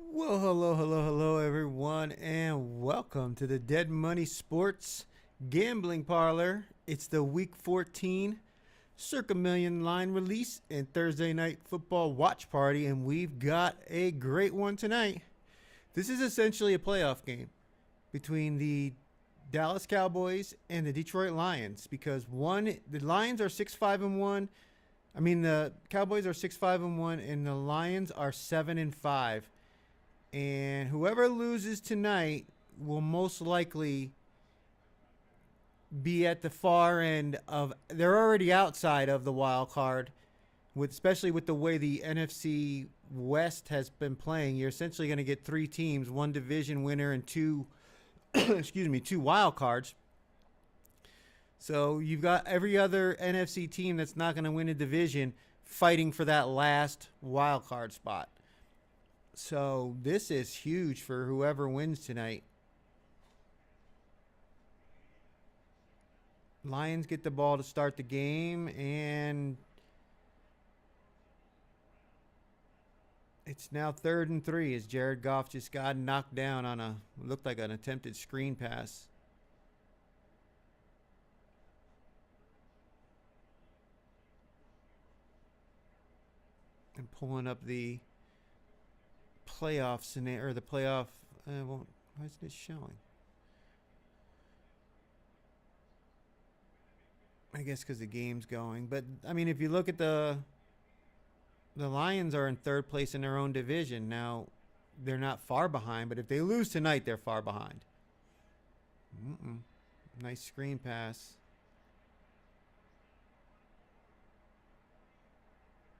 Well, hello, everyone, and welcome to the Dead Money Sports Gambling Parlor. It's the Week 14 Circa Million line release and Thursday night football watch party, and we've got a great one tonight. This is essentially a playoff game between the Dallas Cowboys and the Detroit Lions because the Lions are 6-5-1. The Cowboys are 6-5-1, and the Lions are 7-5. And whoever loses tonight will most likely be at the far end of. They're already outside of the wild card, especially with the way the NFC West has been playing. You're essentially going to get three teams, one division winner and two, two wild cards. So you've got every other NFC team that's not going to win a division fighting for that last wild card spot. So this is huge for whoever wins tonight. Lions get the ball to start the game, and it's now 3rd and 3 as Jared Goff just got knocked down on looked like an attempted screen pass. And pulling up the playoff scenario, or the playoff. Why isn't it showing? I guess because the game's going. But if you look at the Lions are in 3rd place in their own division now. They're not far behind, but if they lose tonight, they're far behind. Nice screen pass.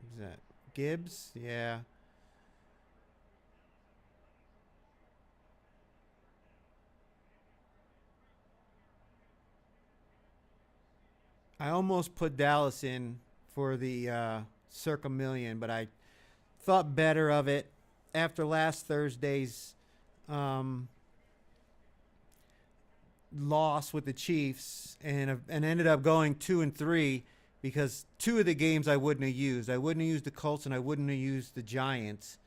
Who's that? Gibbs? Yeah. I almost put Dallas in for the Circa Million, but I thought better of it after last Thursday's loss with the Chiefs, and ended up going 2-3 because two of the games I wouldn't have used. I wouldn't have used the Colts, and I wouldn't have used the Giants.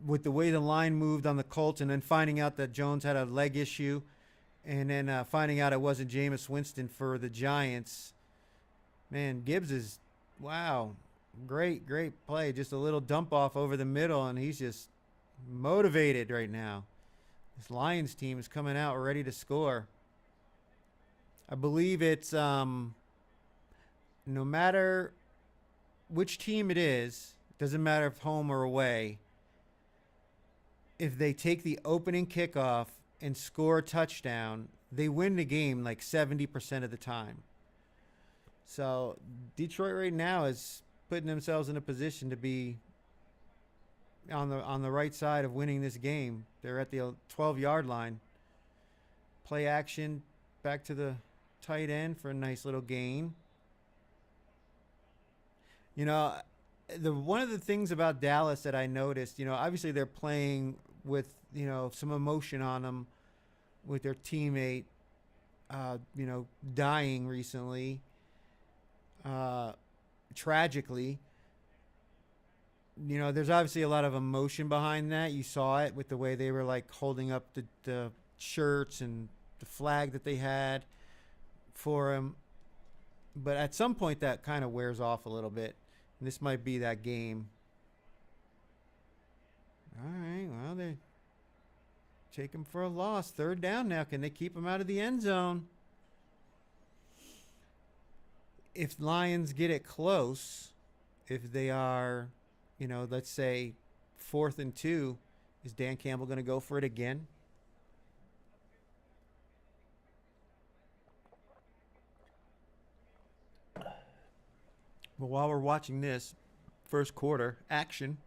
With the way the line moved on the Colts, and then finding out that Jones had a leg issue, and then finding out it wasn't Jameis Winston for the Giants. Man, Gibbs is, wow, great play. Just a little dump off over the middle, and he's just motivated right now. This Lions team is coming out ready to score. I believe it's no matter which team it is, doesn't matter if home or away, if they take the opening kickoff and score a touchdown, they win the game like 70% of the time. So Detroit right now is putting themselves in a position to be on the right side of winning this game. They're at the 12-yard line. Play action back to the tight end for a nice little gain. One of the things about Dallas that I noticed, obviously they're playing with, some emotion on them with their teammate, dying recently, tragically. There's obviously a lot of emotion behind that. You saw it with the way they were like holding up the shirts and the flag that they had for him. But at some point that kind of wears off a little bit. And this might be that game. All right, well, they take him for a loss. 3rd down now. Can they keep him out of the end zone? If Lions get it close, if they are, let's say 4th and 2, is Dan Campbell going to go for it again? Well, while we're watching this first quarter action,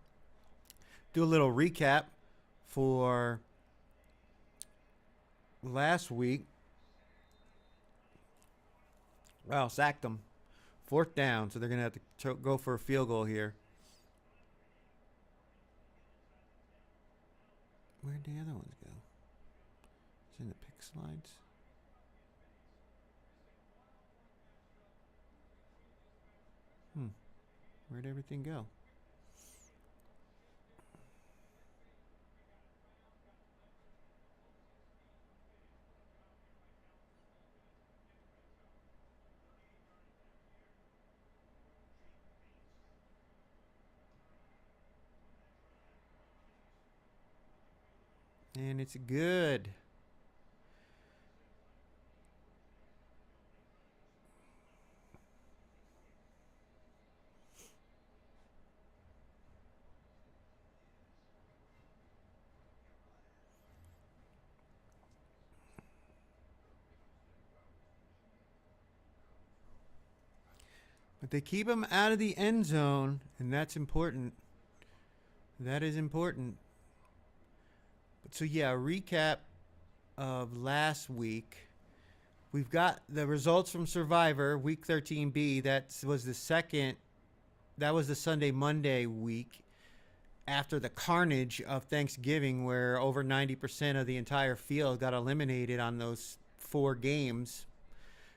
do a little recap for last week. Wow, sacked them. 4th down, so they're going to have to go for a field goal here. Where'd the other ones go? It's in the pick slides. Where'd everything go? And it's good. But they keep them out of the end zone, and that's important. That is important. So, yeah, a recap of last week. We've got the results from Survivor, Week 13B. That was the Sunday, Monday week after the carnage of Thanksgiving, where over 90% of the entire field got eliminated on those 4 games.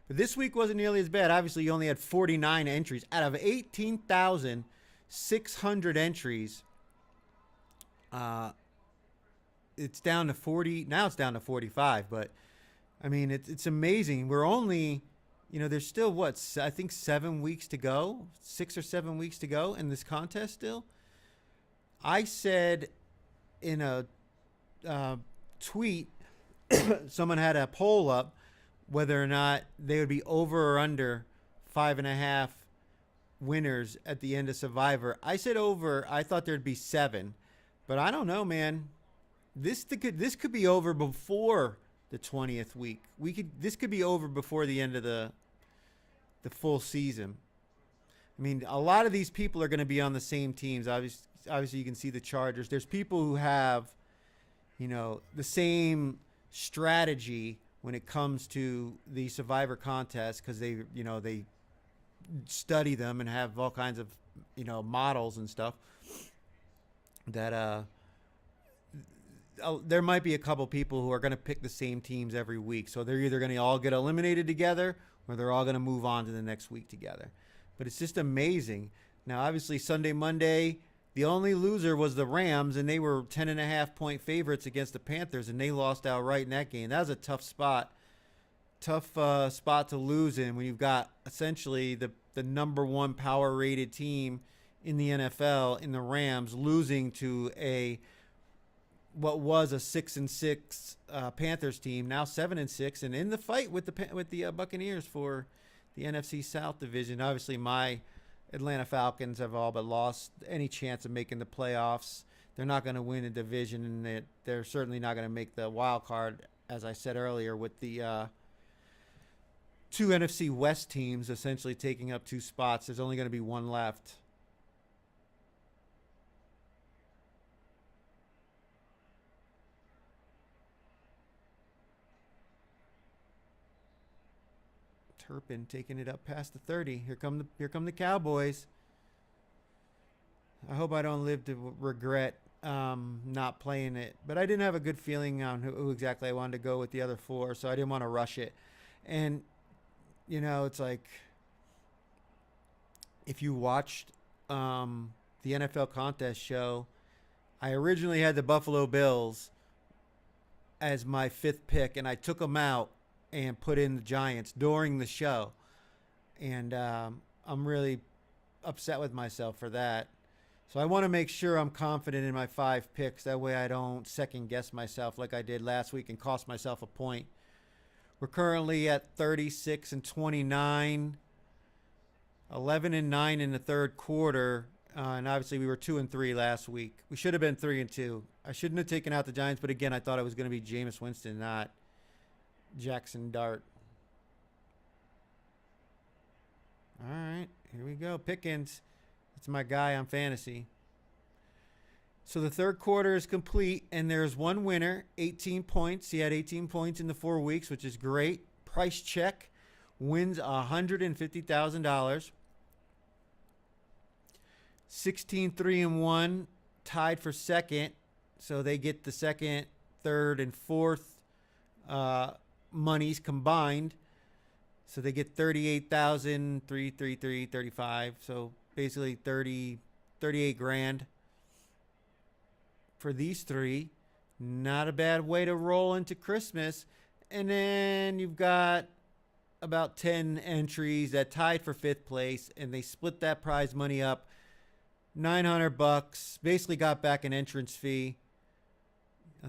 But this week wasn't nearly as bad. Obviously, you only had 49 entries out of 18,600 entries. It's down to 40. Now it's down to 45. But, I mean, it's amazing. We're only, there's still, I think 7 weeks to go. 6 or 7 weeks to go in this contest still. I said in a tweet, someone had a poll up whether or not they would be over or under 5.5 winners at the end of Survivor. I said over. I thought there'd be 7, but I don't know, man. This could be over before the 20th week. This could be over before the end of the full season. I mean, a lot of these people are going to be on the same teams. Obviously, you can see the Chargers. There's people who have, the same strategy when it comes to the Survivor contest because they study them and have all kinds of, models and stuff that there might be a couple people who are going to pick the same teams every week. So they're either going to all get eliminated together or they're all going to move on to the next week together. But it's just amazing. Now, obviously, Sunday, Monday, the only loser was the Rams, and they were 10.5-point favorites against the Panthers, and they lost outright in that game. That was a tough spot. Tough spot to lose in when you've got essentially the number 1 power-rated team in the NFL in the Rams losing to what was a 6-6 Panthers team, now 7-6, and in the fight with the Buccaneers for the NFC South division. Obviously, my Atlanta Falcons have all but lost any chance of making the playoffs. They're not going to win a division, and they're certainly not going to make the wild card, as I said earlier, with the 2 NFC West teams essentially taking up 2 spots. There's only going to be 1 left. Turpin taking it up past the 30. Here come the Cowboys. I hope I don't live to regret not playing it. But I didn't have a good feeling on who exactly I wanted to go with the other 4, so I didn't want to rush it. And, it's like if you watched the NFL contest show, I originally had the Buffalo Bills as my 5th pick, and I took them out and put in the Giants during the show. And I'm really upset with myself for that. So I want to make sure I'm confident in my 5 picks. That way I don't second guess myself like I did last week and cost myself a point. We're currently at 36-29, 11-9 in the third quarter. And obviously we were 2-3 last week. We should have been 3-2. I shouldn't have taken out the Giants, but again, I thought it was going to be Jameis Winston, not Jackson Dart. All right, here we go. Pickens. That's my guy on fantasy. So the third quarter is complete, and there's 1 winner, 18 points. He had 18 points in the 4 weeks, which is great. Price check wins $150,000. 16-3-1, tied for second. So they get the second, third, and fourth monies combined. So they get 38,000, 333, 35. So basically 38 grand for these 3. Not a bad way to roll into Christmas. And then you've got about 10 entries that tied for 5th place, and they split that prize money up. $900, basically got back an entrance fee.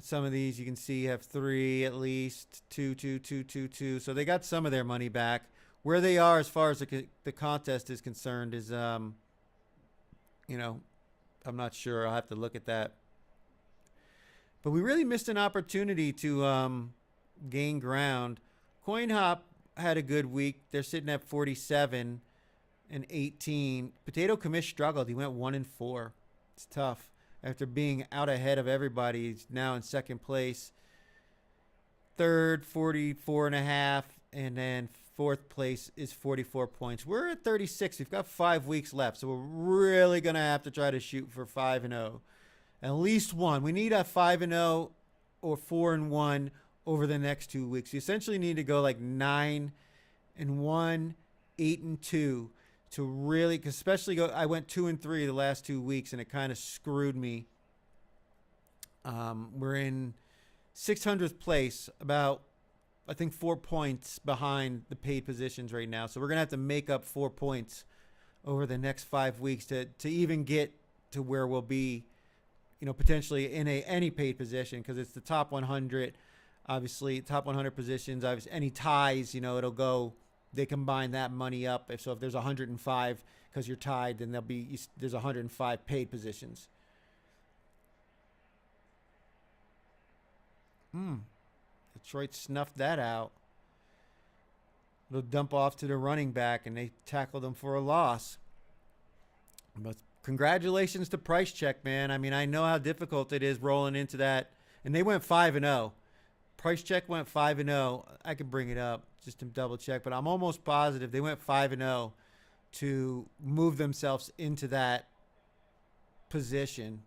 Some of these you can see have 3 at least, 2, 2, 2, 2, 2. So they got some of their money back. Where they are as far as the contest is concerned is, you know, I'm not sure. I'll have to look at that. But we really missed an opportunity to gain ground. CoinHop had a good week. They're sitting at 47 and 18. Potato Commish struggled. He went 1 and 4. It's tough. After being out ahead of everybody, he's now in second place. Third, 44 and a half, and then fourth place is 44 points. We're at 36. We've got 5 weeks left, so we're really going to have to try to shoot for 5-0. At least one. We need a 5-0 or 4-1 over the next 2 weeks. You essentially need to go like 9-1, 8-2 to really, cause especially go. I went 2-3 the last 2 weeks, and it kind of screwed me. We're in 600th place, about I think 4 points behind the paid positions right now. So we're gonna have to make up 4 points over the next 5 weeks to even get to where we'll be, you know, potentially in any paid position, because it's the top 100. Obviously, top 100 positions. Obviously, any ties, you know, it'll go. They combine that money up. If there's 105 because you're tied, then there's 105 paid positions. Detroit snuffed that out. It'll dump off to the running back, and they tackled him for a loss. But congratulations to Price Check, man. I mean, I know how difficult it is rolling into that. And they went 5-0. Price Check went 5-0. I could bring it up just to double check, but I'm almost positive they went 5-0 to move themselves into that position.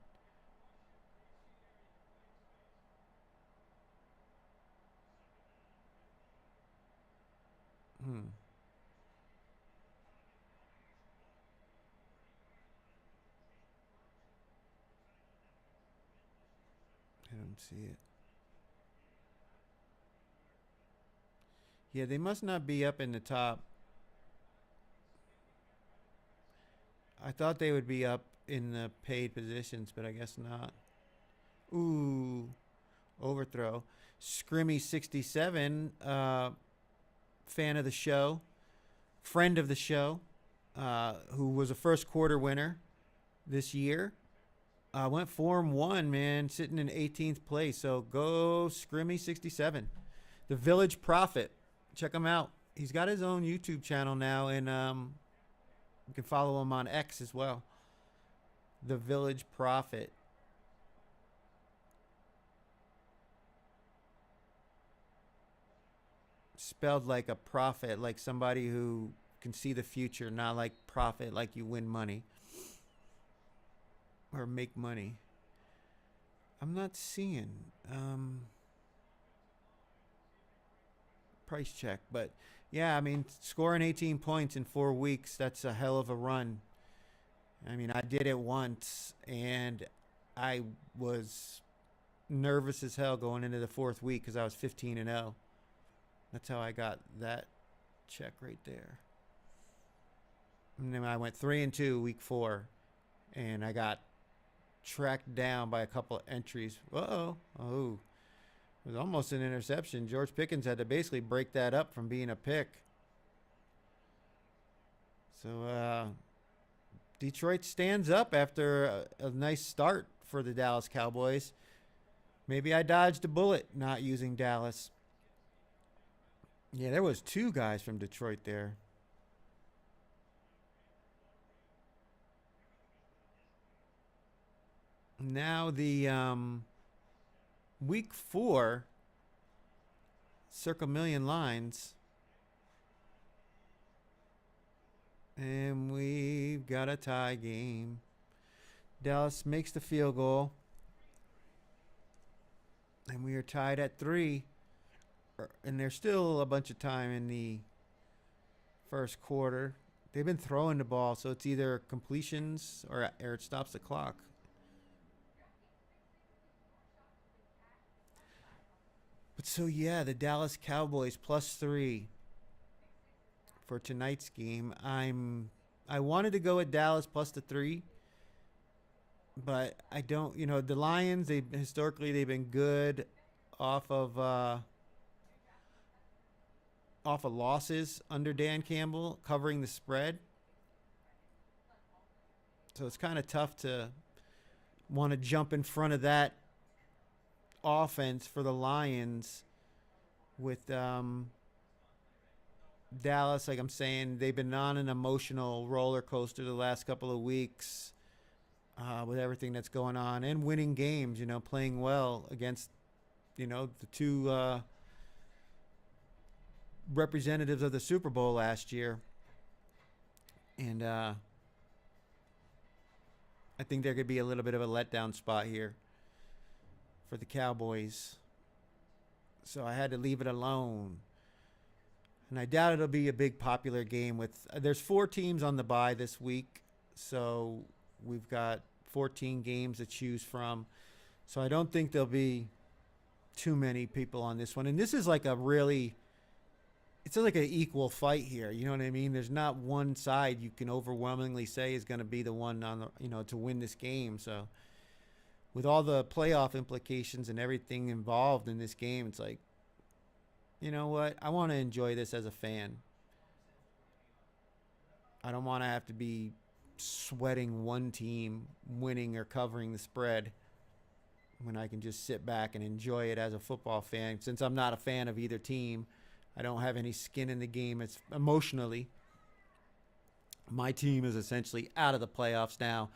I don't see it. Yeah, they must not be up in the top. I thought they would be up in the paid positions, but I guess not. Ooh, overthrow. Scrimmy67, fan of the show, friend of the show, who was a first quarter winner this year. Went 4-1, man, sitting in 18th place. So go Scrimmy67. The Village Prophet. Check him out. He's got his own YouTube channel now, and you can follow him on X as well. The Village Prophet. Spelled like a prophet, like somebody who can see the future, not like profit, like you win money or make money. I'm not seeing Price Check, but yeah, I mean, scoring 18 points in 4 weeks, that's a hell of a run. I mean, I did it once, and I was nervous as hell going into the 4th week because I was 15-0. That's how I got that check right there. And then I went 3-2 week 4, and I got tracked down by a couple of entries. Oh, it was almost an interception. George Pickens had to basically break that up from being a pick. So Detroit stands up after a nice start for the Dallas Cowboys. Maybe I dodged a bullet not using Dallas. Yeah, there was 2 guys from Detroit there. Now the week 4 Circa Million lines. And we've got a tie game. Dallas makes the field goal. And we are tied at 3. And there's still a bunch of time in the first quarter. They've been throwing the ball, so it's either completions or it stops the clock. But so, yeah, the Dallas Cowboys +3 for tonight's game. I wanted to go at Dallas plus the 3, but I don't. The Lions. They historically they've been good off of uh, off of losses under Dan Campbell, covering the spread. So it's kind of tough to want to jump in front of that offense for the Lions with Dallas. Like I'm saying, they've been on an emotional roller coaster the last couple of weeks with everything that's going on and winning games. Playing well against the two representatives of the Super Bowl last year, and I think there could be a little bit of a letdown spot here for the Cowboys. So I had to leave it alone. And I doubt it'll be a big popular game there's 4 teams on the bye this week. So we've got 14 games to choose from. So I don't think there'll be too many people on this one. And this is like it's like an equal fight here. You know what I mean? There's not one side you can overwhelmingly say is going to be the one on the, to win this game. So with all the playoff implications and everything involved in this game, it's like, you know what? I want to enjoy this as a fan. I don't want to have to be sweating one team winning or covering the spread when I can just sit back and enjoy it as a football fan. Since I'm not a fan of either team, I don't have any skin in the game. It's emotionally. My team is essentially out of the playoffs now.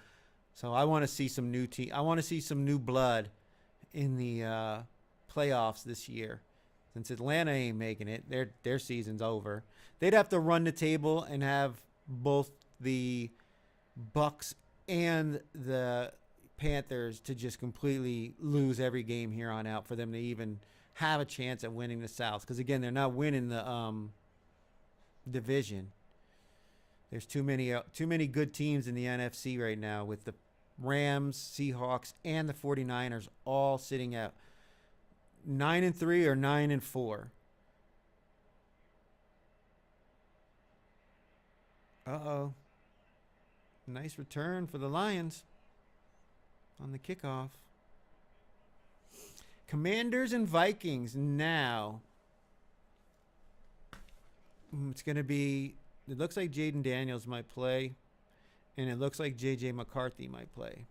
So I want to see some new I want to see some new blood in the playoffs this year. Since Atlanta ain't making it, their season's over. They'd have to run the table and have both the Bucks and the Panthers to just completely lose every game here on out for them to even have a chance at winning the South. Because again, they're not winning the division. There's too many good teams in the NFC right now, with the Rams, Seahawks, and the 49ers all sitting at 9-3 or 9-4. Uh-oh. Nice return for the Lions on the kickoff. Commanders and Vikings now. It's going to be, it looks like Jaden Daniels might play, and it looks like J.J. McCarthy might play.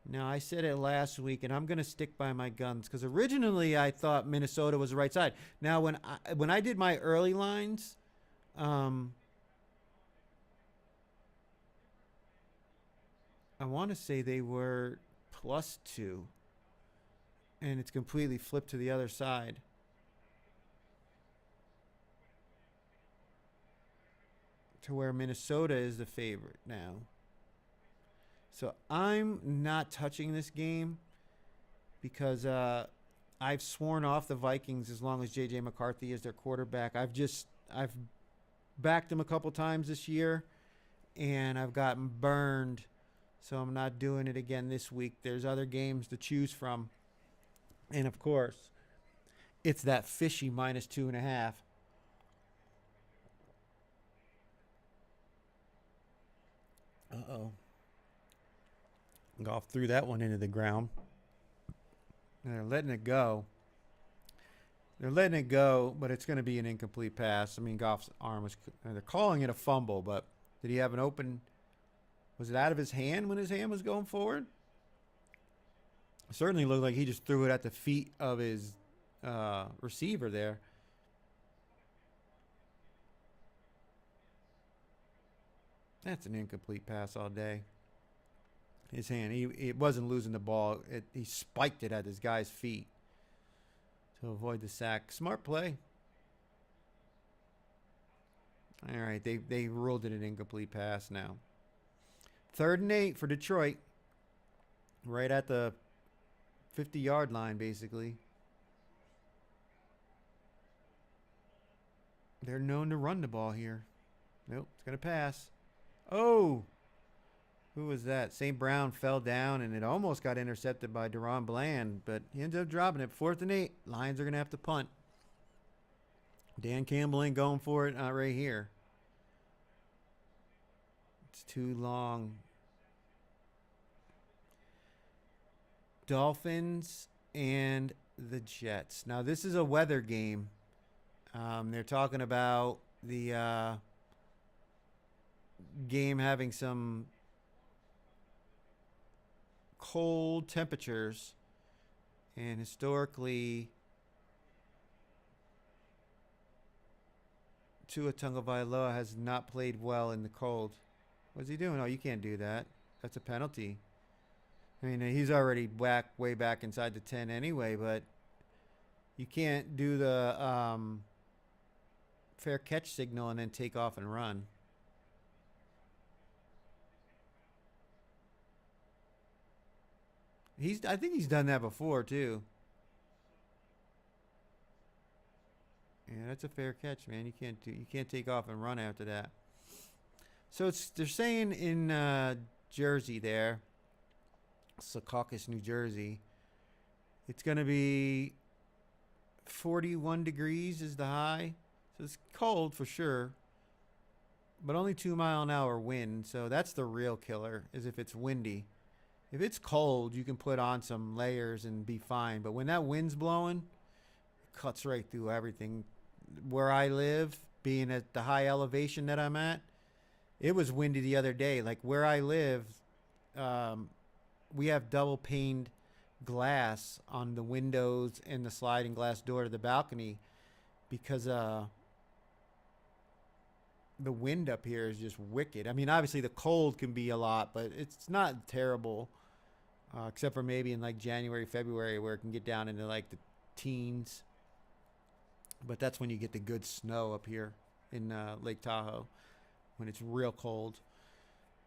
Now, I said it last week, and I'm going to stick by my guns, because originally I thought Minnesota was the right side. Now, when I did my early lines, I want to say they were +2, and it's completely flipped to the other side. To where Minnesota is the favorite now. So I'm not touching this game because I've sworn off the Vikings as long as J.J. McCarthy is their quarterback. I've backed them a couple times this year, and I've gotten burned. So I'm not doing it again this week. There's other games to choose from. And, of course, it's that fishy -2.5. Uh-oh. Goff threw that one into the ground. And they're letting it go. They're letting it go, but it's going to be an incomplete pass. I mean, Goff's arm was... They're calling it a fumble, but did he have an open... Was it out of his hand when his hand was going forward? It certainly looked like he just threw it at the feet of his receiver there. That's an incomplete pass all day. His hand, he wasn't losing the ball. He spiked it at his guy's feet to avoid the sack. Smart play. All right, they ruled it an incomplete pass now. 3rd and 8 for Detroit. Right at the 50-yard line, basically. They're known to run the ball here. Nope, it's going to pass. Oh! Who was that? St. Brown fell down, and it almost got intercepted by Deron Bland, but he ended up dropping it. 4th and 8. Lions are going to have to punt. Dan Campbell ain't going for it. Not right here. It's too long. Dolphins and the Jets. Now, this is a weather game. They're talking about the game having some cold temperatures, and historically Tua Tagovailoa has not played well in the cold. What's he doing? Oh, you can't do that. That's a penalty. I mean, he's already way back inside the 10 anyway, but you can't do the fair catch signal and then take off and run. I think he's done that before too. Yeah, that's a fair catch, man. You can't take off and run after that. So they're saying in Jersey there, Secaucus, New Jersey, it's going to be 41 degrees is the high. So it's cold for sure, but only 2-mile-an-hour wind. So that's the real killer, is if it's windy. If it's cold, you can put on some layers and be fine. But when that wind's blowing, it cuts right through everything. Where I live, being at the high elevation that I'm at, it was windy the other day. Like where I live, we have double paned glass on the windows and the sliding glass door to the balcony because the wind up here is just wicked. I mean, obviously the cold can be a lot, but it's not terrible, except for maybe in like January, February, where it can get down into like the teens. But that's when you get the good snow up here in Lake Tahoe, when it's real cold.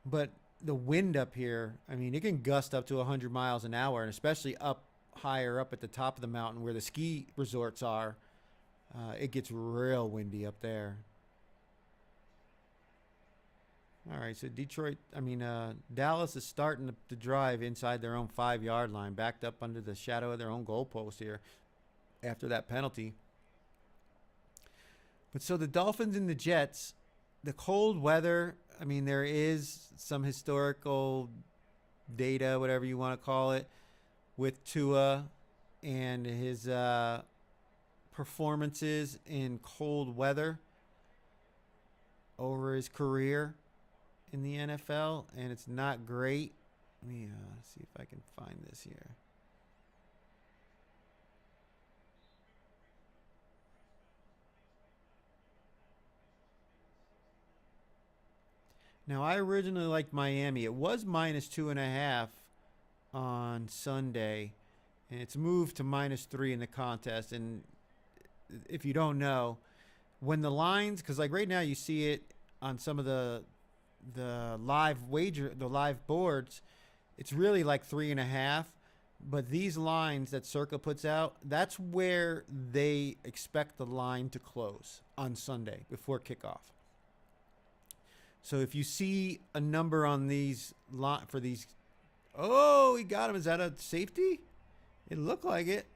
But the wind up here, I mean, it can gust up to 100 miles an hour, and especially up higher up at the top of the mountain where the ski resorts are, it gets real windy up there. All right, so Dallas is starting to drive inside their own 5-yard line, backed up under the shadow of their own goalpost here after that penalty. But so the Dolphins and the Jets, the cold weather, I mean, there is some historical data, whatever you want to call it, with Tua and his performances in cold weather over his career in the NFL, and it's not great. Let me see if I can find this here. Now, I originally liked Miami. It was -2.5 on Sunday, and it's moved to -3 in the contest. And if you don't know, when the lines, because like right now you see it on some of the live boards, it's really like 3.5. But these lines that Circa puts out, that's where they expect the line to close on Sunday before kickoff. So if you see a number on these for these, oh, he got him. Is that a safety? It looked like it.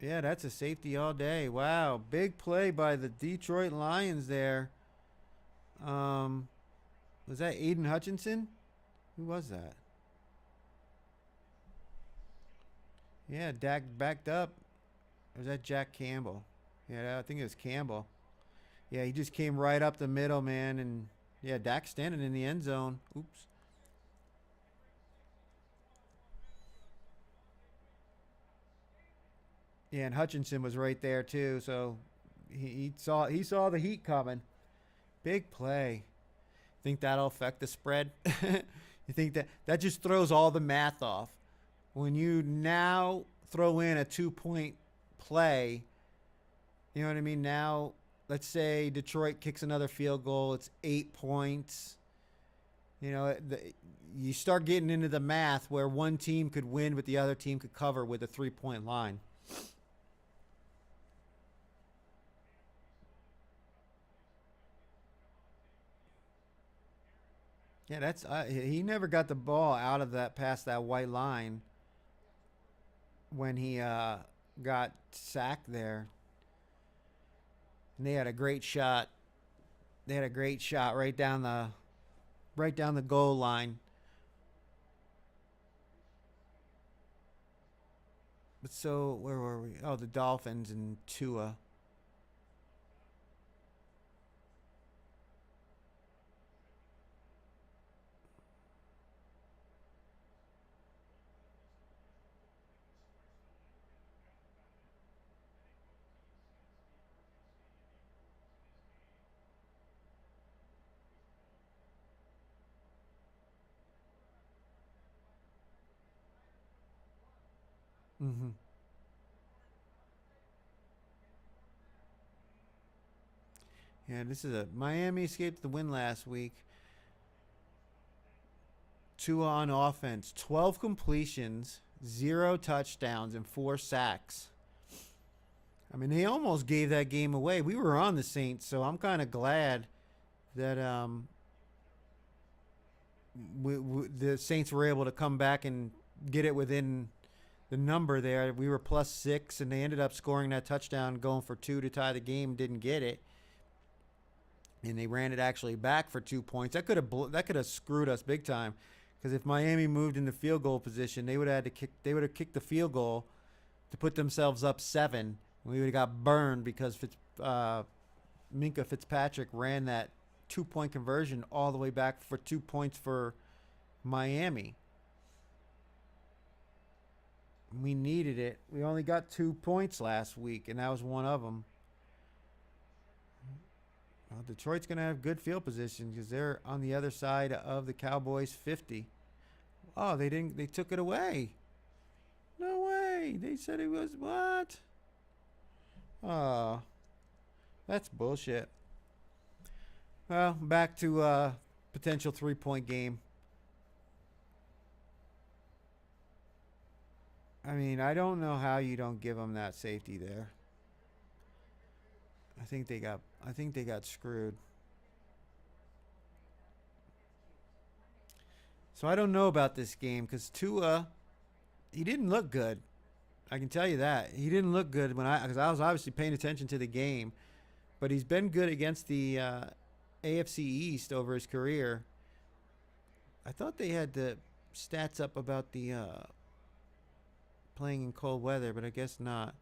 Yeah, that's a safety all day. Wow, big play by the Detroit Lions there. Was that Aiden Hutchinson? Who was that? Yeah, Dak backed up. Or was that Jack Campbell? Yeah, I think it was Campbell. Yeah, he just came right up the middle, man. And, yeah, Dak standing in the end zone. Oops. Yeah, and Hutchinson was right there, too. So he saw the heat coming. Big play. Think that'll affect the spread? You think that just throws all the math off. When you now throw in a 2-point play, you know what I mean? Now, let's say Detroit kicks another field goal. It's 8 points. You know, you start getting into the math where one team could win, but the other team could cover with a 3-point line. Yeah, that's he never got the ball out of that past that white line when he got sacked there. And they had a great shot. They had a great shot right down the goal line. So where were we? Oh, the Dolphins and Tua. Mm-hmm. Yeah, this is a Miami escaped the win last week. Tua on offense, 12 completions, 0 touchdowns, and 4 sacks. I mean, they almost gave that game away. We were on the Saints, so I'm kind of glad that the Saints were able to come back and get it within the number there. We were +6, and they ended up scoring that touchdown, going for 2 to tie the game. Didn't get it, and they ran it actually back for 2 points. That could have screwed us big time, because if Miami moved into field goal position, they would have had to kick. They would have kicked the field goal to put themselves up 7. We would have got burned because Minka Fitzpatrick ran that 2-point conversion all the way back for 2 points for Miami. We needed it. We only got 2 points last week, and that was one of them. Well, Detroit's going to have good field position because they're on the other side of the Cowboys' 50. Oh, they didn't. They took it away. No way. They said it was what? Oh, that's bullshit. Well, back to potential 3-point game. I mean, I don't know how you don't give them that safety there. I think they got screwed. So I don't know about this game because Tua, he didn't look good. I can tell you that he didn't look good because I was obviously paying attention to the game, but he's been good against the AFC East over his career. I thought they had the stats up about the playing in cold weather, but I guess not.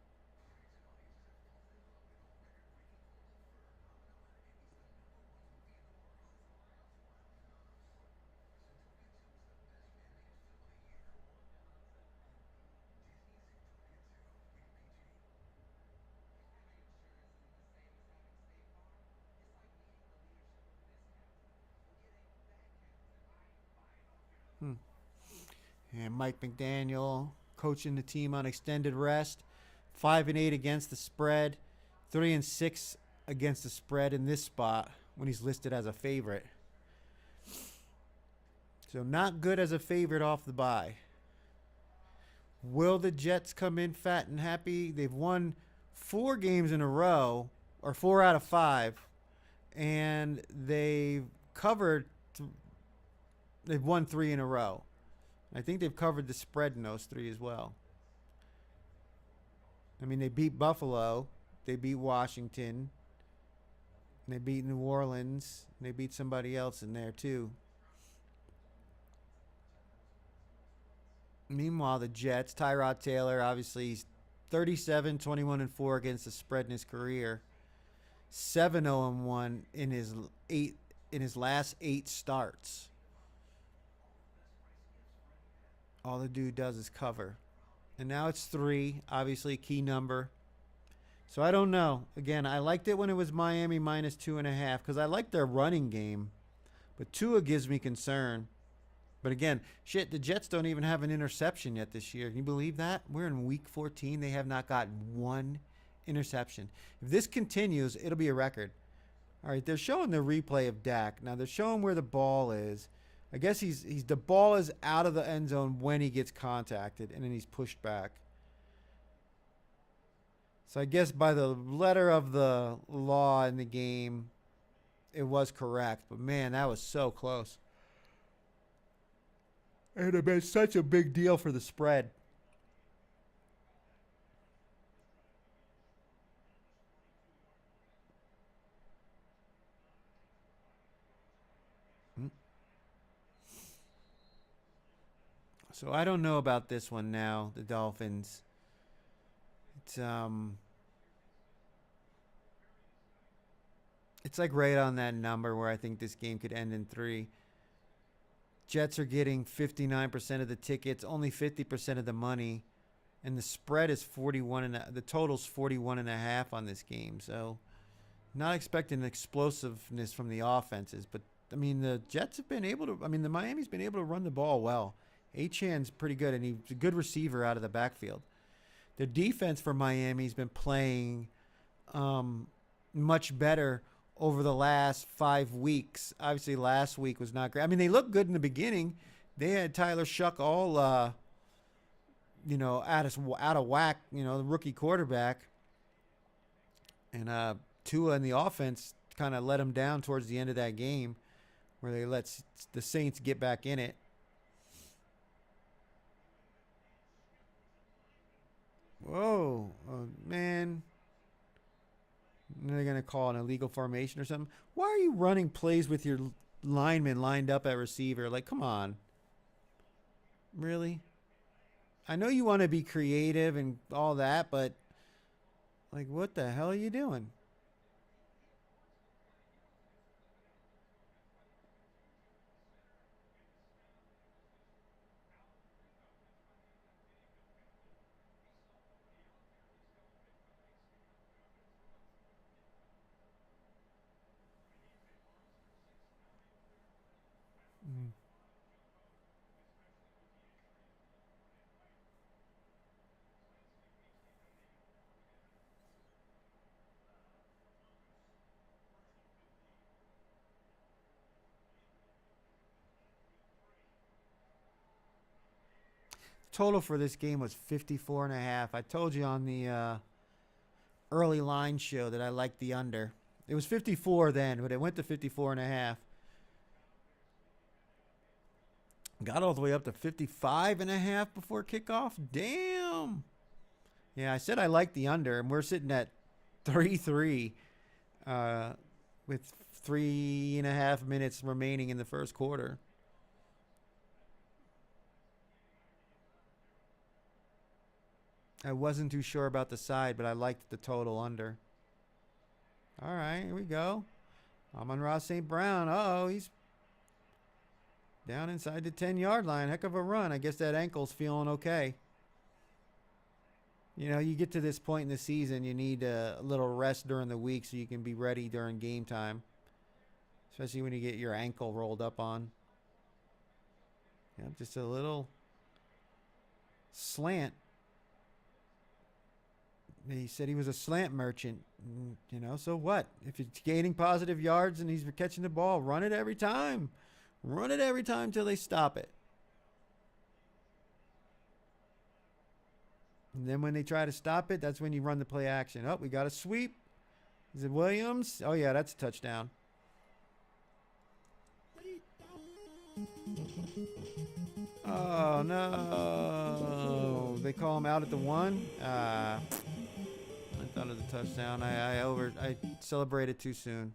Hmm. And Mike McDaniel coaching the team on extended rest. 5-8 against the spread. 3-6 against the spread in this spot when he's listed as a favorite. So not good as a favorite off the bye. Will the Jets come in fat and happy? They've won 4 games in a row, or 4 out of 5, and they've covered. They've won 3 in a row. I think they've covered the spread in those 3 as well. I mean, they beat Buffalo, they beat Washington, they beat New Orleans, they beat somebody else in there too. Meanwhile, the Jets, Tyrod Taylor, obviously he's 37-21-4 against the spread in his career. 7-0-1 in his last 8 starts. All the dude does is cover. And now it's 3, obviously a key number. So I don't know. Again, I liked it when it was Miami -2.5 because I like their running game. But Tua gives me concern. But again, shit, the Jets don't even have an interception yet this year. Can you believe that? We're in week 14. They have not gotten 1 interception. If this continues, it'll be a record. All right, they're showing the replay of Dak. Now they're showing where the ball is. I guess the ball is out of the end zone when he gets contacted, and then he's pushed back. So I guess by the letter of the law in the game, it was correct. But man, that was so close. It would have been such a big deal for the spread. So I don't know about this one now, the Dolphins. it's like right on that number where I think this game could end in 3. Jets are getting 59% of the tickets, only 50% of the money, and the spread is 41 and the total's 41.5 on this game. So, not expecting explosiveness from the offenses, but I mean the Jets have been able to. I mean the Miami's been able to run the ball well. Achan's pretty good, and he's a good receiver out of the backfield. The defense for Miami's been playing much better over the last 5 weeks. Obviously, last week was not great. I mean, they looked good in the beginning. They had Tyler Shuck all, out of whack. The rookie quarterback, and Tua and the offense kind of let him down towards the end of that game, where they let the Saints get back in it. Whoa, man. They're going to call an illegal formation or something. Why are you running plays with your lineman lined up at receiver? Like, come on. Really? I know you want to be creative and all that, but, like, what the hell are you doing? Total for this game was 54.5. I told you on the early line show that I liked the under. It was 54 then, but it went to 54.5. Got all the way up to 55.5 before kickoff. Damn. Yeah, I said I liked the under, and we're sitting at 3-3 with 3.5 minutes remaining in the first quarter. I wasn't too sure about the side, but I liked the total under. All right, here we go. Amon-Ra St. Brown. Uh-oh, he's down inside the 10-yard line. Heck of a run. I guess that ankle's feeling okay. You get to this point in the season, you need a little rest during the week so you can be ready during game time, especially when you get your ankle rolled up on. Just a little slant. He said he was a slant merchant, so what? If he's gaining positive yards and he's catching the ball, run it every time. Run it every time till they stop it. And then when they try to stop it, that's when you run the play action. Oh, we got a sweep. Is it Williams? Oh, yeah, that's a touchdown. Oh, no. They call him out at the 1. I thought it was a touchdown. I celebrated too soon.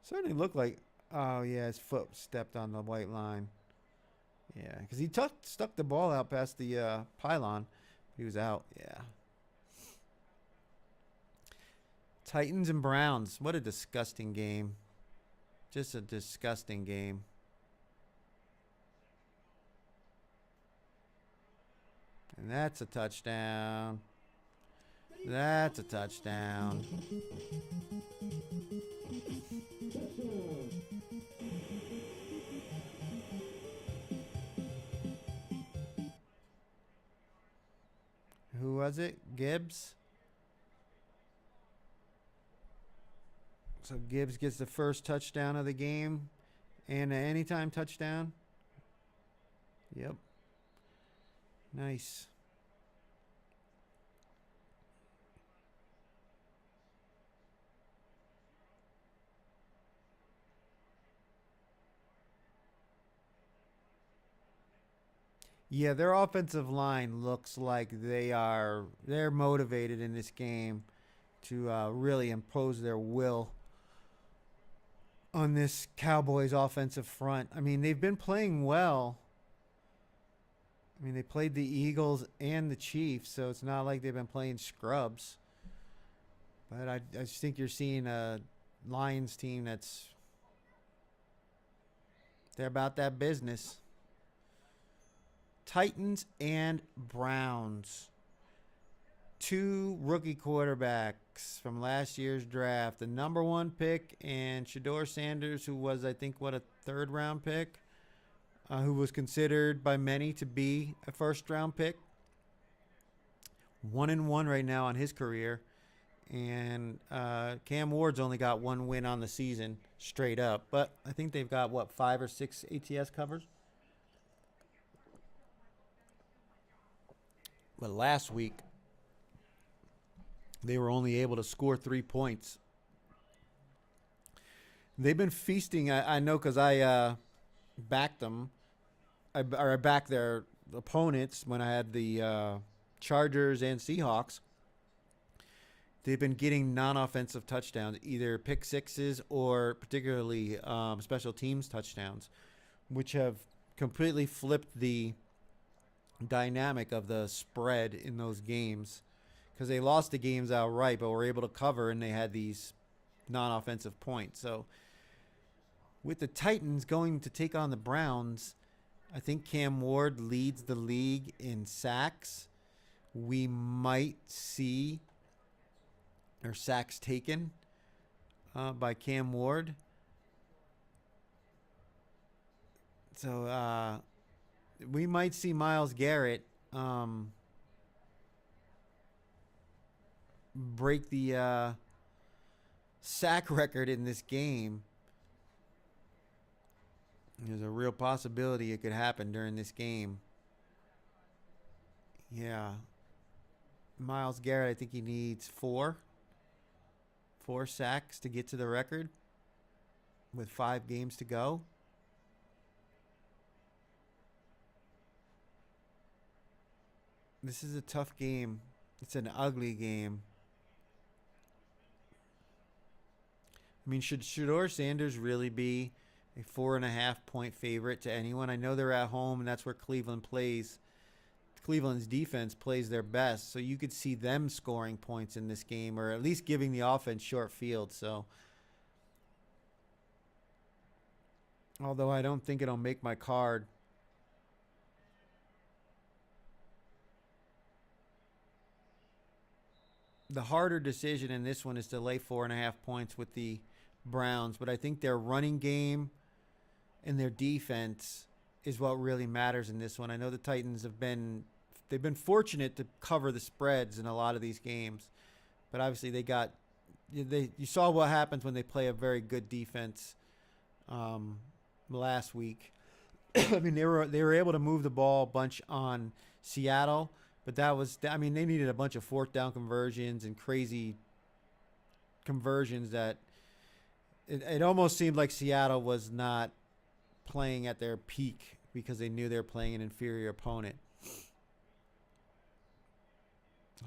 Certainly looked like, oh yeah, his foot stepped on the white line. Yeah, because he stuck the ball out past the pylon. He was out. Yeah. Titans and Browns. What a disgusting game. Just a disgusting game. And that's a touchdown. That's a touchdown. Who was it? Gibbs? So Gibbs gets the first touchdown of the game and an anytime touchdown. Yep. Nice. Yeah, their offensive line looks like they're motivated in this game to really impose their will on this Cowboys offensive front. I mean, they've been playing well. I mean, they played the Eagles and the Chiefs, so it's not like they've been playing scrubs. But I just think you're seeing a Lions team they're about that business. Titans and Browns. Two rookie quarterbacks from last year's draft. The number one pick and Shedeur Sanders, who was, I think, a third-round pick, who was considered by many to be a first-round pick. 1-1 right now on his career. And Cam Ward's only got one win on the season straight up. But I think they've got, 5 or 6 ATS covers? But last week, they were only able to score 3 points. They've been feasting. I know because I backed them. I backed their opponents when I had the Chargers and Seahawks. They've been getting non-offensive touchdowns, either pick sixes or particularly special teams touchdowns, which have completely flipped the dynamic of the spread in those games, because they lost the games outright but were able to cover, and they had these non-offensive points. So with the Titans going to take on the Browns, I think Cam Ward leads the league in sacks. We might see sacks taken by Cam Ward. So we might see Myles Garrett break the sack record in this game. There's a real possibility it could happen during this game. Yeah. Myles Garrett, I think he needs four sacks to get to the record with 5 games to go. This is a tough game. It's an ugly game. I mean, should Shedeur Sanders really be a 4.5-point favorite to anyone? I know they're at home, and that's where Cleveland plays. Cleveland's defense plays their best, so you could see them scoring points in this game, or at least giving the offense short field. So, although I don't think it'll make my card. The harder decision in this one is to lay 4.5 points with the Browns, but I think their running game and their defense is what really matters in this one. I know the Titans they've been fortunate to cover the spreads in a lot of these games, but obviously you saw what happens when they play a very good defense last week. I mean, they were able to move the ball a bunch on Seattle, but they needed a bunch of fourth down conversions and crazy conversions that it almost seemed like Seattle was not playing at their peak because they knew they were playing an inferior opponent.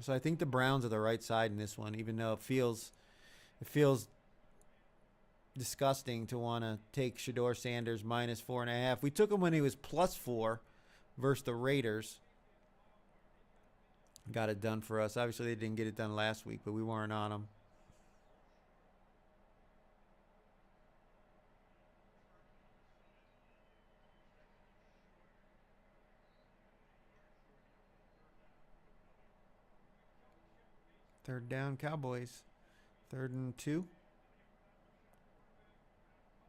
So I think the Browns are the right side in this one, even though it feels disgusting to want to take Shedeur Sanders -4.5. We took him when he was +4 versus the Raiders. Got it done for us. Obviously, they didn't get it done last week, but we weren't on them. Third down, Cowboys. 3rd and 2.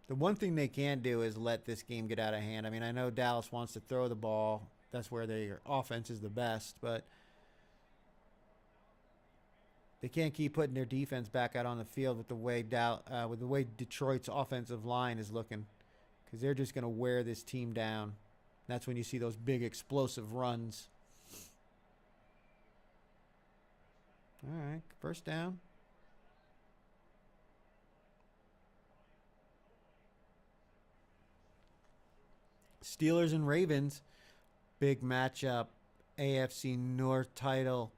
The one thing they can't do is let this game get out of hand. I mean, I know Dallas wants to throw the ball. That's where their offense is the best, but they can't keep putting their defense back out on the field with the way Detroit's offensive line is looking, because they're just going to wear this team down. That's when you see those big explosive runs. All right, first down. Steelers and Ravens, big matchup. AFC North title,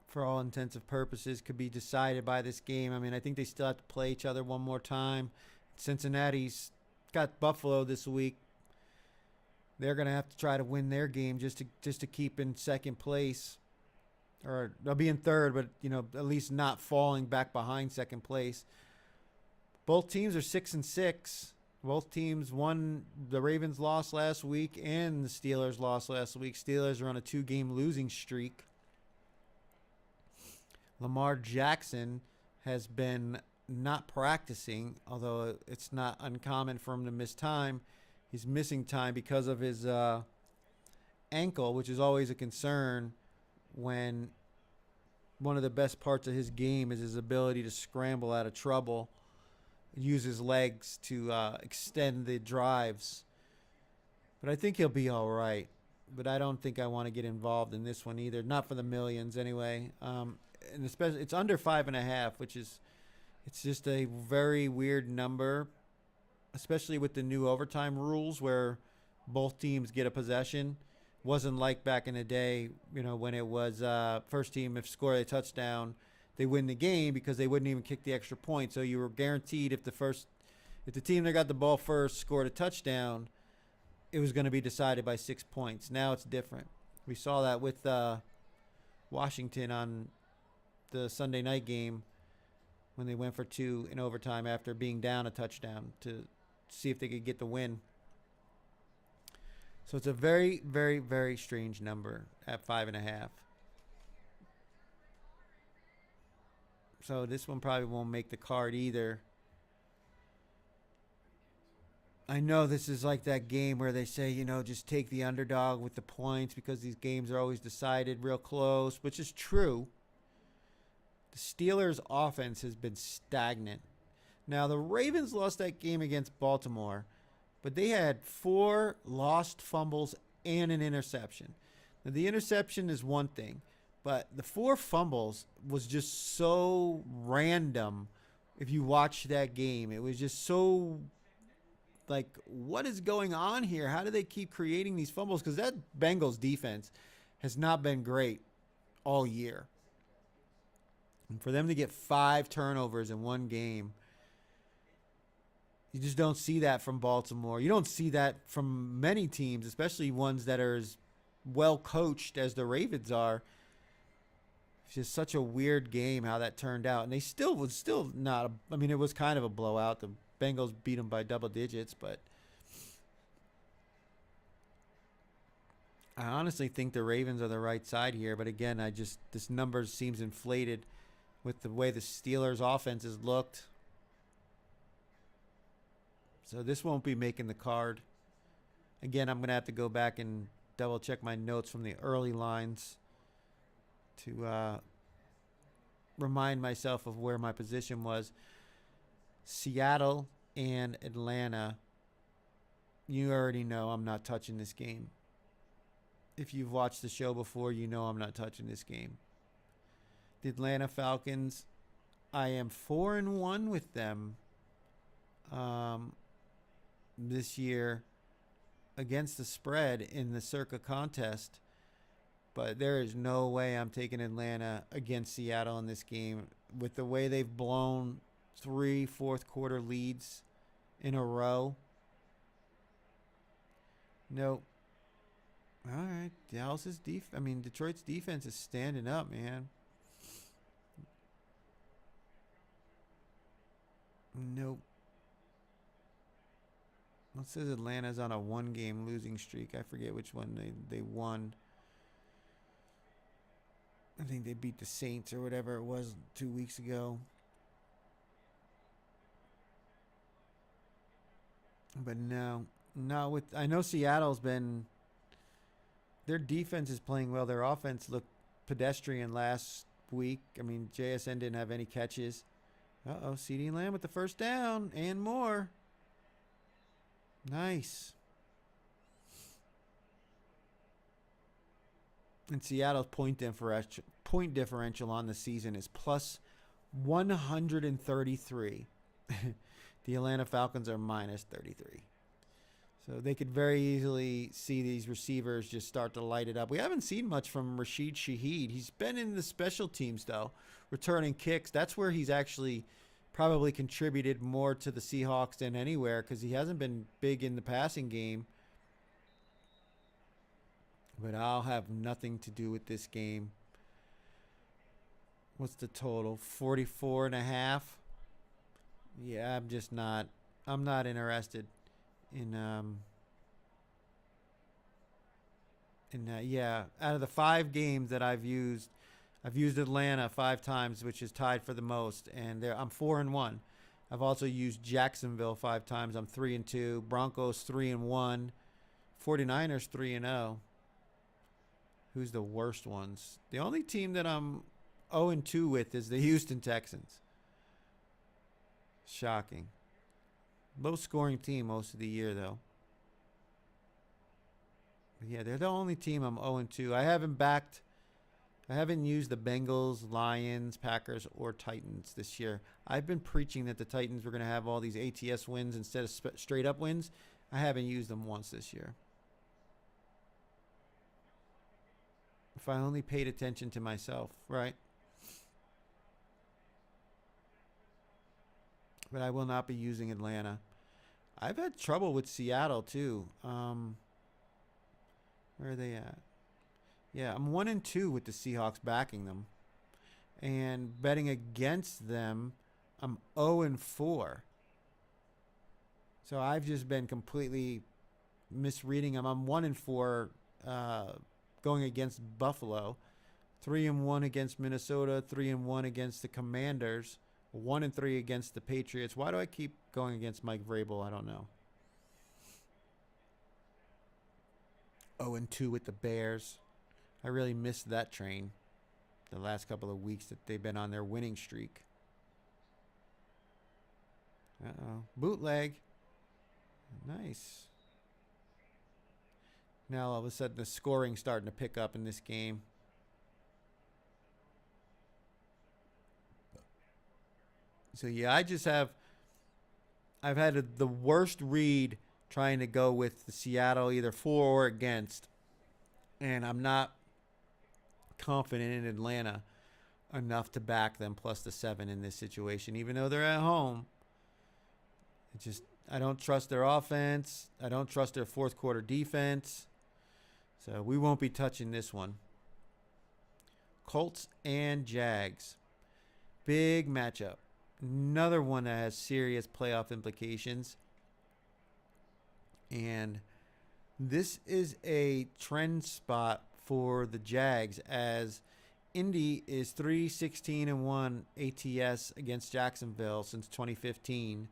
for all intents and purposes, could be decided by this game. I mean, I think they still have to play each other one more time. I Cincinnati's got Buffalo this week. They're going to have to try to win their game just to keep in second place. Or they'll be in third, but at least not falling back behind second place. Both teams are 6-6. Both teams won. The Ravens lost last week, and the Steelers lost last week. Steelers are on a 2-game losing streak. Lamar Jackson has been not practicing, although it's not uncommon for him to miss time. He's missing time because of his ankle, which is always a concern when one of the best parts of his game is his ability to scramble out of trouble, use his legs to extend the drives. But I think he'll be all right. But I don't think I want to get involved in this one either. Not for the millions anyway. And especially it's under 5.5, which is it's just a very weird number, especially with the new overtime rules where both teams get a possession. Wasn't like back in the day, when it was first team, if score a touchdown, they win the game because they wouldn't even kick the extra point. So you were guaranteed if the team that got the ball first scored a touchdown, it was going to be decided by 6 points. Now it's different. We saw that with Washington on the Sunday night game when they went for 2 in overtime after being down a touchdown to see if they could get the win. So it's a very, very, very strange number at 5.5. So this one probably won't make the card either. I know this is like that game where they say, just take the underdog with the points because these games are always decided real close, which is true. The Steelers' offense has been stagnant. Now, the Ravens lost that game against Baltimore, but they had 4 lost fumbles and an interception. Now, the interception is one thing, but the 4 fumbles was just so random if you watch that game. It was just so, what is going on here? How do they keep creating these fumbles? Because that Bengals defense has not been great all year. And for them to get 5 turnovers in one game, you just don't see that from Baltimore. You don't see that from many teams, especially ones that are as well coached as the Ravens are. It's just such a weird game how that turned out. And they was still not, it was kind of a blowout. The Bengals beat them by double digits, but I honestly think the Ravens are the right side here. But again, this number seems inflated with the way the Steelers' offense has looked. So this won't be making the card. Again, I'm going to have to go back and double check my notes from the early lines to remind myself of where my position was. Seattle and Atlanta. You already know I'm not touching this game. If you've watched the show before, you know I'm not touching this game. The Atlanta Falcons, I am 4-1 with them this year against the spread in the Circa contest. But there is no way I'm taking Atlanta against Seattle in this game with the way they've blown 3 fourth quarter leads in a row. Nope. All right. Detroit's defense is standing up, man. Nope. It says Atlanta's on a 1-game losing streak. I forget which one they won. I think they beat the Saints or whatever it was 2 weeks ago. But no, not with. I know Seattle's been. Their defense is playing well. Their offense looked pedestrian last week. JSN didn't have any catches. CeeDee Lamb with the first down and more. Nice. And Seattle's point differential on the season is plus 133. The Atlanta Falcons are minus 33. So they could very easily see these receivers just start to light it up. We haven't seen much from Rashid Shaheed. He's been in the special teams, though, returning kicks. That's where he's actually probably contributed more to the Seahawks than anywhere because he hasn't been big in the passing game. But I'll have nothing to do with this game. What's the total? 44.5. Yeah, I'm not interested yeah, out of the 5 games that I've used Atlanta 5 times, which is tied for the most, and I'm 4-1. I've also used Jacksonville 5 times. I'm 3-2. Broncos 3-1. 49ers 3-0. Who's the worst ones? The only team that I'm 0-2 with is the Houston Texans. Shocking. Low scoring team most of the year, though. But yeah, they're the only team I'm 0-2. I haven't used the Bengals, Lions, Packers, or Titans this year. I've been preaching that the Titans were going to have all these ATS wins instead of straight up wins. I haven't used them once this year. If I only paid attention to myself, right? But I will not be using Atlanta. I've had trouble with Seattle too. Where are they at? Yeah, I'm 1-2 with the Seahawks backing them. And betting against them, I'm 0-4. So I've just been completely misreading them. I'm 1-4 going against Buffalo, 3-1 against Minnesota, 3-1 against the Commanders, 1-3 against the Patriots. Why do I keep going against Mike Vrabel? I don't know. 0-2 with the Bears. I really missed that train the last couple of weeks that they've been on their winning streak. Uh-oh. Bootleg. Nice. Now all of a sudden the scoring's starting to pick up in this game. So yeah, I've had the worst read trying to go with the Seattle either for or against. And I'm not confident in Atlanta enough to back them plus the 7 in this situation, even though they're at home. I don't trust their offense. I don't trust their fourth quarter defense. So we won't be touching this one. Colts and Jags. Big matchup. Another one that has serious playoff implications. And this is a trend spot for the Jags as Indy is 3-16-1 ATS against Jacksonville since 2015.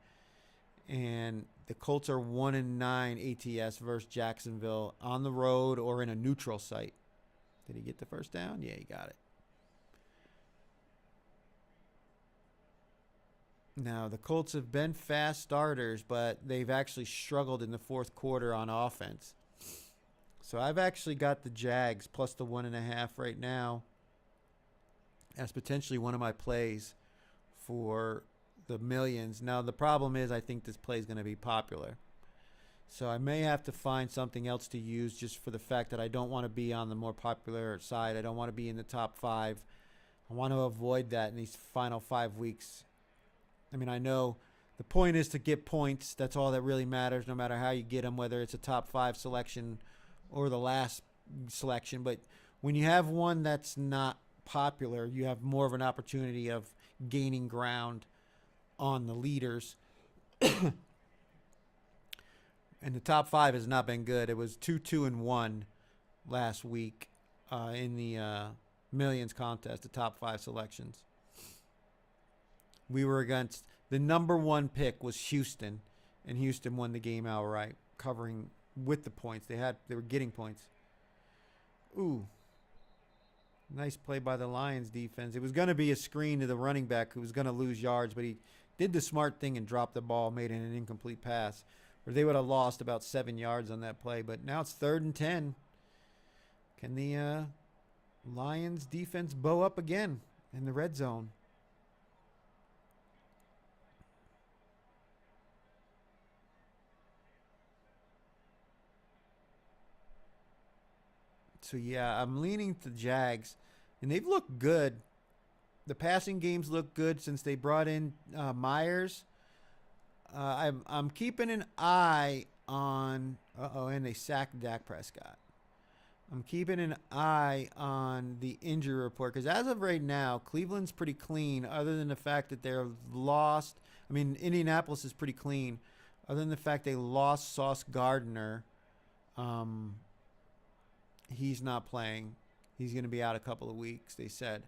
And the Colts are 1-9 ATS versus Jacksonville on the road or in a neutral site. Did he get the first down? Yeah, he got it. Now, the Colts have been fast starters, but they've actually struggled in the fourth quarter on offense. So I've actually got the Jags plus the 1.5 right now as potentially one of my plays for the millions. Now, the problem is I think this play is going to be popular. So I may have to find something else to use just for the fact that I don't want to be on the more popular side. I don't want to be in the top 5. I want to avoid that in these final 5 weeks. I mean, I know the point is to get points. That's all that really matters, no matter how you get them, whether it's a top 5 selection or the last selection. But when you have one that's not popular, you have more of an opportunity of gaining ground on the leaders. And the top 5 has not been good. It was 2-2-1 last week in the millions contest, the top 5 selections. We were against the number 1 pick was Houston, and Houston won the game outright, covering with the points. They were getting points. Ooh. Nice play by the Lions defense. It was going to be a screen to the running back who was going to lose yards, but he did the smart thing and dropped the ball, made it an incomplete pass. Or they would have lost about 7 yards on that play. But now it's 3rd and 10. Can the Lions defense bow up again in the red zone? So, yeah, I'm leaning to Jags. And they've looked good The passing games look good since they brought in Myers. I'm keeping an eye on. And they sacked Dak Prescott. I'm keeping an eye on the injury report because as of right now, Cleveland's pretty clean. Other than the fact that they're lost. I mean, Indianapolis is pretty clean. Other than the fact they lost Sauce Gardner, he's not playing. He's going to be out a couple of weeks. They said.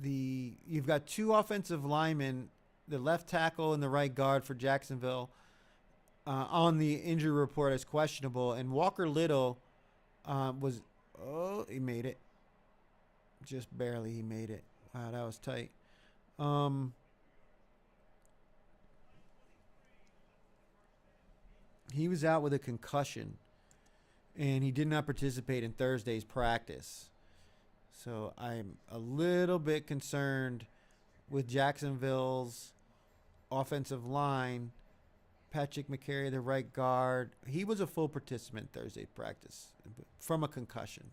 You've got two offensive linemen, the left tackle and the right guard for Jacksonville, on the injury report as questionable, and Walker Little he made it, just barely. He made it. Wow, that was tight. He was out with a concussion, and he did not participate in Thursday's practice. So I'm a little bit concerned with Jacksonville's offensive line. Patrick McCary, the right guard, he was a full participant Thursday's practice from a concussion.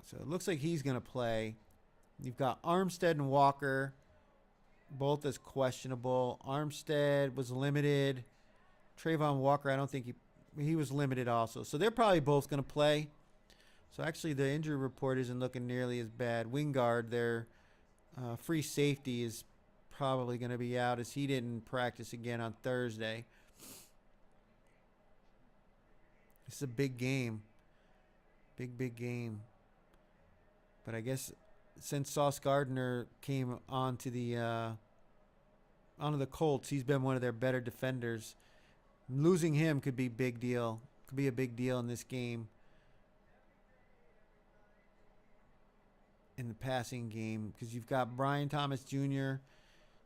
So it looks like he's going to play. You've got Armstead and Walker, both as questionable. Armstead was limited. Trayvon Walker, I don't think he was limited also. So they're probably both going to play. So actually the injury report isn't looking nearly as bad. Wingard, their free safety, is probably going to be out as he didn't practice again on Thursday. This is a big game. Big game. But I guess since Sauce Gardner came onto the Colts, he's been one of their better defenders. Losing him could be big deal. Could be a big deal in this game. In the passing game, because you've got Brian Thomas Jr.,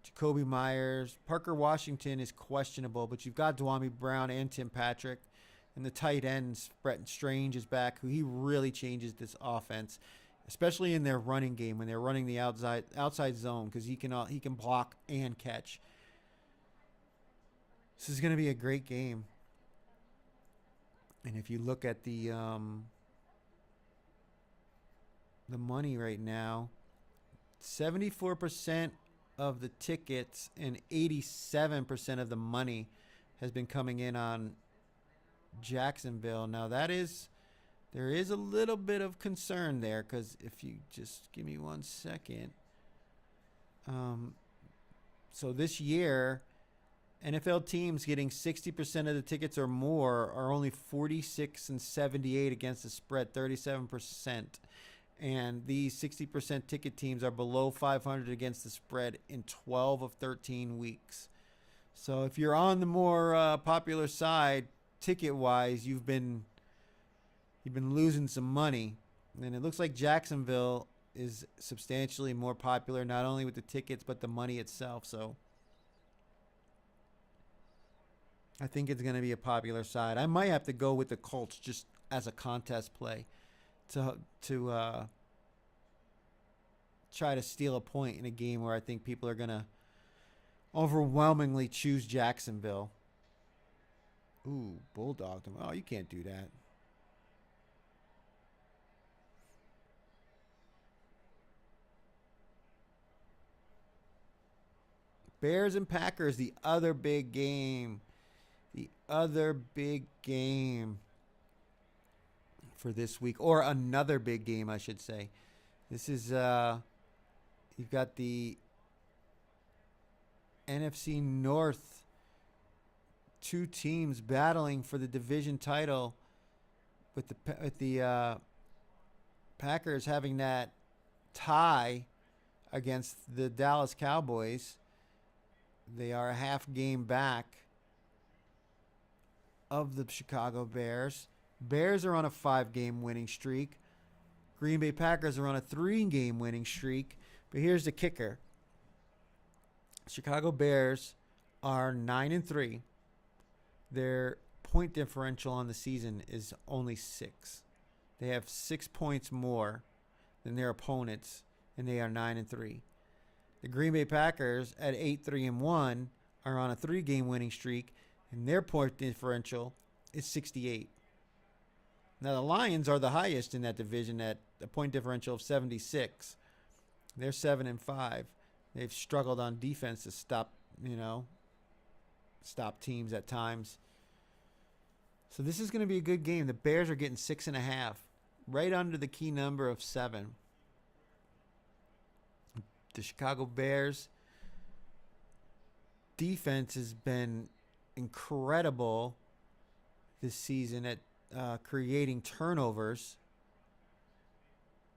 Jacoby Myers, Parker Washington is questionable, but you've got Dwamie Brown and Tim Patrick, and the tight ends, Brett Strange is back, who he really changes this offense, especially in their running game when they're running the outside zone, because he can block and catch. This is going to be a great game. And if you look at the money right now, 74% of the tickets and 87% of the money has been coming in on Jacksonville. Now there is a little bit of concern there, because if you just give me 1 second. So this year, NFL teams getting 60% of the tickets or more are only 46-78 against the spread, 37%. And these 60% ticket teams are below 500 against the spread in 12 of 13 weeks. So if you're on the more popular side, ticket-wise, you've been losing some money. And it looks like Jacksonville is substantially more popular, not only with the tickets, but the money itself. So I think it's going to be a popular side. I might have to go with the Colts just as a contest play to try to steal a point in a game where I think people are going to overwhelmingly choose Jacksonville. Ooh, bulldogged them. Oh, you can't do that. Bears and Packers, the other big game. The other big game for this week, or another big game, I should say. This is, you've got the NFC North, two teams battling for the division title, with the Packers having that tie against the Dallas Cowboys. They are a half game back of the Chicago Bears. Bears are on a 5-game winning streak. Green Bay Packers are on a 3-game winning streak. But here's the kicker. Chicago Bears are 9-3. Their point differential on the season is only 6. They have 6 points more than their opponents, and they are 9-3. The Green Bay Packers at 8-3-1 are on a 3-game winning streak, and their point differential is 68. Now, the Lions are the highest in that division at a point differential of 76. They're 7-5. They've struggled on defense to stop teams at times. So this is going to be a good game. The Bears are getting 6.5, right under the key number of 7. The Chicago Bears defense has been incredible this season at creating turnovers.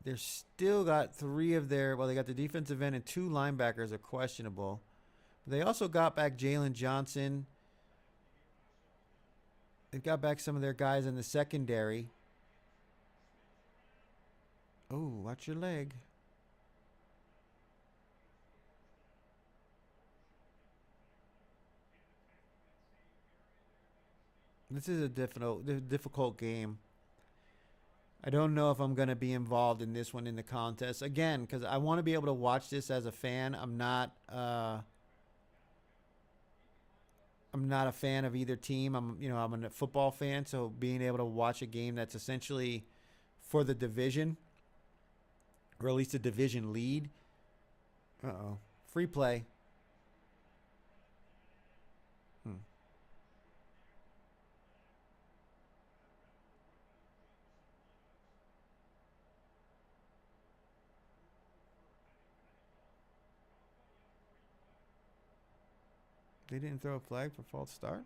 They're still got they got the defensive end and 2 linebackers are questionable. But they also got back Jalen Johnson. They got back some of their guys in the secondary. Oh, watch your leg. This is a difficult game. I don't know if I'm going to be involved in this one in the contest. Again, because I want to be able to watch this as a fan. I'm not a fan of either team. I'm a football fan, so being able to watch a game that's essentially for the division, or at least a division lead. Uh-oh. Free play. They didn't throw a flag for false start?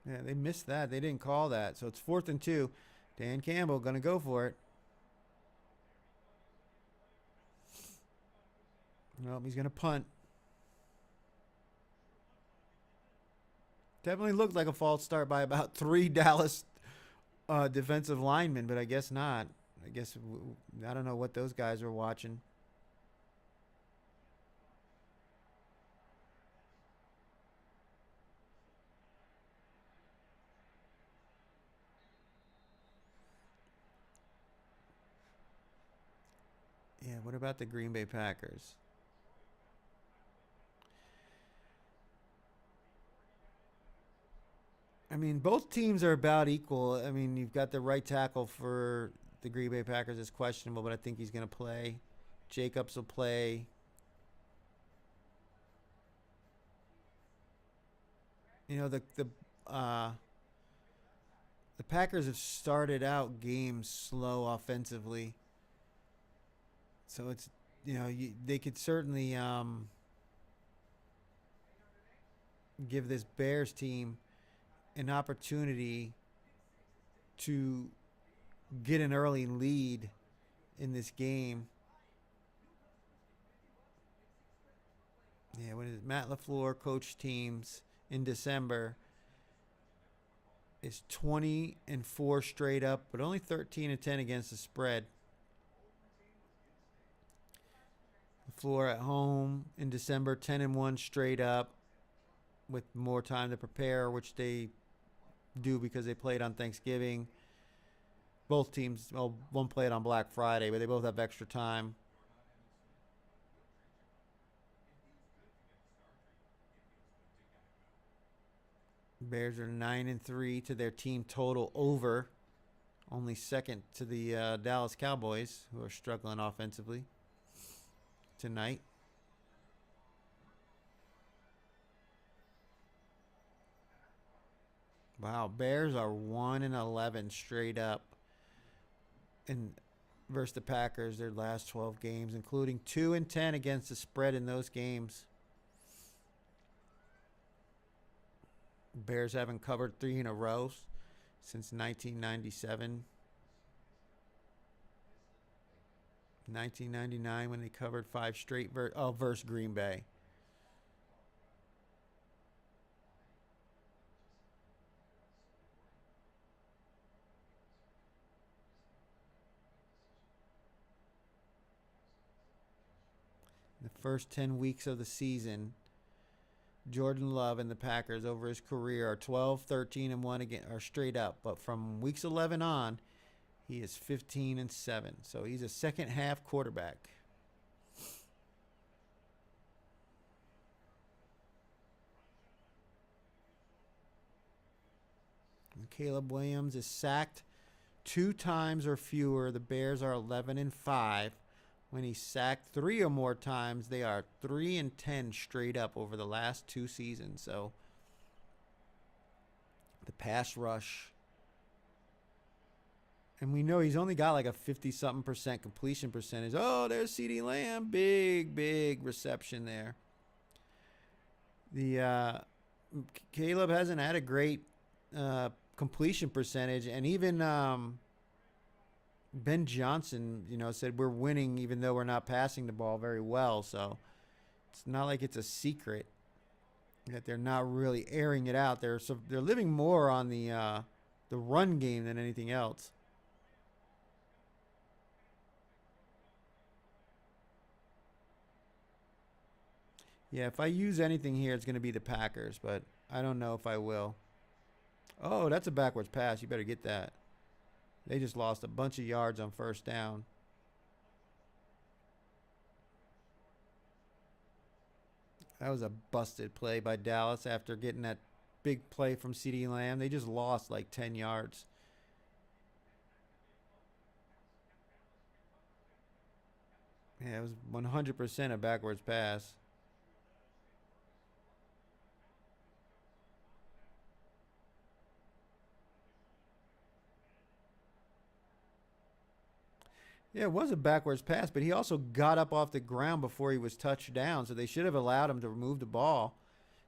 Yeah, they missed that. They didn't call that. So it's 4th and 2. Dan Campbell going to go for it. Well, he's going to punt. Definitely looked like a false start by about 3 Dallas defensive linemen, but I guess not. I don't know what those guys were watching. Yeah, what about the Green Bay Packers? I mean, both teams are about equal. I mean, you've got the right tackle for the Green Bay Packers is questionable, but I think he's going to play. Jacobs will play. The Packers have started out games slow offensively, so it's they could certainly give this Bears team an opportunity to get an early lead in this game. Yeah, what is it? Matt LaFleur coached teams in December is 20-4 straight up, but only 13-10 against the spread. LaFleur at home in December, 10-1 straight up, with more time to prepare, which they do because they played on Thanksgiving. Both teams, one played on Black Friday, but they both have extra time. Bears are 9-3 to their team total over. Only second to the Dallas Cowboys, who are struggling offensively tonight. Wow, Bears are 1-11 straight up versus the Packers their last 12 games, including 2-10 against the spread in those games. Bears haven't covered 3 in a row since 1997. 1999 when they covered 5 straight versus Green Bay. The first 10 weeks of the season, Jordan Love and the Packers over his career are 12-13-1 again, are straight up. But from weeks 11 on, he is 15-7. So he's a second half quarterback. Caleb Williams is sacked 2 times or fewer. The Bears are 11-5. When he's sacked 3 or more times, they are 3-10 straight up over the last 2 seasons. So the pass rush. And we know he's only got like a 50-something% completion percentage. Oh, there's CeeDee Lamb. Big reception there. The Caleb hasn't had a great completion percentage. And even Ben Johnson, said we're winning even though we're not passing the ball very well. So it's not like it's a secret that they're not really airing it out. They're living more on the run game than anything else. Yeah, if I use anything here, it's going to be the Packers, but I don't know if I will. Oh, that's a backwards pass. You better get that. They just lost a bunch of yards on first down. That was a busted play by Dallas after getting that big play from CeeDee Lamb. They just lost like 10 yards. Yeah, it was 100% a backwards pass. Yeah, it was a backwards pass, but he also got up off the ground before he was touched down, so they should have allowed him to remove the ball.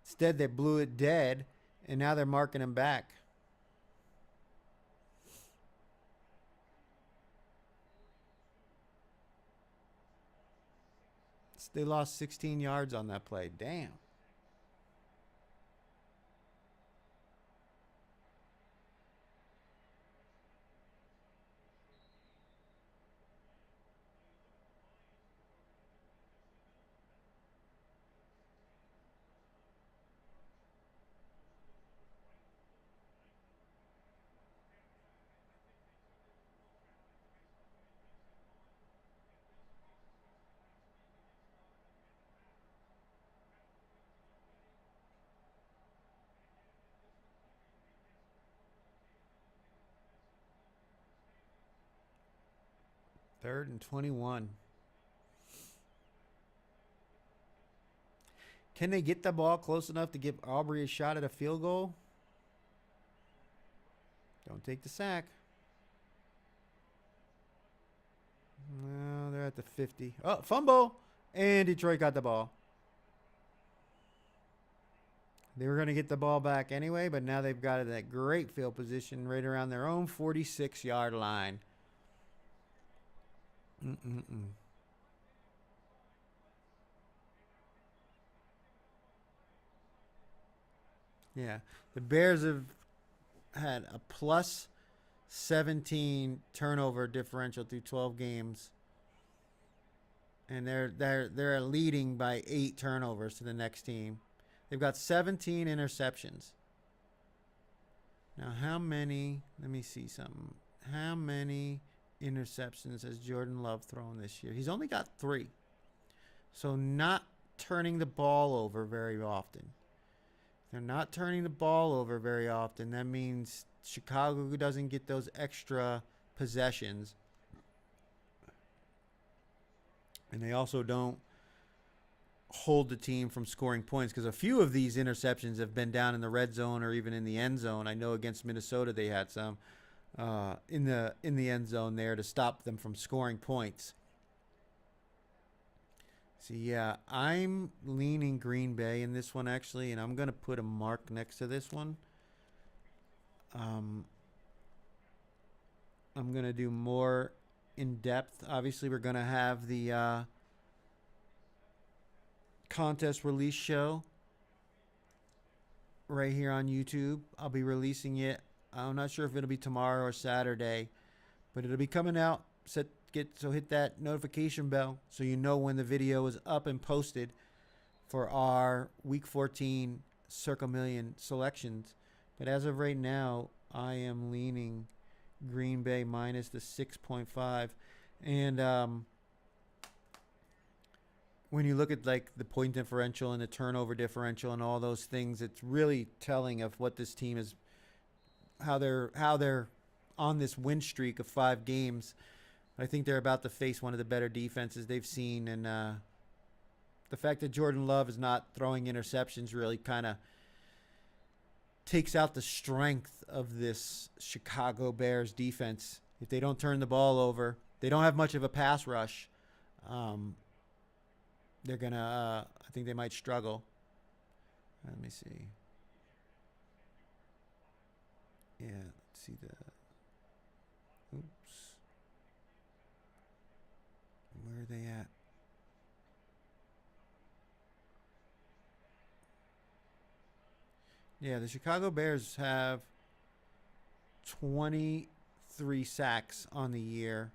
Instead, they blew it dead, and now they're marking him back. They lost 16 yards on that play. Damn. Third and 21. Can they get the ball close enough to give Aubrey a shot at a field goal? Don't take the sack. No, they're at the 50. Oh, fumble. And Detroit got the ball. They were going to get the ball back anyway, but now they've got it at great field position right around their own 46-yard line. Yeah, the Bears have had a plus 17 turnover differential through 12 games, and they're leading by 8 turnovers to the next team. They've got 17 interceptions. Now, how many? Let me see something. How many interceptions has Jordan Love thrown this year? He's only got 3. So not turning the ball over very often. They're not turning the ball over very often. That means Chicago doesn't get those extra possessions. And they also don't hold the team from scoring points, because a few of these interceptions have been down in the red zone or even in the end zone. I know against Minnesota they had some in the end zone there to stop them from scoring points. So, yeah, I'm leaning Green Bay in this one, actually, and I'm going to put a mark next to this one. I'm going to do more in depth. Obviously, we're going to have the contest release show right here on YouTube. I'll be releasing it. I'm not sure if it'll be tomorrow or Saturday, but it'll be coming out. So hit that notification bell so you know when the video is up and posted for our Week 14 Circa Million selections. But as of right now, I am leaning Green Bay minus the 6.5. And when you look at like the point differential and the turnover differential and all those things, it's really telling of what this team is how they're on this win streak of 5 games. I think they're about to face one of the better defenses they've seen, and the fact that Jordan Love is not throwing interceptions really kind of takes out the strength of this Chicago Bears defense. If they don't turn the ball over, they don't have much of a pass rush. They're gonna. I think they might struggle. Let me see. Yeah, let's see the. Oops. Where are they at? Yeah, the Chicago Bears have 23 sacks on the year.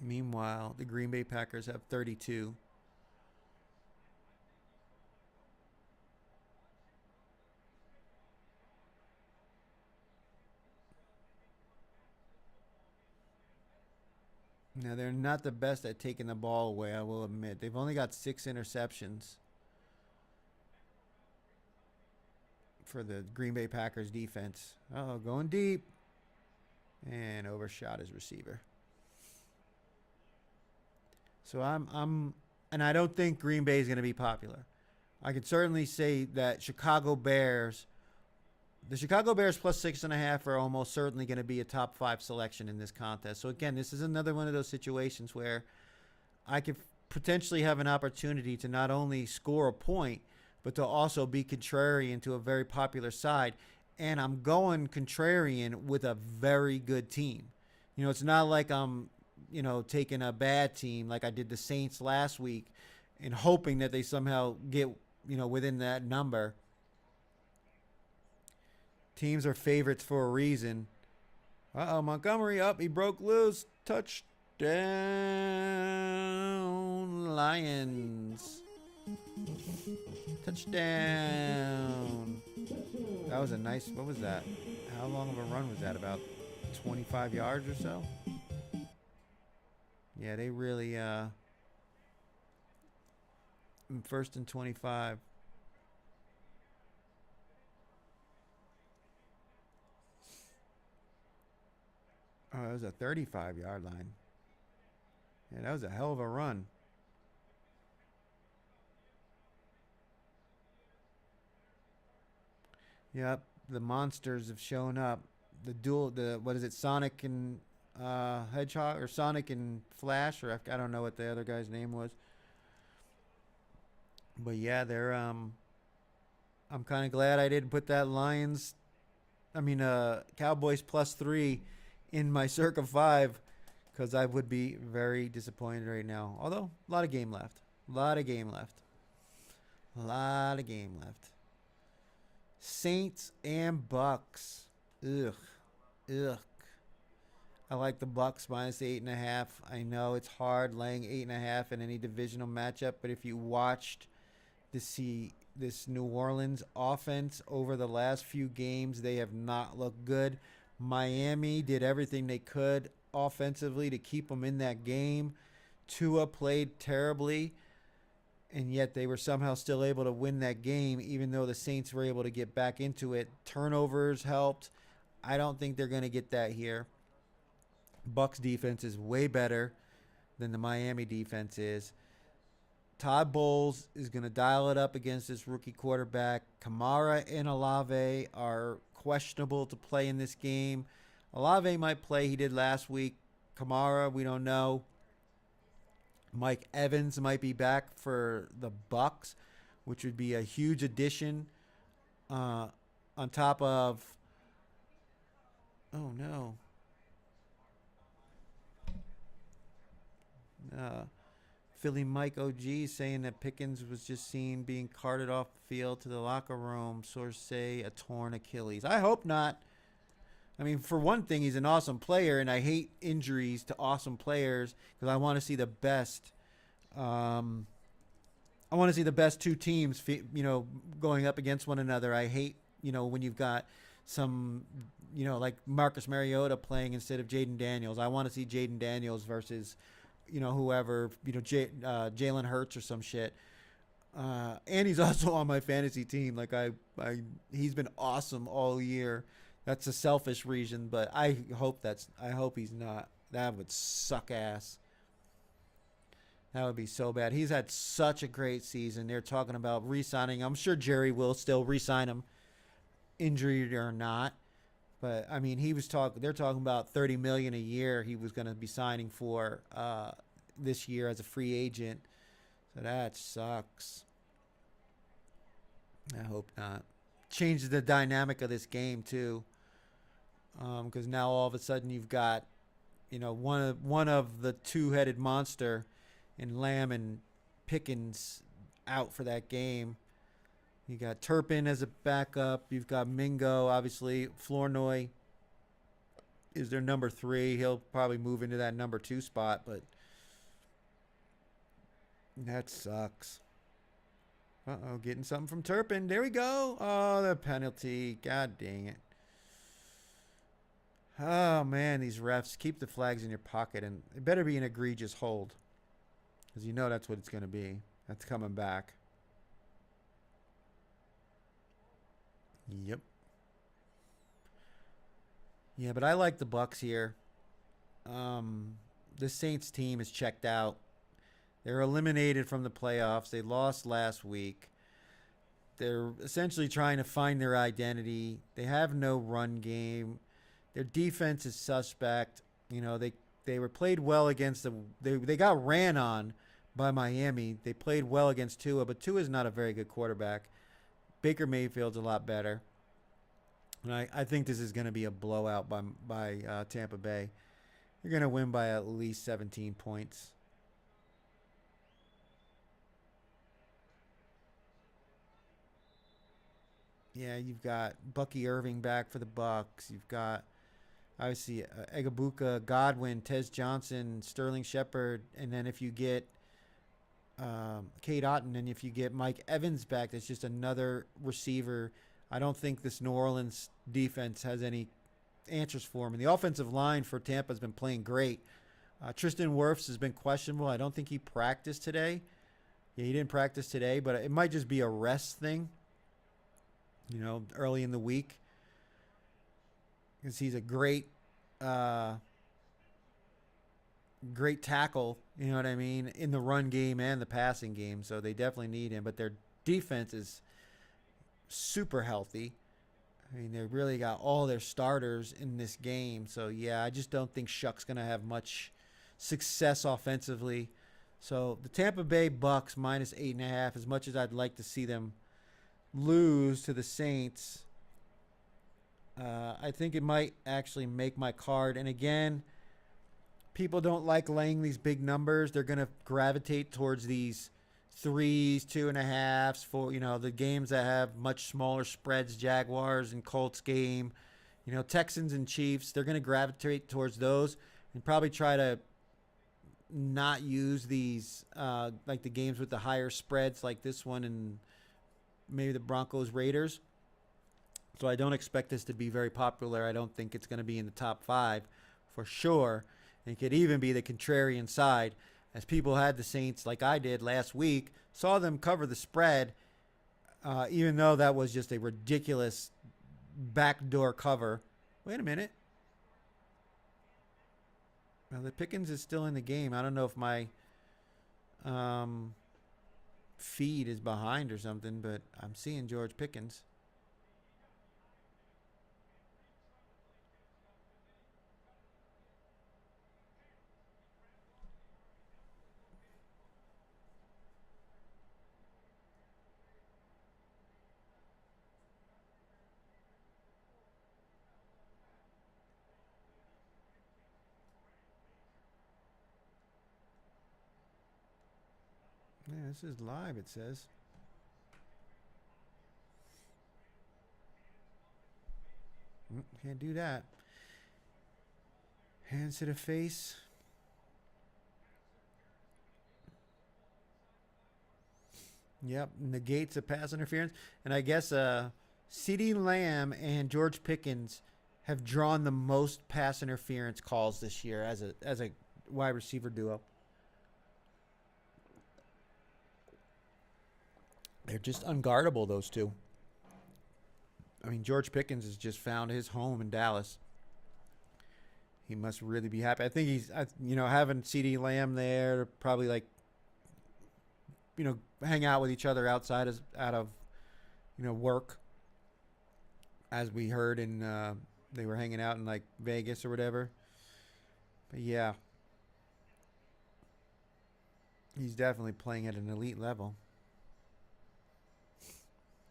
Meanwhile, the Green Bay Packers have 32. Now, they're not the best at taking the ball away, I will admit. They've only got 6 interceptions for the Green Bay Packers defense. Oh, going deep. And overshot his receiver. So and I don't think Green Bay is going to be popular. I could certainly say that the Chicago Bears plus 6.5 are almost certainly going to be a top 5 selection in this contest. So again, this is another one of those situations where I could potentially have an opportunity to not only score a point, but to also be contrarian to a very popular side. And I'm going contrarian with a very good team. It's not like I'm, taking a bad team like I did the Saints last week and hoping that they somehow get, within that number. Teams are favorites for a reason. Montgomery up. He broke loose. Touchdown, Lions. Touchdown. That was a nice, what was that? How long of a run was that? About 25 yards or so? Yeah, they really, first and 25. Oh, that was a 35-yard line. Yeah, that was a hell of a run. Yep, the monsters have shown up. What is it, Sonic and Hedgehog, or Sonic and Flash, or I don't know what the other guy's name was. But yeah, they're I'm kind of glad I didn't put that Cowboys +3 in my Circa 5, because I would be very disappointed right now. Although, a lot of game left. Saints and Bucks. Ugh. I like the Bucks minus 8.5. I know it's hard laying 8.5 in any divisional matchup, but if you watched to see this New Orleans offense over the last few games, they have not looked good. Miami did everything they could offensively to keep them in that game. Tua played terribly, and yet they were somehow still able to win that game, even though the Saints were able to get back into it. Turnovers helped. I don't think they're going to get that here. Bucks defense is way better than the Miami defense is. Todd Bowles is going to dial it up against this rookie quarterback. Kamara and Olave are questionable to play in this game. Olave might play. He did last week. Kamara, we don't know. Mike Evans might be back for the Bucks, which would be a huge addition on top of... Oh, no. Philly Mike OG saying that Pickens was just seen being carted off the field to the locker room. Sources say a torn Achilles. I hope not. I mean, for one thing, he's an awesome player, and I hate injuries to awesome players because I want to see the best. I want to see the best two teams, going up against one another. I hate, when you've got some, like Marcus Mariota playing instead of Jaden Daniels. I want to see Jaden Daniels versus, whoever, Jalen Hurts or some shit. And he's also on my fantasy team. Like he's been awesome all year. That's a selfish reason, but I hope he's not. That would suck ass. That would be so bad. He's had such a great season. They're talking about re-signing. I'm sure Jerry will still re-sign him, injured or not. But I mean, they're talking about $30 million a year. He was going to be signing for this year as a free agent. So that sucks. I hope not. Changes the dynamic of this game too, because now all of a sudden you've got, one of the two-headed monster in Lamb and Pickens out for that game. You got Turpin as a backup. You've got Mingo, obviously. Flournoy is their number 3. He'll probably move into that number 2 spot, but that sucks. Uh-oh, getting something from Turpin. There we go. Oh, the penalty. God dang it. Oh, man, these refs. Keep the flags in your pocket, and it better be an egregious hold, because that's what it's going to be. That's coming back. Yep. Yeah, but I like the Bucks here. The Saints team is checked out. They're eliminated from the playoffs. They lost last week. They're essentially trying to find their identity. They have no run game. Their defense is suspect. They were played well against they got ran on by Miami. They played well against Tua, but Tua is not a very good quarterback. Baker Mayfield's a lot better. And I think this is going to be a blowout by Tampa Bay. You're going to win by at least 17 points. Yeah, you've got Bucky Irving back for the Bucks. You've got, obviously, Egabuka, Godwin, Tez Johnson, Sterling Shepard. And then if you get Kate Otten, and if you get Mike Evans back, that's just another receiver. I don't think this New Orleans defense has any answers for him. And the offensive line for Tampa has been playing great. Tristan Wirfs has been questionable. I don't think he practiced today. Yeah, he didn't practice today, but it might just be a rest thing, early in the week. Because he's a great tackle, you know what I mean, in the run game and the passing game. So they definitely need him. But their defense is super healthy. I mean, they really got all their starters in this game. So, yeah, I just don't think Shuck's going to have much success offensively. So the Tampa Bay Bucks minus 8.5, as much as I'd like to see them lose to the Saints, I think it might actually make my card. And again, people don't like laying these big numbers. They're going to gravitate towards these 3s, 2.5s, for the games that have much smaller spreads. Jaguars and Colts game, Texans and Chiefs. They're going to gravitate towards those and probably try to not use these like the games with the higher spreads, like this one and maybe the Broncos Raiders. So I don't expect this to be very popular. I don't think it's going to be in the top 5 for sure. It could even be the contrarian side, as people had the Saints, like I did last week, saw them cover the spread, even though that was just a ridiculous backdoor cover. Wait a minute. Well, the Pickens is still in the game. I don't know if my feed is behind or something, but I'm seeing George Pickens. Yeah, this is live, it says. Can't do that. Hands to the face. Yep, negates a pass interference. And I guess CeeDee Lamb and George Pickens have drawn the most pass interference calls this year as a wide receiver duo. They're just unguardable, those two. I mean, George Pickens has just found his home in Dallas. He must really be happy. I think he's, having CeeDee Lamb there, probably hang out with each other outside out of, work. As we heard they were hanging out in like Vegas or whatever. But yeah, he's definitely playing at an elite level.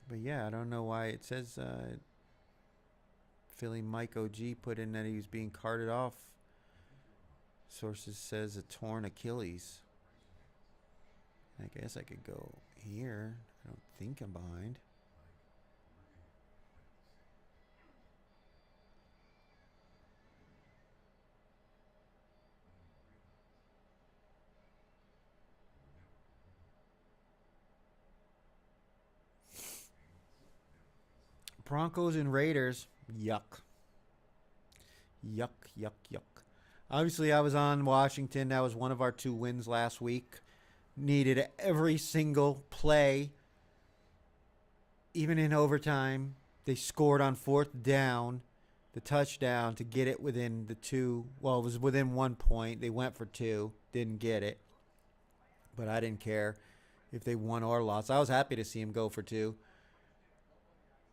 But yeah, I don't know why it says Philly Mike OG put in that he was being carted off. Sources says a torn Achilles. I guess I could go here. I don't think I'm behind. Broncos and Raiders. Yuck. Yuck, yuck, yuck. Obviously, I was on Washington. That was one of our 2 wins last week. Needed every single play, even in overtime. They scored on 4th down, the touchdown, to get it within the 2. Well, it was within 1 point. They went for 2, didn't get it. But I didn't care if they won or lost. I was happy to see him go for 2.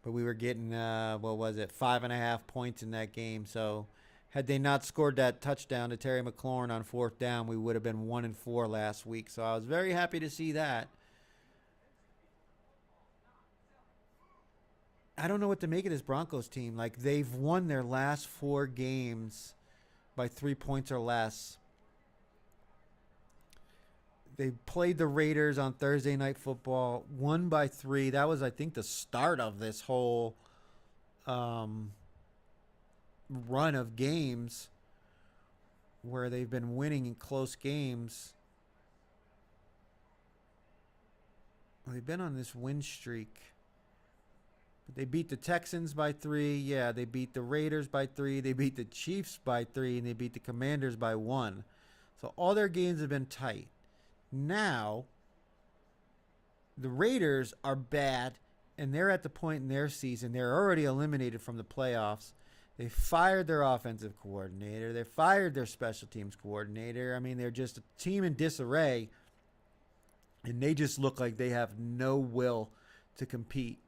But we were getting, 5.5 points in that game. So had they not scored that touchdown to Terry McLaurin on 4th down, we would have been 1-4 last week. So I was very happy to see that. I don't know what to make of this Broncos team. Like, they've won their last 4 games by 3 points or less. They played the Raiders on Thursday Night Football, won by 3. That was, I think, the start of this whole run of games where they've been winning in close games. They've been on this win streak. But they beat the Texans by 3. Yeah, they beat the Raiders by 3. They beat the Chiefs by 3. And they beat the Commanders by 1. So all their games have been tight. Now, the Raiders are bad, and they're at the point in their season. They're already eliminated from the playoffs. They fired their offensive coordinator. They fired their special teams coordinator. I mean, they're just a team in disarray, and they just look like they have no will to compete.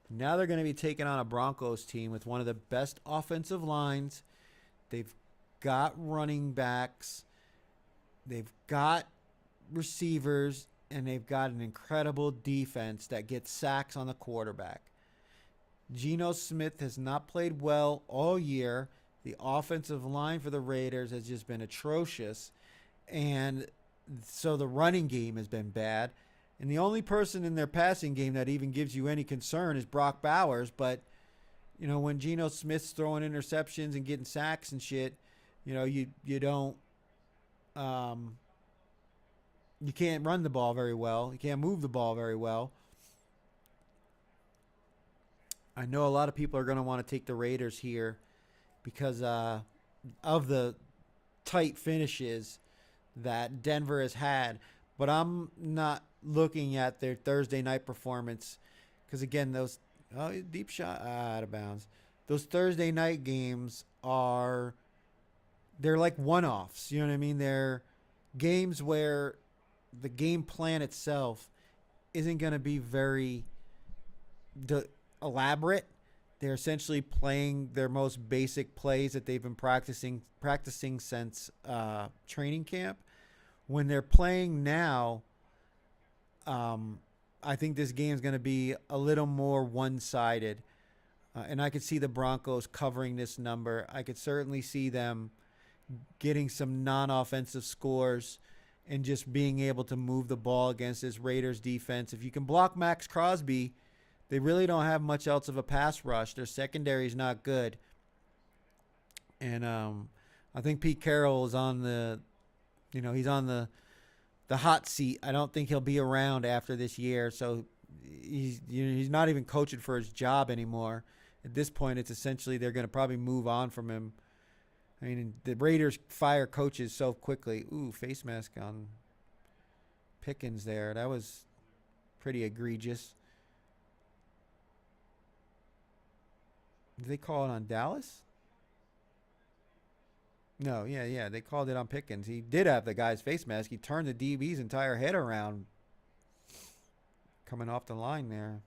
Now they're going to be taking on a Broncos team with one of the best offensive lines. They've got running backs. They've got receivers, and they've got an incredible defense that gets sacks on the quarterback. Geno Smith has not played well all year. The offensive line for the Raiders has just been atrocious, and so the running game has been bad. And the only person in their passing game that even gives you any concern is Brock Bowers. But, when Geno Smith's throwing interceptions and getting sacks and shit, you don't you can't run the ball very well. You can't move the ball very well. I know a lot of people are going to want to take the Raiders here because of the tight finishes that Denver has had. But I'm not looking at their Thursday night performance because, again, those deep shot out of bounds. Those Thursday night games they're like one-offs. You know what I mean? They're games where the game plan itself isn't going to be very elaborate. They're essentially playing their most basic plays that they've been practicing since training camp. When they're playing now, I think this game is going to be a little more one-sided. And I could see the Broncos covering this number. I could certainly see them getting some non-offensive scores and just being able to move the ball against this Raiders defense. If you can block Max Crosby, they really don't have much else of a pass rush. Their secondary is not good. And I think Pete Carroll is on he's on the hot seat. I don't think he'll be around after this year. So he's not even coaching for his job anymore. At this point, it's essentially they're going to probably move on from him. I mean, the Raiders fire coaches so quickly. Ooh, face mask on Pickens there. That was pretty egregious. Did they call it on Dallas? No, yeah. They called it on Pickens. He did have the guy's face mask. He turned the DB's entire head around coming off the line there.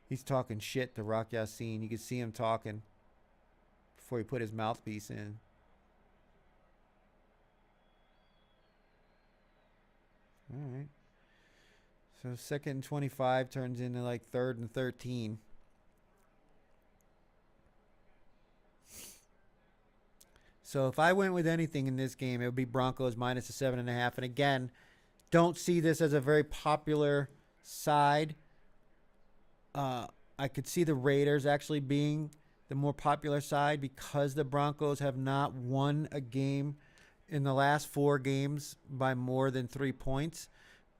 He's talking shit to Rock Yassin. You could see him talking before he put his mouthpiece in. All right. So 2nd and 25 turns into like 3rd and 13. So if I went with anything in this game, it would be Broncos minus the 7.5. And again, don't see this as a very popular side. I could see the Raiders actually being the more popular side because the Broncos have not won a game in the last 4 games by more than 3 points.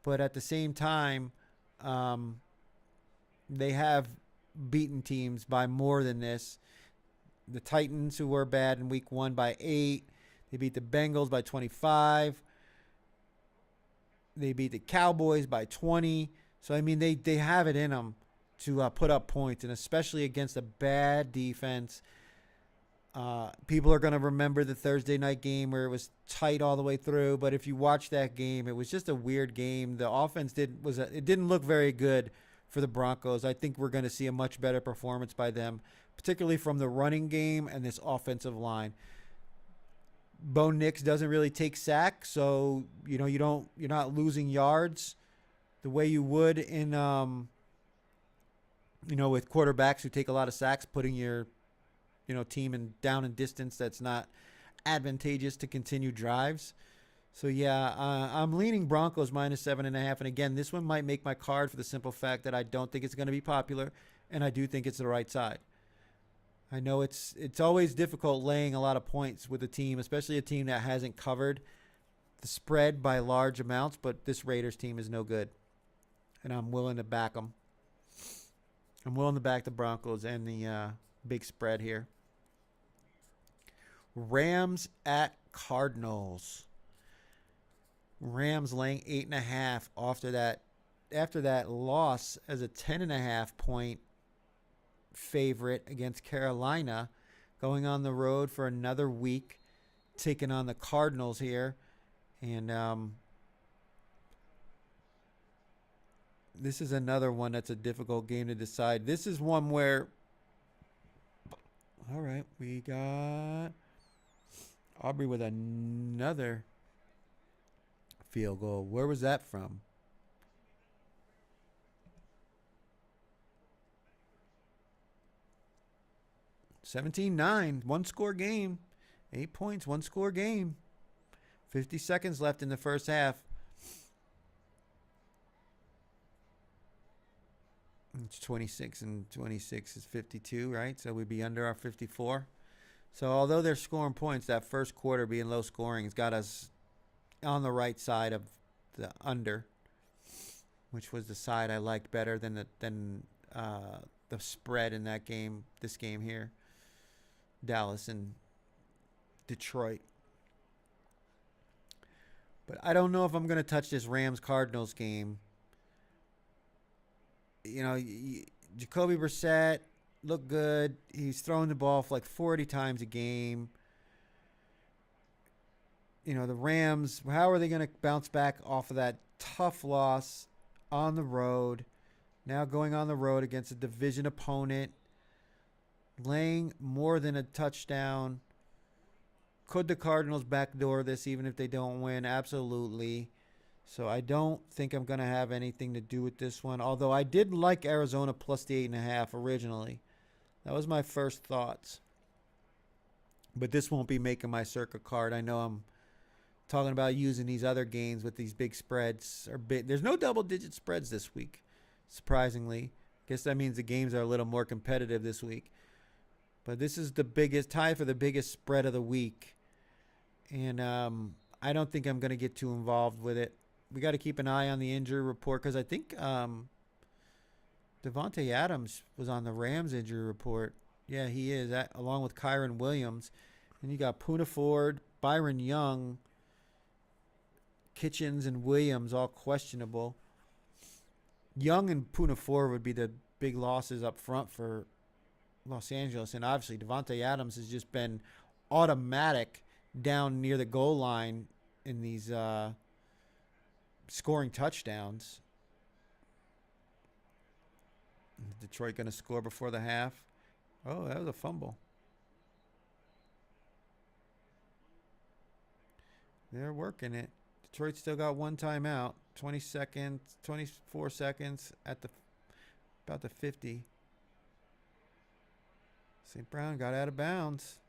But at the same time, they have beaten teams by more than this. The Titans, who were bad in week 1, by 8. They beat the Bengals by 25. They beat the Cowboys by 20. So, I mean, they have it in them to put up points, and especially against a bad defense. People are going to remember the Thursday night game where it was tight all the way through. But if you watch that game, it was just a weird game. The offense didn't look very good for the Broncos. I think we're going to see a much better performance by them, particularly from the running game and this offensive line. Bo Nix doesn't really take sacks, so you're not losing yards the way you would in with quarterbacks who take a lot of sacks, putting your team down in distance that's not advantageous to continue drives. So yeah, I'm leaning Broncos minus 7.5. And again, this one might make my card for the simple fact that I don't think it's going to be popular, and I do think it's the right side. I know it's always difficult laying a lot of points with a team, especially a team that hasn't covered the spread by large amounts, but this Raiders team is no good, and I'm willing to back them. I'm willing to back the Broncos and the big spread here. Rams at Cardinals. Rams laying 8.5 after that loss as a 10.5 point favorite against Carolina, going on the road for another week, taking on the Cardinals here. And this is another one that's a difficult game to decide. This is one where, all right, we got Aubrey with another field goal. Where was that from? $17-9, 1-score game. 8 points, 1-score game. 50 seconds left in the first half. It's 26, and 26 is 52, right? So we'd be under our 54. So although they're scoring points, that first quarter being low scoring has got us on the right side of the under, which was the side I liked better than the spread in that game. This game here, Dallas and Detroit. But I don't know if I'm going to touch this Rams-Cardinals game. Jacoby Brissett looked good. He's throwing the ball for like 40 times a game. The Rams, how are they going to bounce back off of that tough loss on the road? Now going on the road against a division opponent, laying more than a touchdown. Could the Cardinals backdoor this even if they don't win? Absolutely. So I don't think I'm going to have anything to do with this one. Although I did like Arizona plus the 8.5 originally. That was my first thoughts. But this won't be making my Circa card. I know I'm talking about using these other games with these big spreads. There's no double-digit spreads this week, surprisingly. Guess that means the games are a little more competitive this week. But this is the biggest tie for the biggest spread of the week. And I don't think I'm going to get too involved with it. We got to keep an eye on the injury report because I think Devontae Adams was on the Rams injury report. Yeah, he is, along with Kyron Williams. And you got Poona Ford, Byron Young, Kitchens, and Williams all questionable. Young and Puna 4 would be the big losses up front for Los Angeles. And obviously, Devontae Adams has just been automatic down near the goal line in these scoring touchdowns. Detroit going to score before the half. Oh, that was a fumble. They're working it. Detroit still got one timeout. 20 seconds, 24 seconds at about the 50. St. Brown got out of bounds.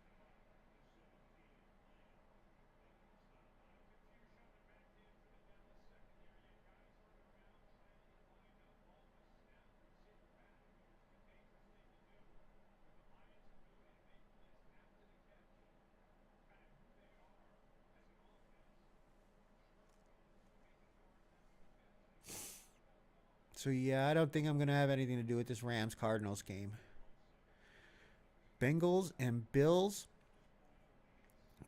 So, yeah, I don't think I'm going to have anything to do with this Rams-Cardinals game. Bengals and Bills.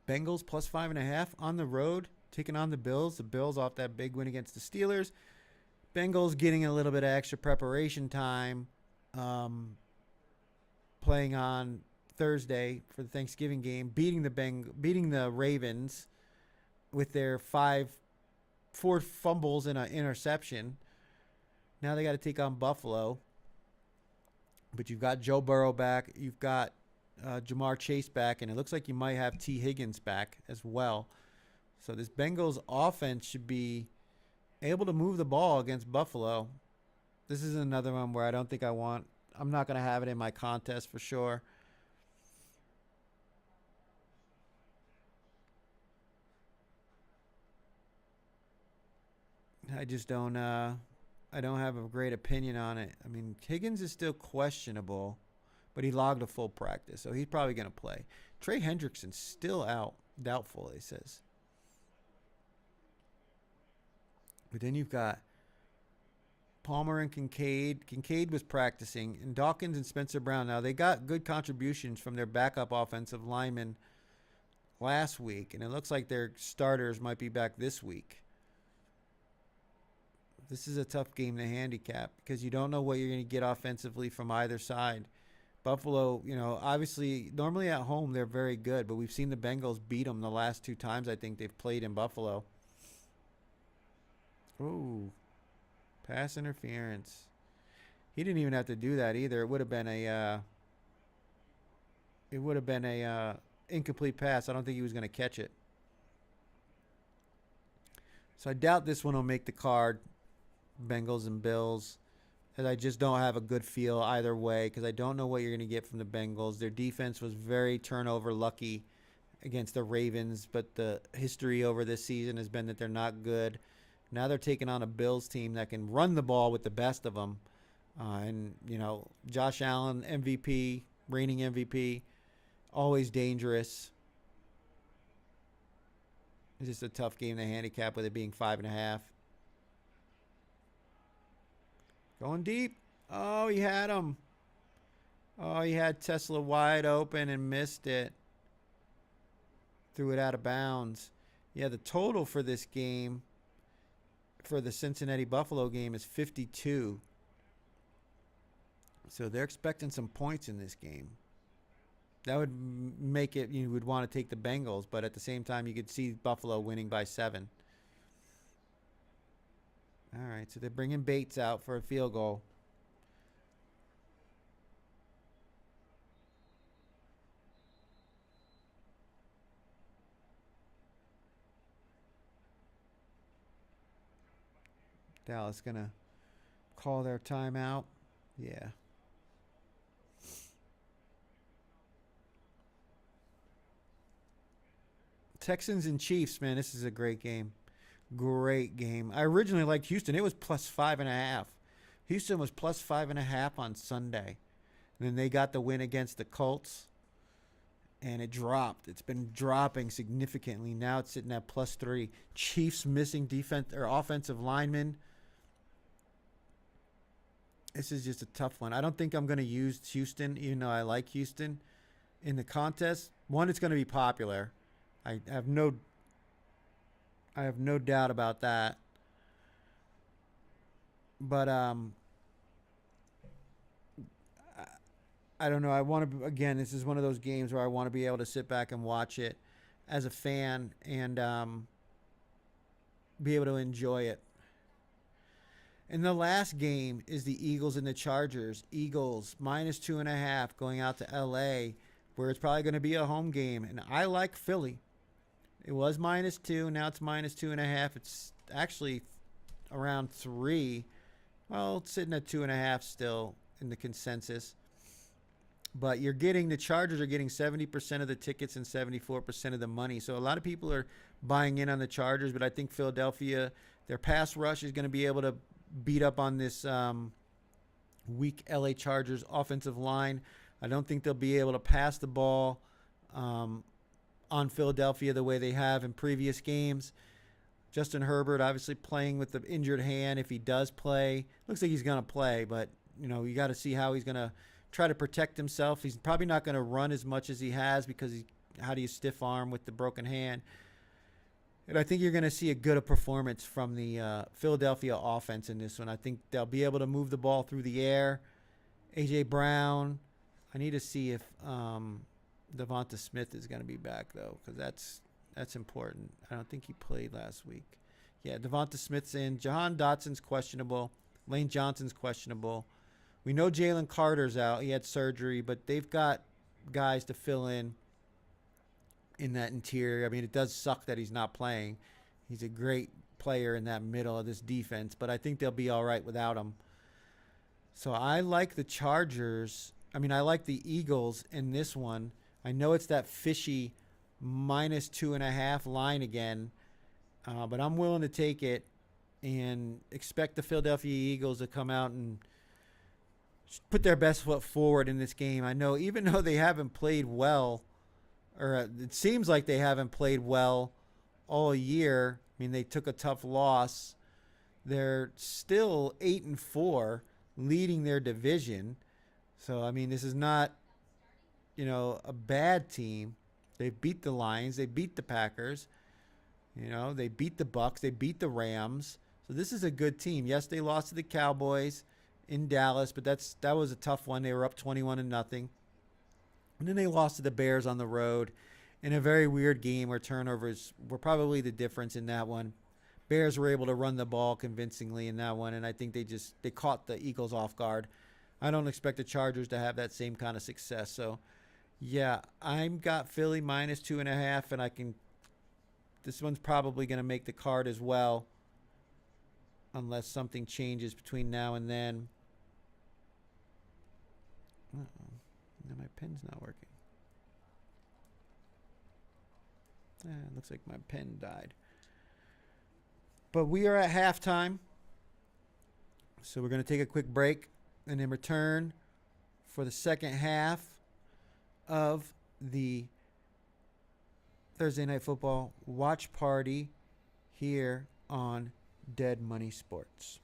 Bengals plus 5.5 on the road, taking on the Bills. The Bills off that big win against the Steelers. Bengals getting a little bit of extra preparation time, playing on Thursday for the Thanksgiving game, beating the Ravens with their 4 fumbles and an interception. Now they got to take on Buffalo. But you've got Joe Burrow back. You've got Jamar Chase back. And it looks like you might have T. Higgins back as well. So this Bengals offense should be able to move the ball against Buffalo. This is another one where I don't think I'm not going to have it in my contest for sure. I just don't I don't have a great opinion on it. I mean, Higgins is still questionable, but he logged a full practice, so he's probably going to play. Trey Hendrickson's still out, doubtful, it says. But then you've got Palmer and Kincaid. Kincaid was practicing, and Dawkins and Spencer Brown. Now, they got good contributions from their backup offensive linemen last week, and it looks like their starters might be back this week. This is a tough game to handicap because you don't know what you're going to get offensively from either side. Buffalo, obviously, normally at home they're very good, but we've seen the Bengals beat them the last 2 times I think they've played in Buffalo. Ooh, pass interference. He didn't even have to do that either. It would have been a incomplete pass. I don't think he was going to catch it. So I doubt this one will make the card. Bengals and Bills, and I just don't have a good feel either way because I don't know what you're going to get from the Bengals. Their defense was very turnover lucky against the Ravens, but the history over this season has been that they're not good. Now they're taking on a Bills team that can run the ball with the best of them. And Josh Allen, MVP, reigning MVP, always dangerous. It's just a tough game to handicap with it being 5.5. Going deep. Oh, he had him. Oh, he had Tesla wide open and missed it. Threw it out of bounds. Yeah, the total for this game, for the Cincinnati-Buffalo game, is 52. So they're expecting some points in this game. That would make it, you would want to take the Bengals, but at the same time, you could see Buffalo winning by 7. All right, so they're bringing Bates out for a field goal. Dallas going to call their timeout. Yeah. Texans and Chiefs, man, this is a great game. Great game. I originally liked Houston. It was plus 5.5. Houston was plus 5.5 on Sunday. And then they got the win against the Colts. And it dropped. It's been dropping significantly. Now it's sitting at plus 3. Chiefs missing defense or offensive linemen. This is just a tough one. I don't think I'm going to use Houston, even though I like Houston in the contest. One, it's going to be popular. I have no doubt about that. But I don't know. I want to, again, this is one of those games where I want to be able to sit back and watch it as a fan and be able to enjoy it. And the last game is the Eagles and the Chargers. Eagles -2.5 going out to LA, where it's probably going to be a home game. And I like Philly. It was -2. Now it's -2.5. It's actually around 3. Well, it's sitting at 2.5 still in the consensus. But the Chargers are getting 70% of the tickets and 74% of the money. So a lot of people are buying in on the Chargers, but I think Philadelphia, their pass rush is going to be able to beat up on this weak LA Chargers offensive line. I don't think they'll be able to pass the ball on Philadelphia the way they have in previous games. Justin Herbert obviously playing with the injured hand. If he does play, looks like he's going to play, but you got to see how he's going to try to protect himself. He's probably not going to run as much as he has because how do you stiff arm with the broken hand? And I think you're going to see a good performance from the Philadelphia offense in this one. I think they'll be able to move the ball through the air. A.J. Brown. I need to see if Devonta Smith is going to be back, though, because that's important. I don't think he played last week. Yeah, Devonta Smith's in. Jahan Dotson's questionable. Lane Johnson's questionable. We know Jalen Carter's out. He had surgery, but they've got guys to fill in that interior. I mean, it does suck that he's not playing. He's a great player in that middle of this defense, but I think they'll be all right without him. So I like the Chargers. I mean, I like the Eagles in this one. I know it's that fishy -2.5 line again, but I'm willing to take it and expect the Philadelphia Eagles to come out and put their best foot forward in this game. I know even though they haven't played well, or it seems like they haven't played well all year. I mean, they took a tough loss. They're still 8-4, leading their division. So, I mean, this is not, a bad team. They beat the Lions. They beat the Packers. They beat the Bucks. They beat the Rams. So this is a good team. Yes, they lost to the Cowboys in Dallas, but that was a tough one. They were up 21-0. And then they lost to the Bears on the road in a very weird game where turnovers were probably the difference in that one. Bears were able to run the ball convincingly in that one, and I think they caught the Eagles off guard. I don't expect the Chargers to have that same kind of success. So, yeah, I've got Philly -2.5, and this one's probably going to make the card as well unless something changes between now and then. No, my pen's not working. It looks like my pen died. But we are at halftime. So we're going to take a quick break and then return for the second half of the Thursday Night Football watch party here on Dead Money Sports.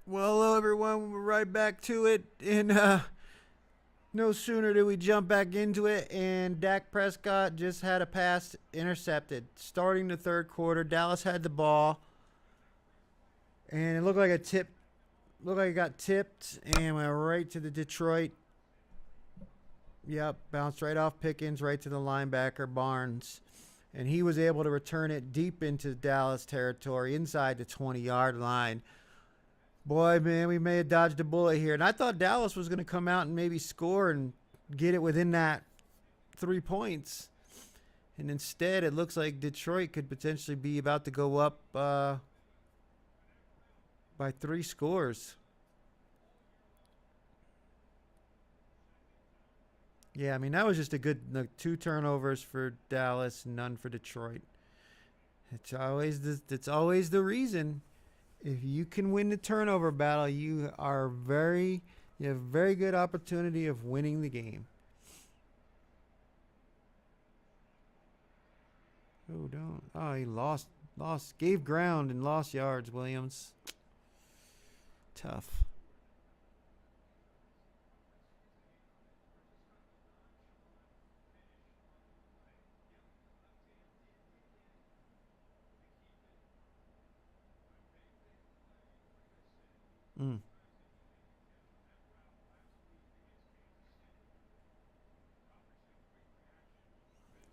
Well, hello everyone. We're right back to it, and no sooner did we jump back into it, and Dak Prescott just had a pass intercepted. Starting the third quarter, Dallas had the ball, and it looked like a tip. Looked like it got tipped and went right to the Detroit. Yep, bounced right off Pickens, right to the linebacker Barnes, and he was able to return it deep into Dallas territory, inside the 20-yard line. Boy, man, we may have dodged a bullet here. And I thought Dallas was going to come out and maybe score and get it within that 3 points. And instead, it looks like Detroit could potentially be about to go up by 3 scores. Yeah, I mean, that was just a good 2 turnovers for Dallas, none for Detroit. It's always the reason. If you can win the turnover battle, you have very good opportunity of winning the game. Oh, don't. Oh, he gave ground and lost yards, Williams. Tough.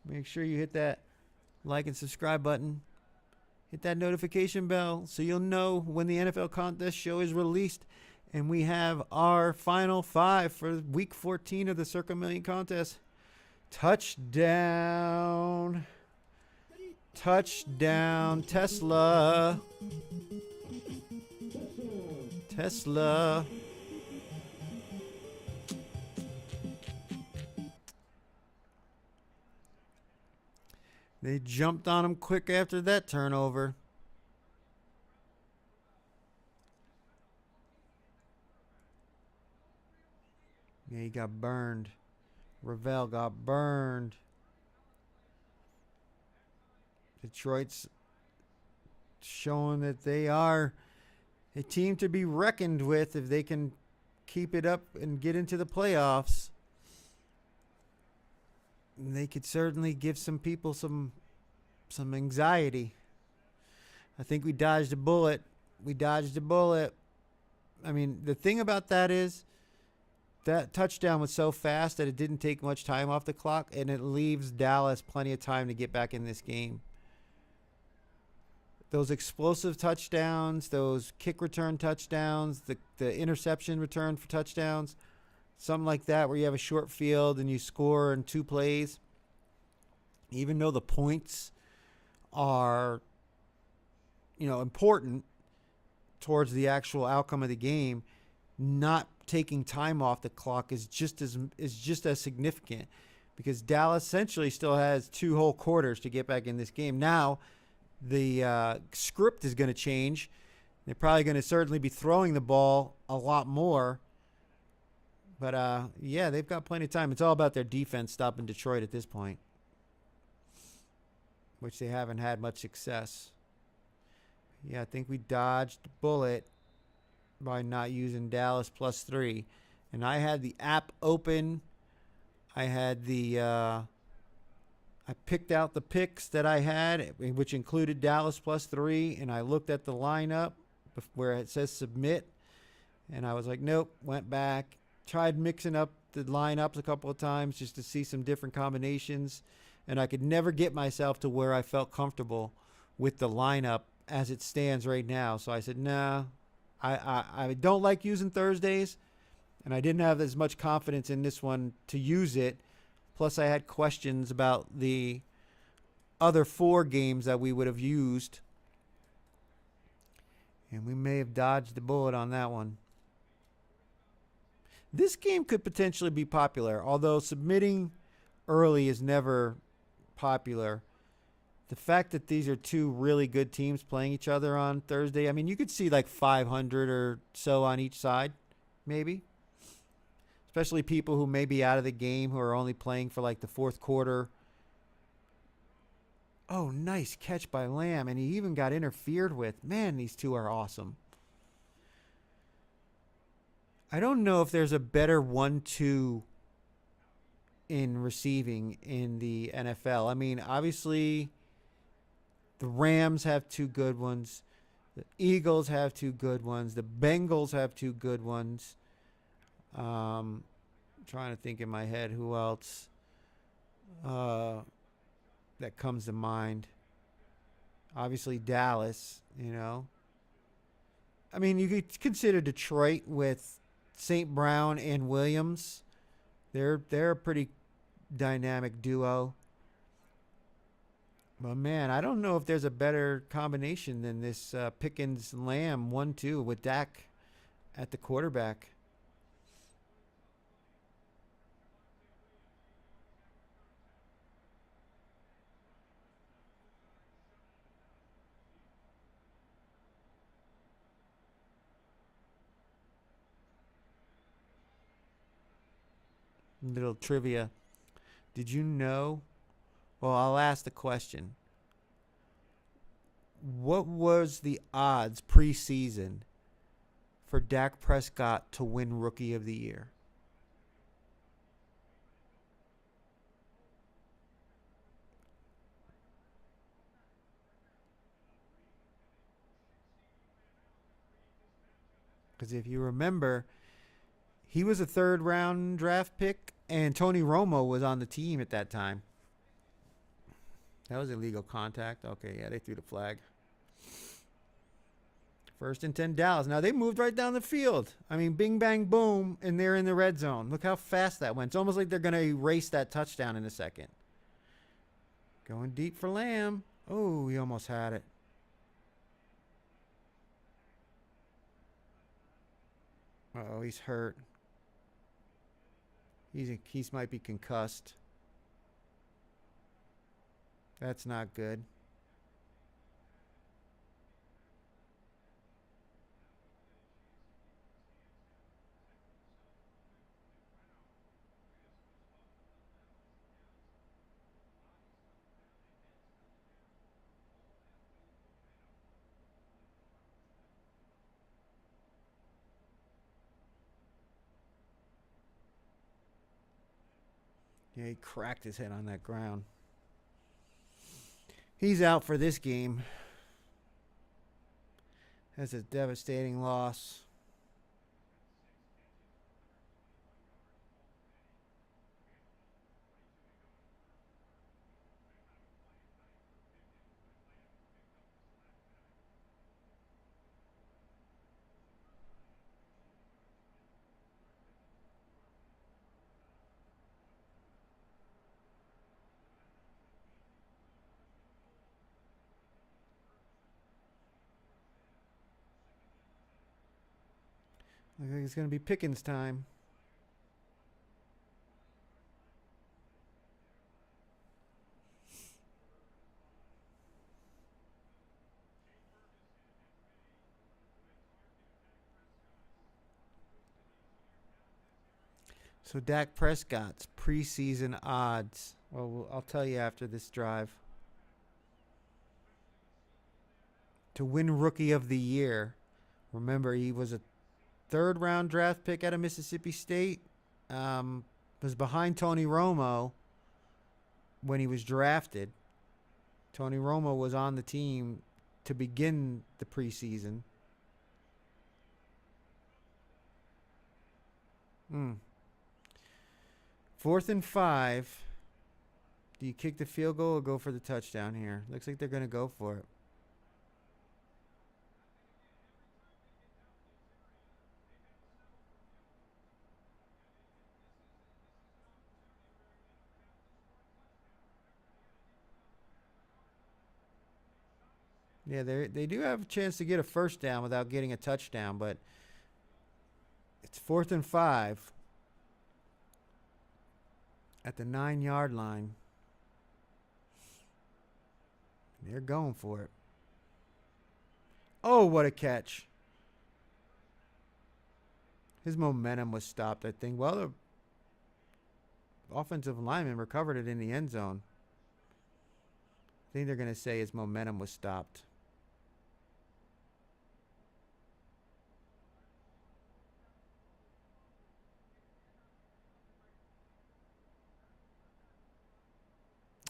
Make sure you hit that like and subscribe button. Hit that notification bell so you'll know when the NFL contest show is released. And we have our final 5 for week 14 of the Circa Million contest. Touchdown. Touchdown. Tesla. Tesla. They jumped on him quick after that turnover. Yeah, he got burned. Ravel got burned. Detroit's showing that they are a team to be reckoned with if they can keep it up and get into the playoffs. They could certainly give some people some anxiety. I think we dodged a bullet. I mean, the thing about that is that touchdown was so fast that it didn't take much time off the clock, and it leaves Dallas plenty of time to get back in this game. Those explosive touchdowns, those kick return touchdowns, the interception return for touchdowns, something like that where you have a short field and you score in 2 plays, even though the points are, important towards the actual outcome of the game, not taking time off the clock is just as significant, because Dallas essentially still has 2 whole quarters to get back in this game. Now, the script is going to change. They're probably going to certainly be throwing the ball a lot more. But, yeah, they've got plenty of time. It's all about their defense stopping Detroit at this point, which they haven't had much success. Yeah, I think we dodged the bullet by not using Dallas +3. And I had the app open. I had I picked out the picks that I had, which included Dallas +3, and I looked at the lineup where it says submit, and I was like, nope, went back, tried mixing up the lineups a couple of times just to see some different combinations, and I could never get myself to where I felt comfortable with the lineup as it stands right now. So I said, nah, I don't like using Thursdays, and I didn't have as much confidence in this one to use it. Plus, I had questions about the other 4 games that we would have used. And we may have dodged the bullet on that one. This game could potentially be popular, although submitting early is never popular. The fact that these are 2 really good teams playing each other on Thursday, I mean, you could see like 500 or so on each side, maybe. Especially people who may be out of the game, who are only playing for like the 4th quarter. Oh, nice catch by Lamb, and he even got interfered with. Man, these 2 are awesome. I don't know if there's a better 1-2 in receiving in the NFL. I mean, obviously, the Rams have two good ones. The Eagles have two good ones. The Bengals have two good ones. Trying to think in my head who else that comes to mind. Obviously, Dallas, you know. I mean, you could consider Detroit with St. Brown and Williams. They're a pretty dynamic duo. But man, I don't know if there's a better combination than this Pickens Lamb 1-2 with Dak at the quarterback. Little trivia. Did you know? Well, I'll ask the question. What was the odds preseason for Dak Prescott to win Rookie of the Year? Because if you remember, he was a third round draft pick, and Tony Romo was on the team at that time. That was illegal contact. Okay, yeah, they threw the flag. First and 10 Dallas. Now they moved right down the field. I mean, bing, bang, boom, and they're in the red zone. Look how fast that went. It's almost like they're going to erase that touchdown in a second. Going deep for Lamb. Oh, he almost had it. Uh-oh, he's hurt. He might be concussed. That's not good. Yeah, he cracked his head on that ground. He's out for this game. That's a devastating loss. Looks like it's going to be Pickens time. So Dak Prescott's preseason odds. Well, I'll tell you after this drive. To win Rookie of the Year. Remember, he was a third round draft pick out of Mississippi State. Was behind Tony Romo when he was drafted. Tony Romo was on the team to begin the preseason. 4th and 5. Do you kick the field goal or go for the touchdown here? Looks like they're going to go for it. Yeah, they do have a chance to get a first down without getting a touchdown, but it's 4th and 5 at the 9-yard line. They're going for it. Oh, what a catch. His momentum was stopped, I think. Well, the offensive lineman recovered it in the end zone. I think they're going to say his momentum was stopped.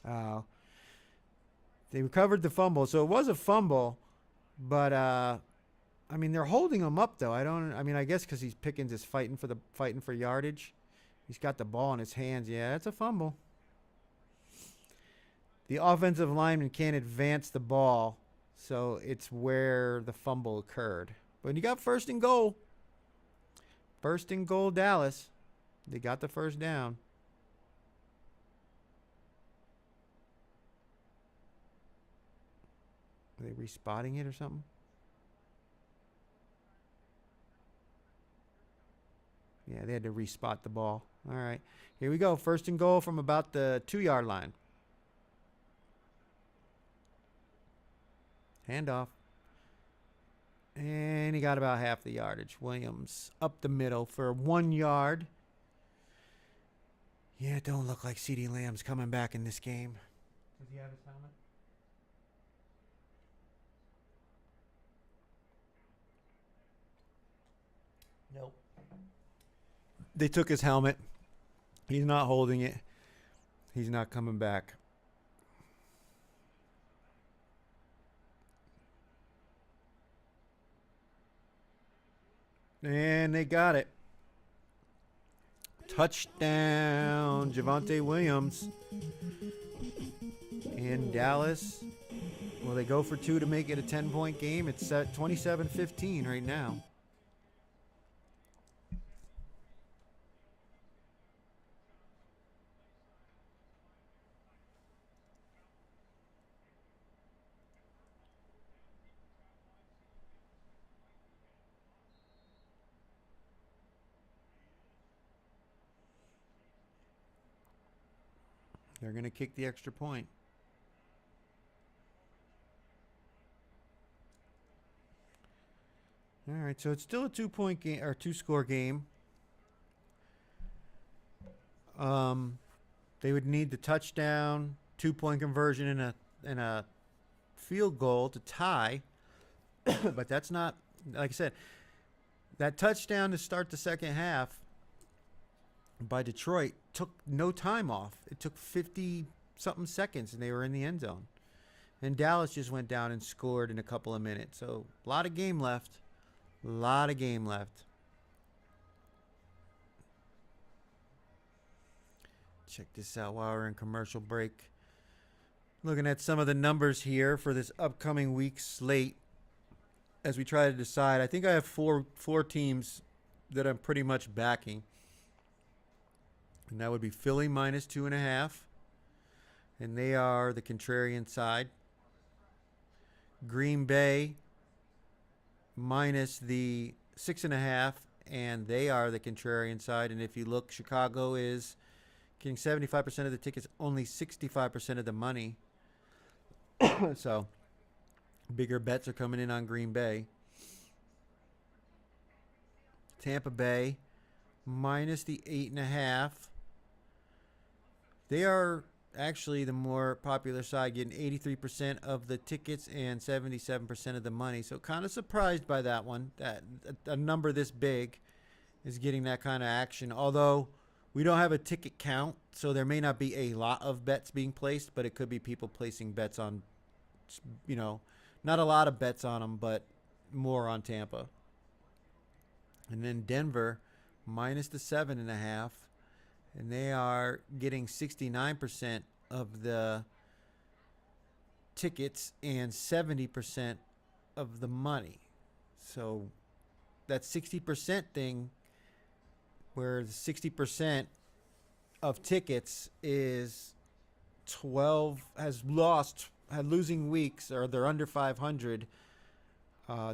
They recovered the fumble, so it was a fumble, but I mean they're holding him up though. I guess because he's Pickens is fighting for yardage. He's got the ball in his hands. Yeah, it's a fumble. The offensive lineman can't advance the ball, so it's where the fumble occurred. But you got first and goal. First and goal, Dallas. They got the first down. Are they respotting it or something? Yeah, they had to respot the ball. All right. Here we go. First and goal from about the 2-yard line. Handoff. And he got about half the yardage. Williams up the middle for 1 yard. Yeah, it don't look like CeeDee Lamb's coming back in this game. Does he have his helmet? Nope. They took his helmet. He's not holding it. He's not coming back. And they got it. Touchdown, Javonte Williams. And Dallas, well, they go for 2 to make it a 10-point game. It's at 27-15 right now. They're going to kick the extra point. All right, so it's still a 2-point game or 2-score game. They would need the touchdown, 2-point conversion, and a field goal to tie. But that's not, like I said, that touchdown to start the second half by Detroit took no time off. It took 50-something seconds, and they were in the end zone. And Dallas just went down and scored in a couple of minutes. So a lot of game left. A lot of game left. Check this out while we're in commercial break. Looking at some of the numbers here for this upcoming week's slate as we try to decide. I think I have four teams that I'm pretty much backing. And that would be Philly minus 2.5. And they are the contrarian side. Green Bay minus the 6.5. And they are the contrarian side. And if you look, Chicago is getting 75% of the tickets, only 65% of the money. So bigger bets are coming in on Green Bay. Tampa Bay minus the 8.5. They are actually the more popular side, getting 83% of the tickets and 77% of the money. So kind of surprised by that one, that a number this big is getting that kind of action. Although we don't have a ticket count, so there may not be a lot of bets being placed, but it could be people placing bets on, not a lot of bets on them, but more on Tampa. And then Denver minus the 7.5. And they are getting 69% of the tickets and 70% of the money. So that 60% thing, where the 60% of tickets is 12, had losing weeks, or they're under 500,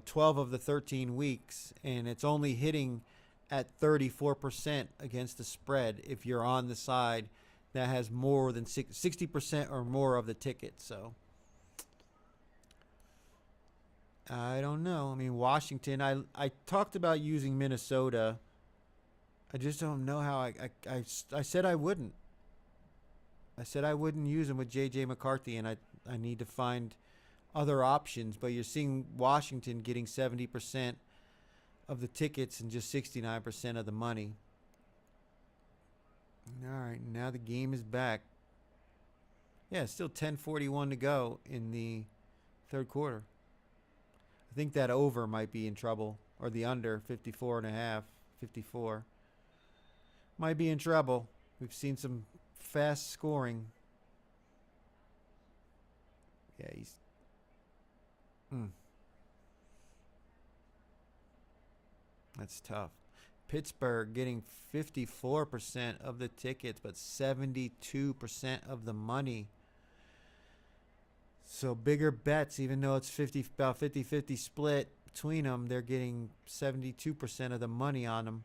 12 of the 13 weeks, and it's only hitting at 34% against the spread if you're on the side that has more than 60% or more of the tickets. So I don't know. I mean, Washington, I talked about using Minnesota. I just don't know how I said I wouldn't. I said I wouldn't use them with J.J. McCarthy, and I need to find other options. But you're seeing Washington getting 70% of the tickets and just 69% of the money. All right, now the game is back. Yeah, still 10:41 to go in the third quarter. I think that over might be in trouble, or the under 54 and a half, 54 might be in trouble. We've seen some fast scoring. Yeah, he's. Mm, that's tough. Pittsburgh getting 54% of the tickets, but 72% of the money. So bigger bets, even though it's about 50-50 split between them, they're getting 72% of the money on them.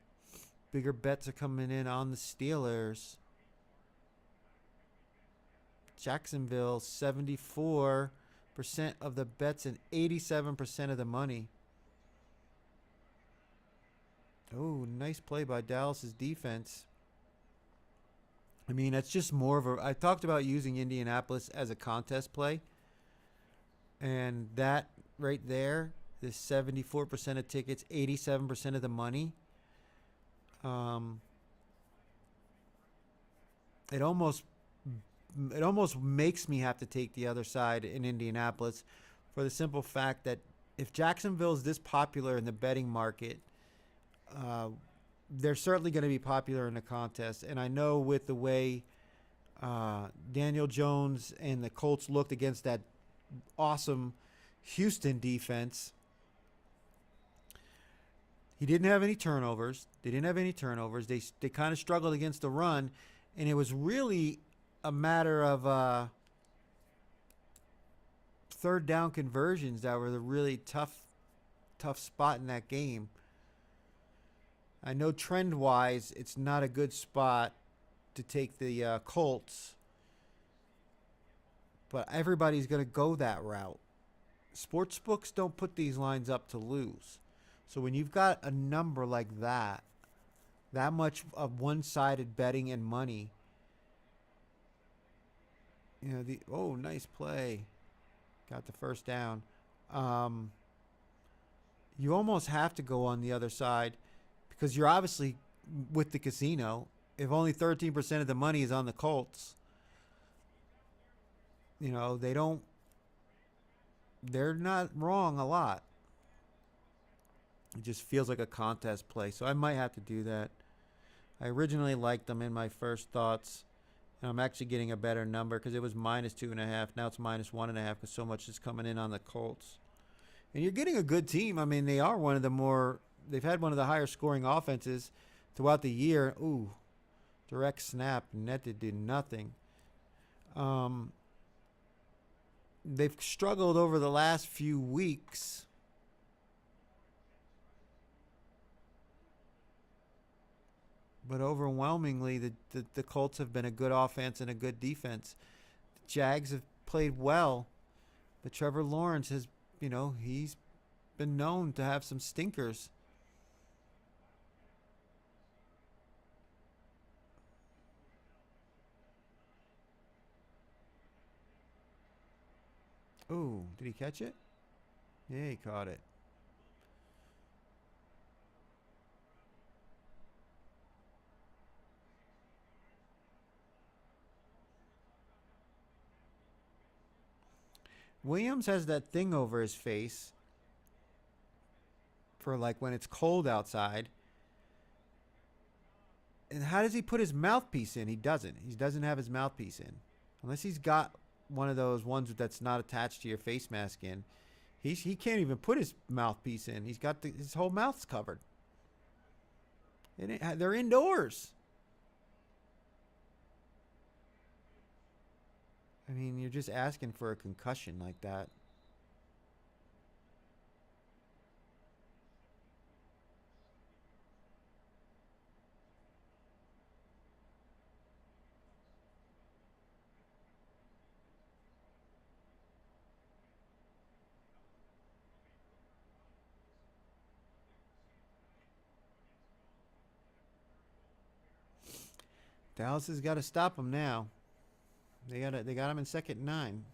Bigger bets are coming in on the Steelers. Jacksonville, 74% of the bets and 87% of the money. Oh, nice play by Dallas's defense. I mean, that's just more of a... I talked about using Indianapolis as a contest play. And that right there, the 74% of tickets, 87% of the money. It almost makes me have to take the other side in Indianapolis for the simple fact that if Jacksonville is this popular in the betting market, they're certainly going to be popular in the contest. And I know with the way Daniel Jones and the Colts looked against that awesome Houston defense, he didn't have any turnovers. They They kind of struggled against the run, and it was really a matter of third down conversions that were the really tough spot in that game. I know trend-wise, it's not a good spot to take the Colts, but everybody's going to go that route. Sportsbooks don't put these lines up to lose. So when you've got a number like that much of one-sided betting and money, you know, nice play. Got the first down. You almost have to go on the other side because you're obviously with the casino. If only 13% of the money is on the Colts, you know, they're not wrong a lot. It just feels like a contest play. So I might have to do that. I originally liked them in my first thoughts. And I'm actually getting a better number because it was -2.5. Now it's -1.5 because so much is coming in on the Colts. And you're getting a good team. I mean, they are one of the more... They've had one of the higher scoring offenses throughout the year. Ooh, direct snap. Net did nothing. They've struggled over the last few weeks. But overwhelmingly, the Colts have been a good offense and a good defense. The Jags have played well. But Trevor Lawrence has, you know, he's been known to have some stinkers. Ooh, did he catch it? Yeah, he caught it. Williams has that thing over his face for like when it's cold outside. And how does he put his mouthpiece in? He doesn't. He doesn't have his mouthpiece in. Unless he's got one of those ones that's not attached to your face mask in. He can't even put his mouthpiece in. He's got his whole mouth's covered. They're indoors. I mean, you're just asking for a concussion like that. Dallas has got to stop him now. They got him in 2nd and 9.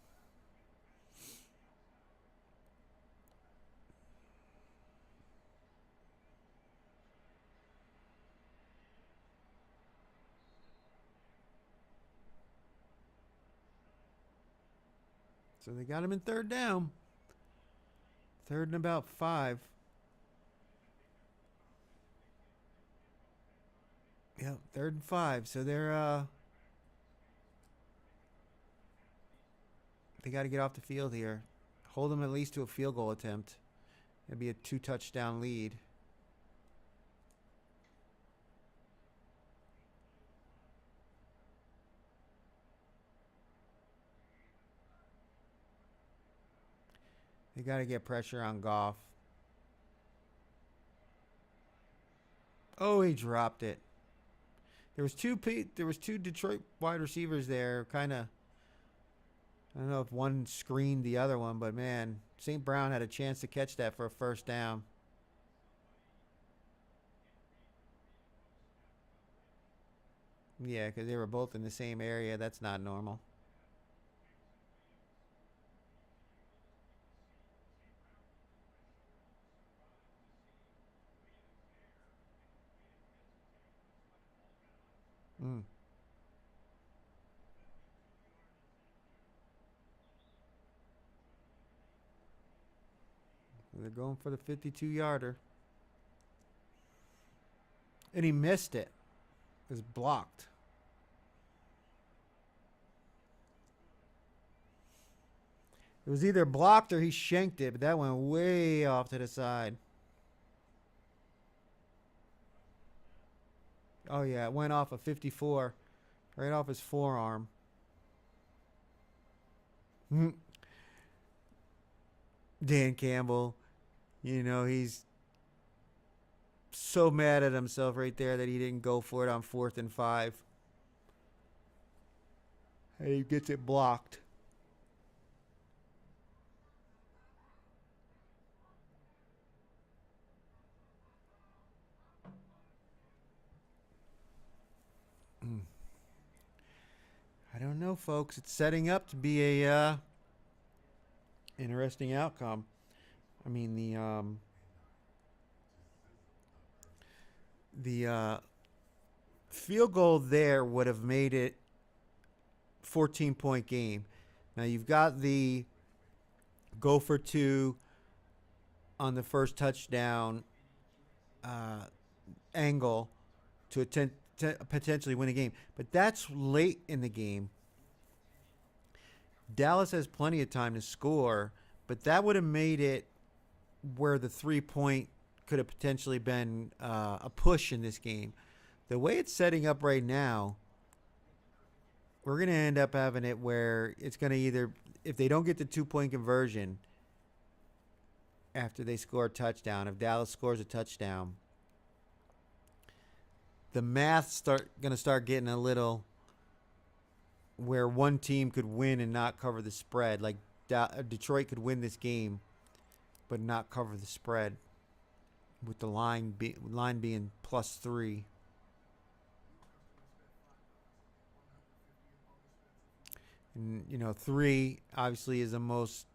So they got him in third down. Third and about 5. Yep, third and 5. So they got to get off the field here. Hold them at least to a field goal attempt. It'd be a 2-touchdown lead. They got to get pressure on Goff. Oh, he dropped it. There was two Detroit wide receivers there. Kind of, I don't know if one screened the other one, but man, St. Brown had a chance to catch that for a first down. Yeah, because they were both in the same area. That's not normal. Mm. They're going for the 52-yarder. And he missed it. It was blocked. It was either blocked or he shanked it, but that went way off to the side. Oh, yeah, it went off a 54. Right off his forearm. Dan Campbell, he's so mad at himself right there that he didn't go for it on 4th and 5. And he gets it blocked. I don't know, folks. It's setting up to be a interesting outcome. I mean, the field goal there would have made it 14-point game. Now you've got the go for 2 on the first touchdown angle to potentially win a game. But that's late in the game. Dallas has plenty of time to score, but that would have made it where the 3-point could have potentially been a push in this game. The way it's setting up right now, we're going to end up having it where it's going to either, if they don't get the 2-point conversion after they score a touchdown, if Dallas scores a touchdown, the math's going to start getting a little where one team could win and not cover the spread. Like Detroit could win this game but not cover the spread with the line being +3. And 3 obviously is the most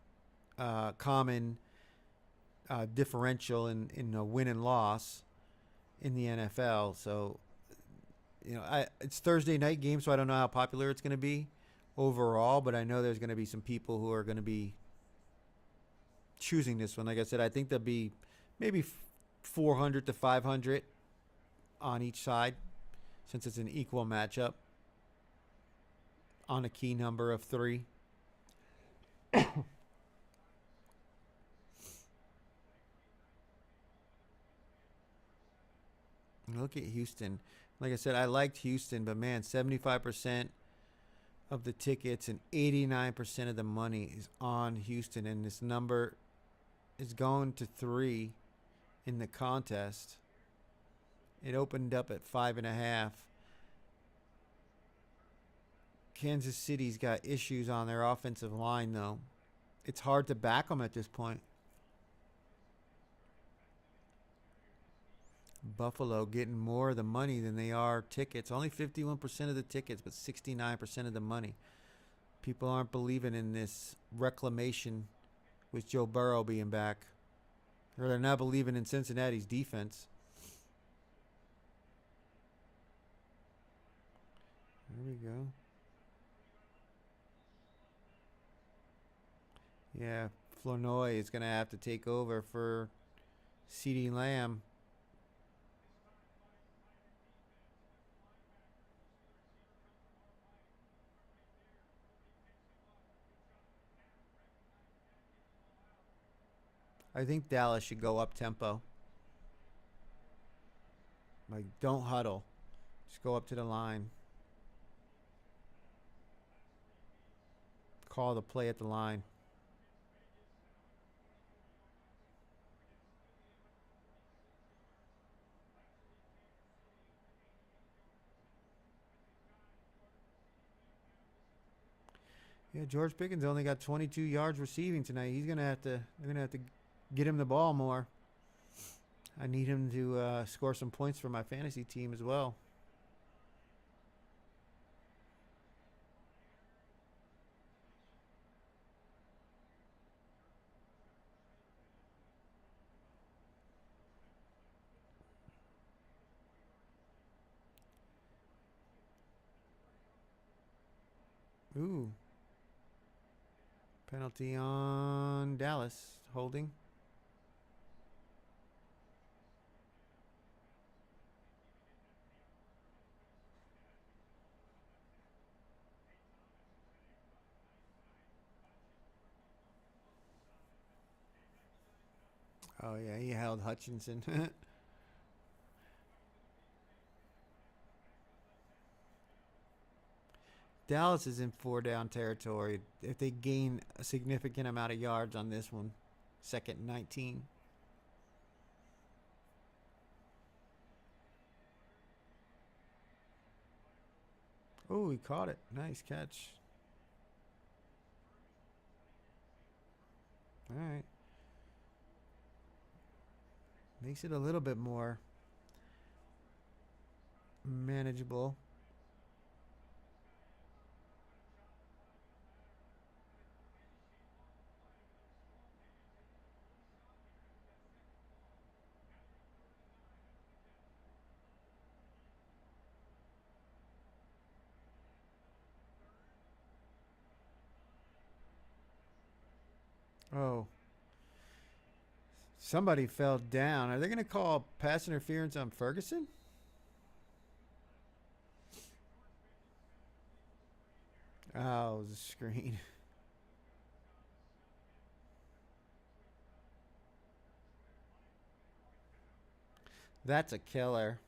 common differential in a win and loss in the NFL. So it's Thursday night game, so I don't know how popular it's going to be overall, but I know there's going to be some people who are going to be choosing this one. Like I said, I think there'll be maybe 400 to 500 on each side since it's an equal matchup on a key number of 3. Look at Houston. Like I said, I liked Houston, but man, 75% of the tickets and 89% of the money is on Houston, and this number is going to 3 in the contest. It opened up at 5.5. Kansas City's got issues on their offensive line, though. It's hard to back them at this point. Buffalo getting more of the money than they are tickets. Only 51% of the tickets, but 69% of the money. People aren't believing in this reclamation with Joe Burrow being back. Or they're not believing in Cincinnati's defense. There we go. Yeah, Flournoy is going to have to take over for CeeDee Lamb. I think Dallas should go up tempo. Like, don't huddle. Just go up to the line. Call the play at the line. Yeah, George Pickens only got 22 yards receiving tonight. He's gonna have to. They're gonna have to get him the ball more. I need him to score some points for my fantasy team as well. Ooh, penalty on Dallas holding. Oh yeah, he held Hutchinson. Dallas is in 4 down territory. If they gain a significant amount of yards on this one, 2nd and 19. Oh, he caught it. Nice catch. All right. Makes it a little bit more manageable. Oh, somebody fell down. Are they going to call pass interference on Ferguson? Oh, it was a screen. That's a killer.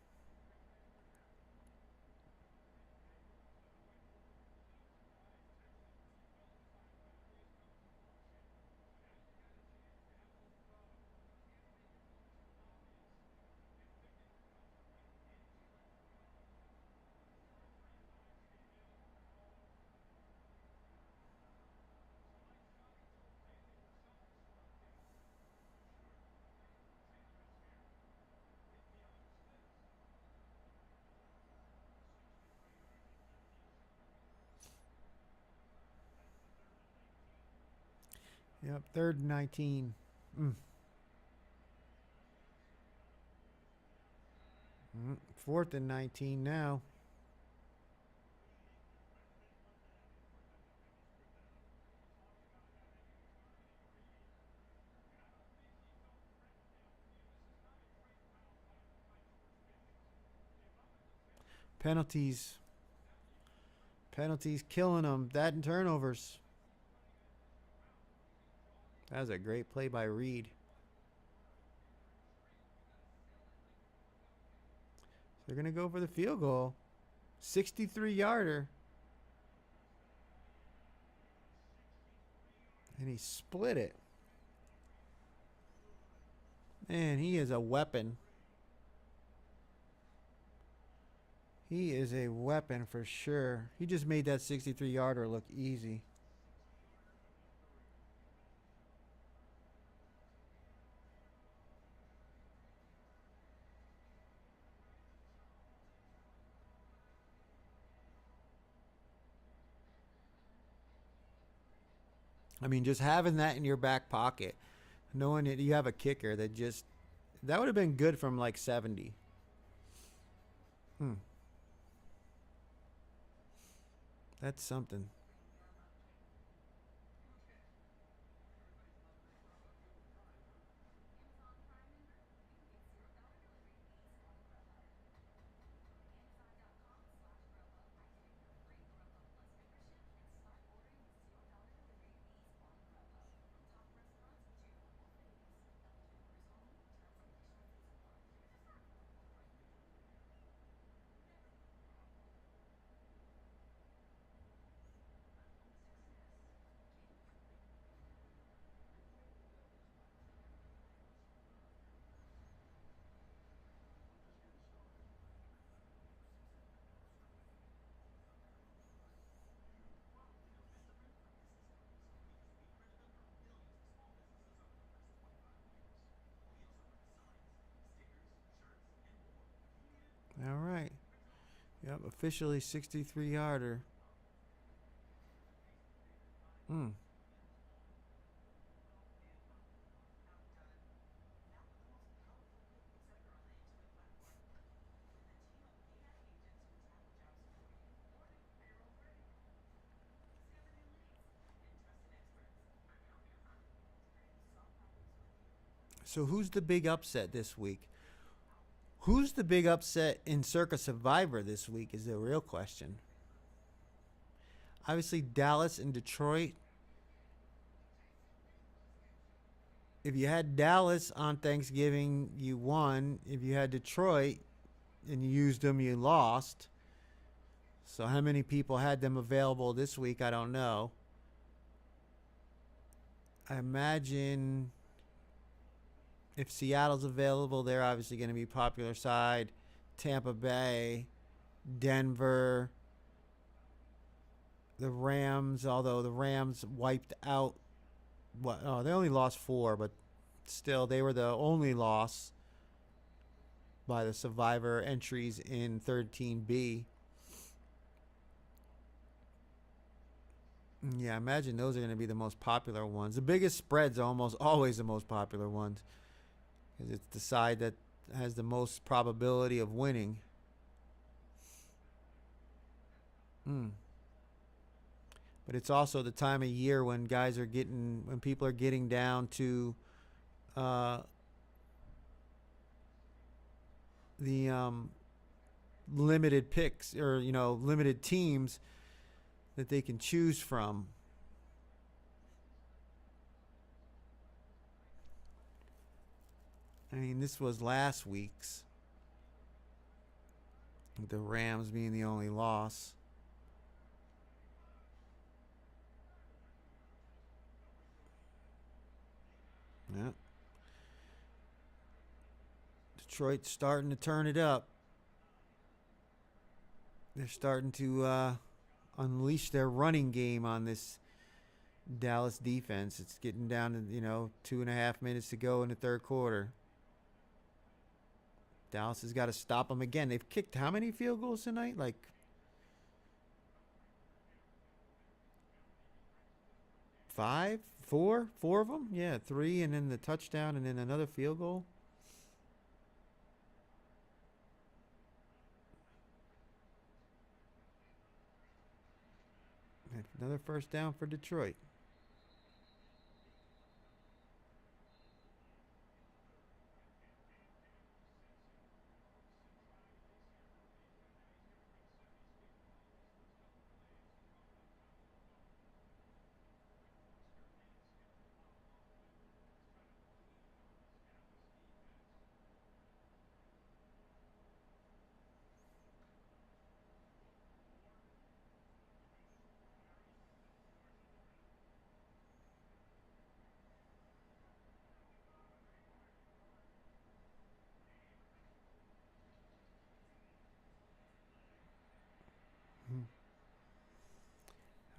Yep, 3rd and 19. Mm. 4th and 19 now. Penalties. Penalties killing them. That and turnovers. That was a great play by Reed. They're going to go for the field goal. 63-yarder. And he split it. Man, he is a weapon. He is a weapon for sure. He just made that 63-yarder look easy. I mean, just having that in your back pocket, knowing that you have a kicker that would have been good from like 70. Hmm. That's something. Yep, officially 63-yarder. Hmm. So who's the big upset this week? Who's the big upset in Circa Survivor this week is the real question. Obviously, Dallas and Detroit. If you had Dallas on Thanksgiving, you won. If you had Detroit and you used them, you lost. So how many people had them available this week? I don't know. I imagine if Seattle's available, they're obviously going to be popular side. Tampa Bay, Denver, the Rams, although the Rams wiped out what? Oh, they only lost 4, but still they were the only loss by the Survivor entries in 13B. Yeah, I imagine those are going to be the most popular ones. The biggest spreads are almost always the most popular ones because it's the side that has the most probability of winning. But it's also the time of year when when people are getting down to uh, the limited picks or limited teams that they can choose from. I mean, this was last week's, with the Rams being the only loss. Yeah. Detroit's starting to turn it up. They're starting to unleash their running game on this Dallas defense. It's getting down to 2.5 minutes to go in the third quarter. Dallas has got to stop them again. They've kicked how many field goals tonight? Like 5, 4 of them. Yeah, 3, and then the touchdown, and then another field goal. Another first down for Detroit.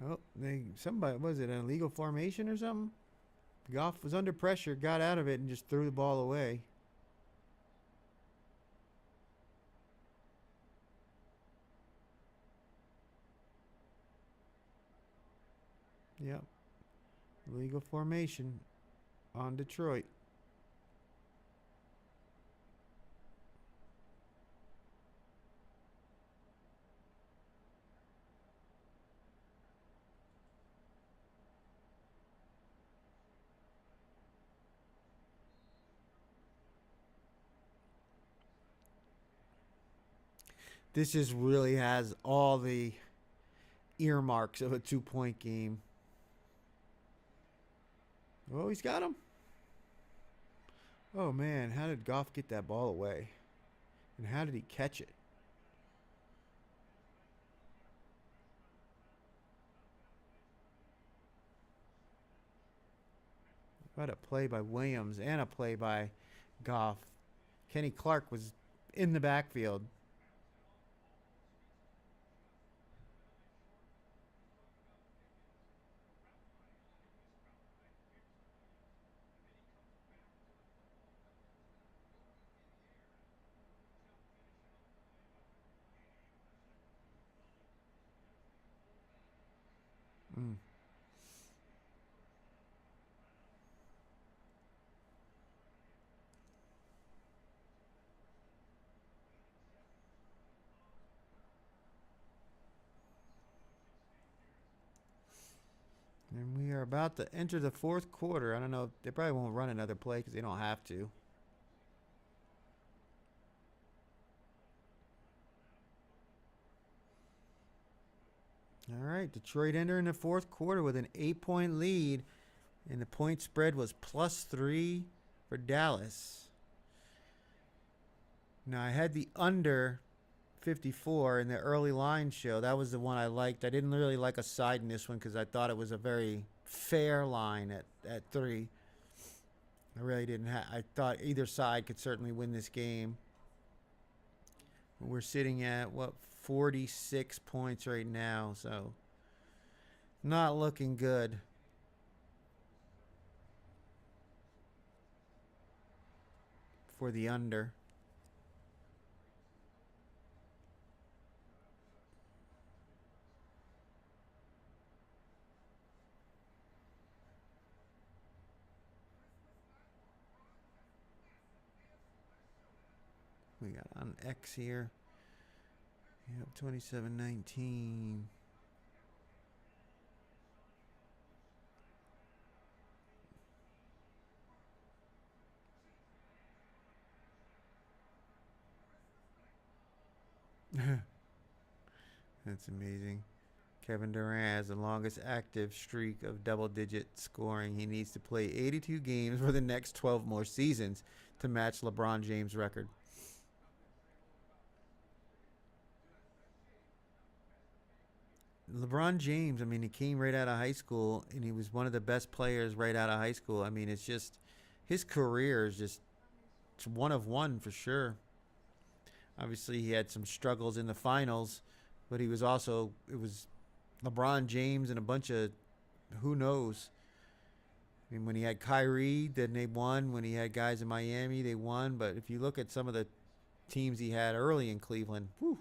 Oh, somebody, was it an illegal formation or something? Goff was under pressure, got out of it, and just threw the ball away. Yep. Illegal formation on Detroit. This just really has all the earmarks of a 2-point game. Oh, he's got him. Oh, man. How did Goff get that ball away? And how did he catch it? What a play by Williams and a play by Goff. Kenny Clark was in the backfield. And we are about to enter the fourth quarter. I don't know. They probably won't run another play because they don't have to. All right. Detroit entering the fourth quarter with an 8-point lead. And the point spread was +3 for Dallas. Now, I had the under 54 in the early line show. That was the one I liked. I didn't really like a side in this one because I thought it was a very fair line at 3. I really didn't I thought either side could certainly win this game. We're sitting at, 46 points right now. So, not looking good. For the under. We got on X here. Yep, 27-19. That's amazing. Kevin Durant has the longest active streak of double-digit scoring. He needs to play 82 games for the next 12 more seasons to match LeBron James' record. LeBron James, I mean, he came right out of high school, and he was one of the best players right out of high school. I mean, it's just, his career is just, it's one of one for sure. Obviously, he had some struggles in the finals, but he was also, it was LeBron James and a bunch of, who knows. I mean, when he had Kyrie, then they won. When he had guys in Miami, they won. But if you look at some of the teams he had early in Cleveland, whew.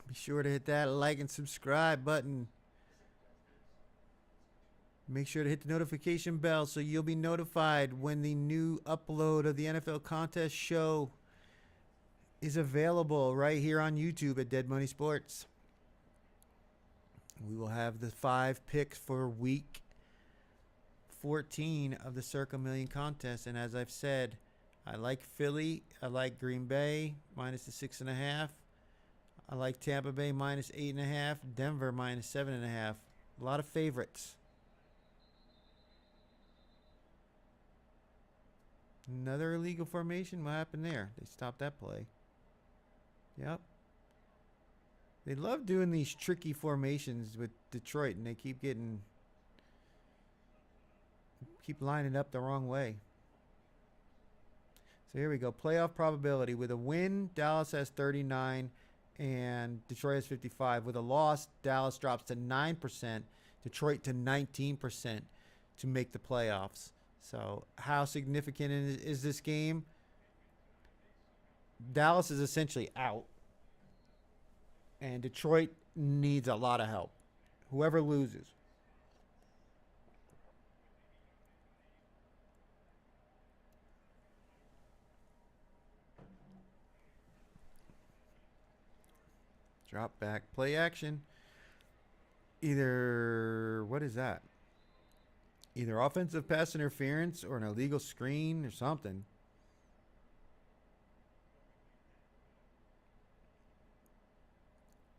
Be sure to hit that like and subscribe button. Make sure to hit the notification bell so you'll be notified when the new upload of the NFL contest show is available right here on YouTube at Dead Money Sports. We will have the 5 picks for week 14 of the Circa Million contest. And as I've said, I like Philly. I like Green Bay minus the 6.5. I like Tampa Bay minus 8.5. Denver minus 7.5. A lot of favorites. Another illegal formation. What happened there? They stopped that play. Yep. They love doing these tricky formations with Detroit, and they keep lining up the wrong way. So here we go. Playoff probability. With a win, Dallas has 39 and Detroit has 55. With a loss, Dallas drops to 9%, Detroit to 19% to make the playoffs. So how significant is this game? Dallas is essentially out. And Detroit needs a lot of help. Whoever loses. Drop back, play action. Either, what is that? Either offensive pass interference or an illegal screen or something.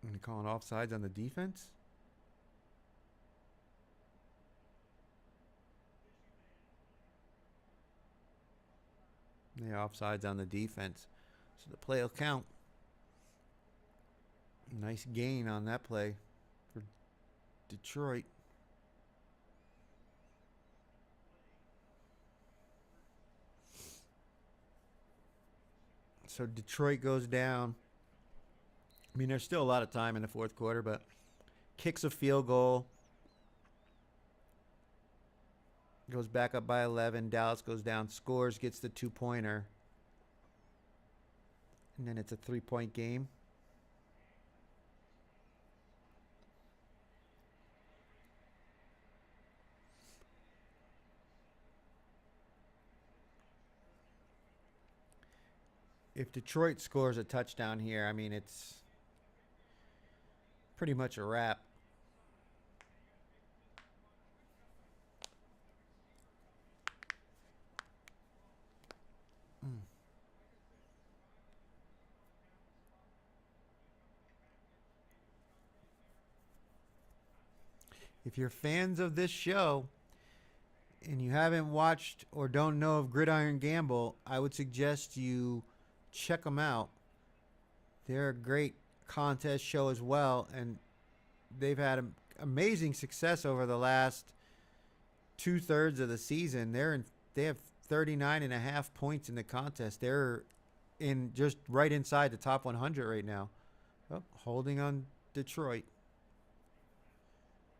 And calling offsides on the defense? Yeah, offsides on the defense. So the play will count. Nice gain on that play for Detroit. So Detroit goes down. I mean, there's still a lot of time in the fourth quarter, but kicks a field goal. Goes back up by 11. Dallas goes down, scores, gets the two-pointer. And then it's a 3-point game. If Detroit scores a touchdown here, I mean, it's pretty much a wrap. If you're fans of this show and you haven't watched or don't know of Gridiron Gamble, I would suggest you check them out. They're a great contest show as well, and they've had amazing success over the last 2/3 of the season. They have 39.5 points in the contest. They're in just right inside the top 100 right now. Oh, holding on Detroit.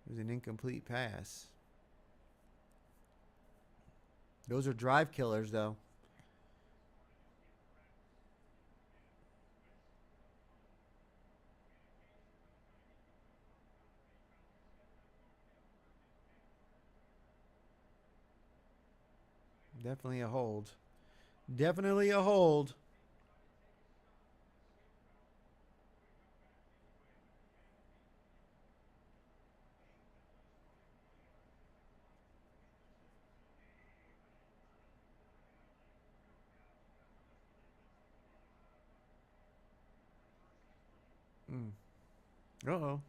It was an incomplete pass. Those are drive killers, though. Definitely a hold. Definitely a hold. Uh-oh.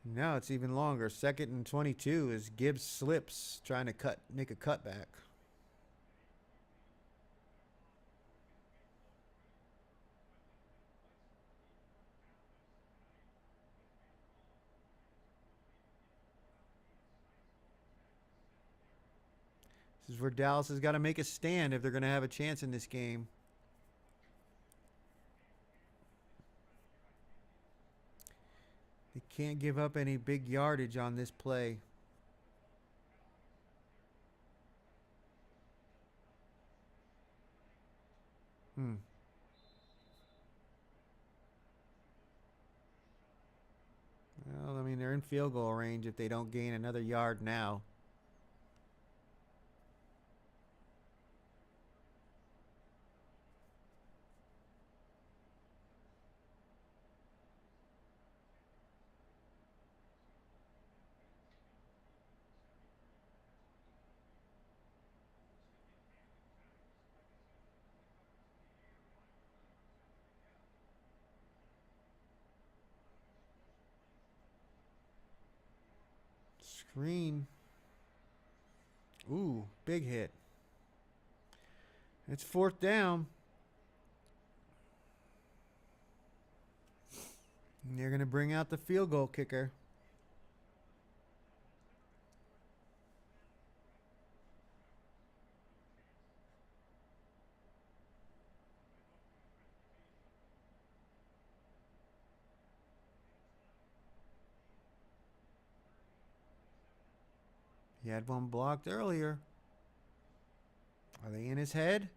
Now it's even longer. 2nd and 22 as Gibbs slips, trying to make a cutback. This is where Dallas has got to make a stand if they're going to have a chance in this game. They can't give up any big yardage on this play. Well, I mean, they're in field goal range if they don't gain another yard now. Screen. Ooh, big hit. It's 4th down. And they're going to bring out the field goal kicker. He had one blocked earlier. Are they in his head?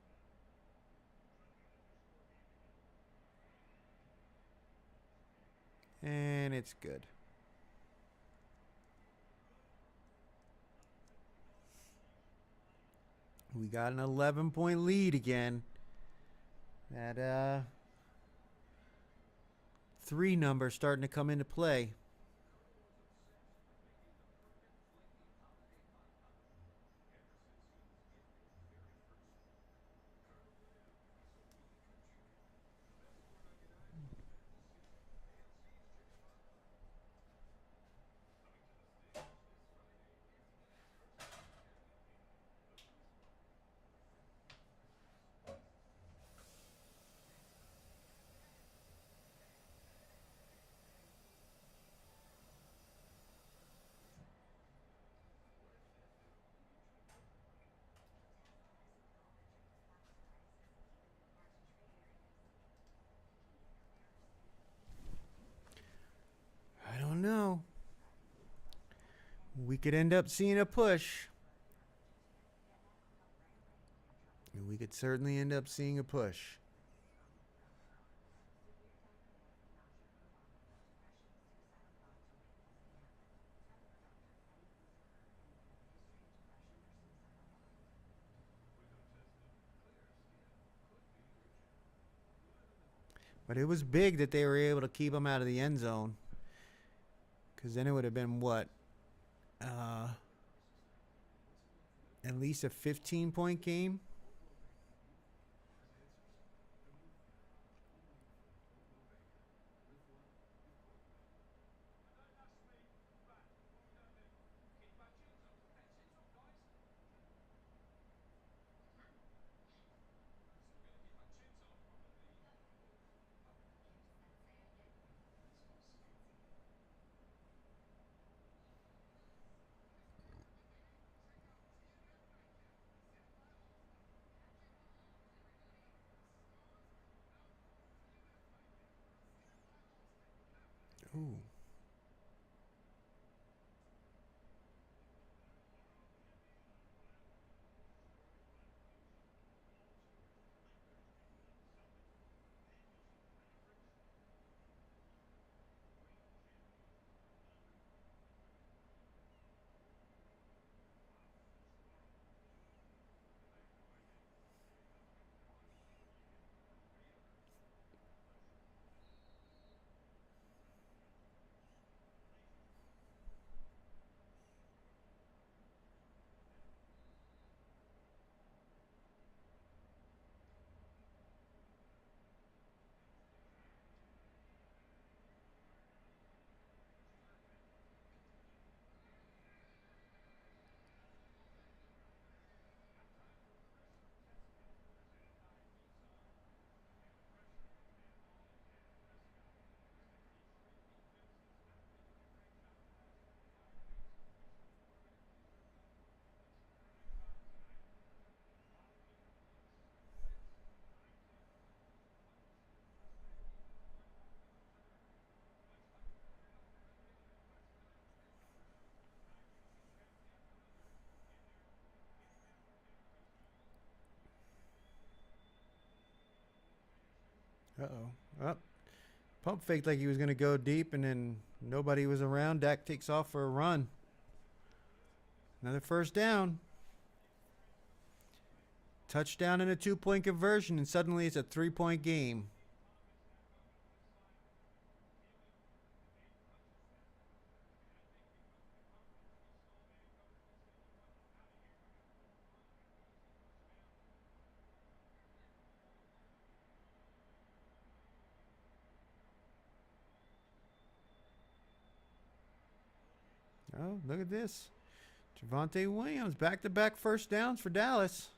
And it's good. We got an 11-point lead again. That 3 number starting to come into play. We could end up seeing a push. We could certainly end up seeing a push. But it was big that they were able to keep him out of the end zone. Because then it would have been what? At least a 15-point game. Ooh. Uh-oh. Up. Pump faked like he was going to go deep, and then nobody was around. Dak takes off for a run. Another first down. Touchdown and a 2-point conversion, and suddenly it's a 3-point game. Oh, look at this. Javonte Williams, back-to-back first downs for Dallas.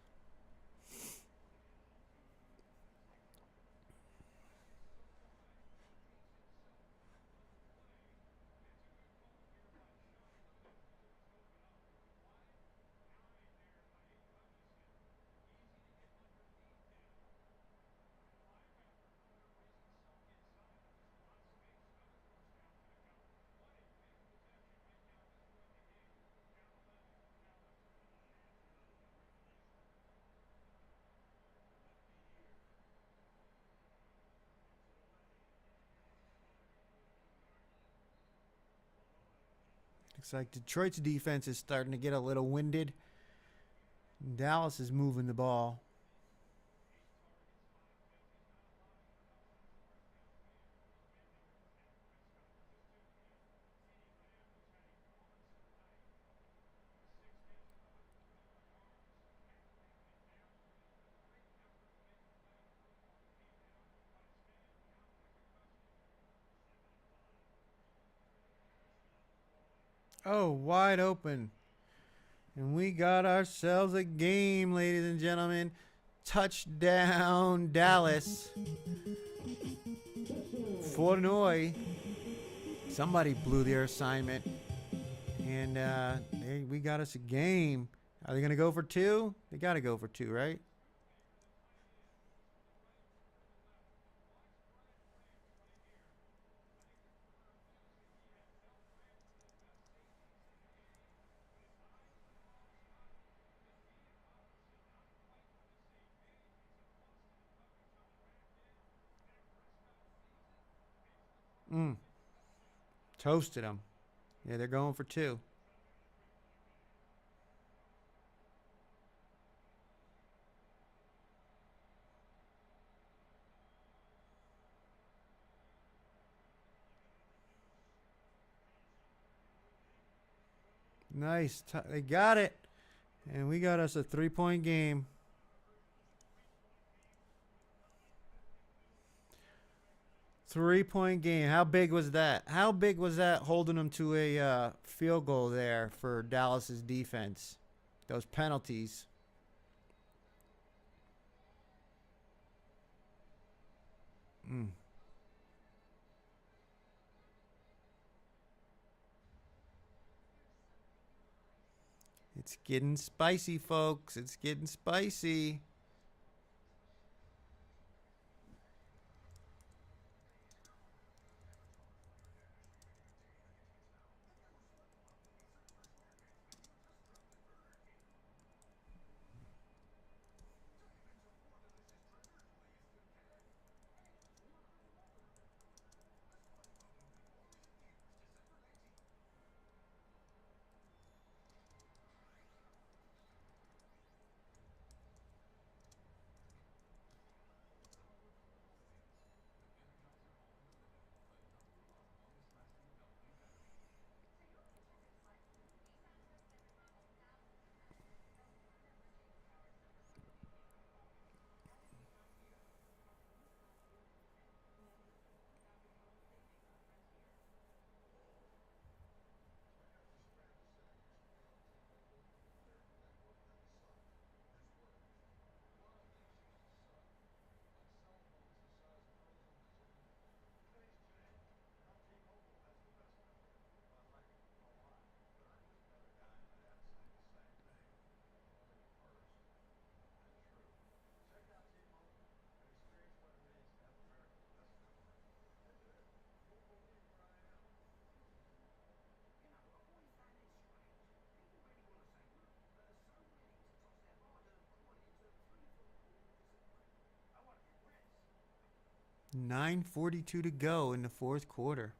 Looks like Detroit's defense is starting to get a little winded. Dallas is moving the ball. Oh, wide open. And we got ourselves a game, ladies and gentlemen. Touchdown, Dallas. Fournoy. Somebody blew their assignment. And we got us a game. Are they going to go for 2? They got to go for 2, right? Mm. Toasted them. Yeah, they're going for 2. Nice. They got it. And we got us a 3-point game. 3-point game. How big was that? How big was that holding them to a field goal there for Dallas's defense? Those penalties. Mm. It's getting spicy, folks. It's getting spicy. $9:42 to go in the fourth quarter.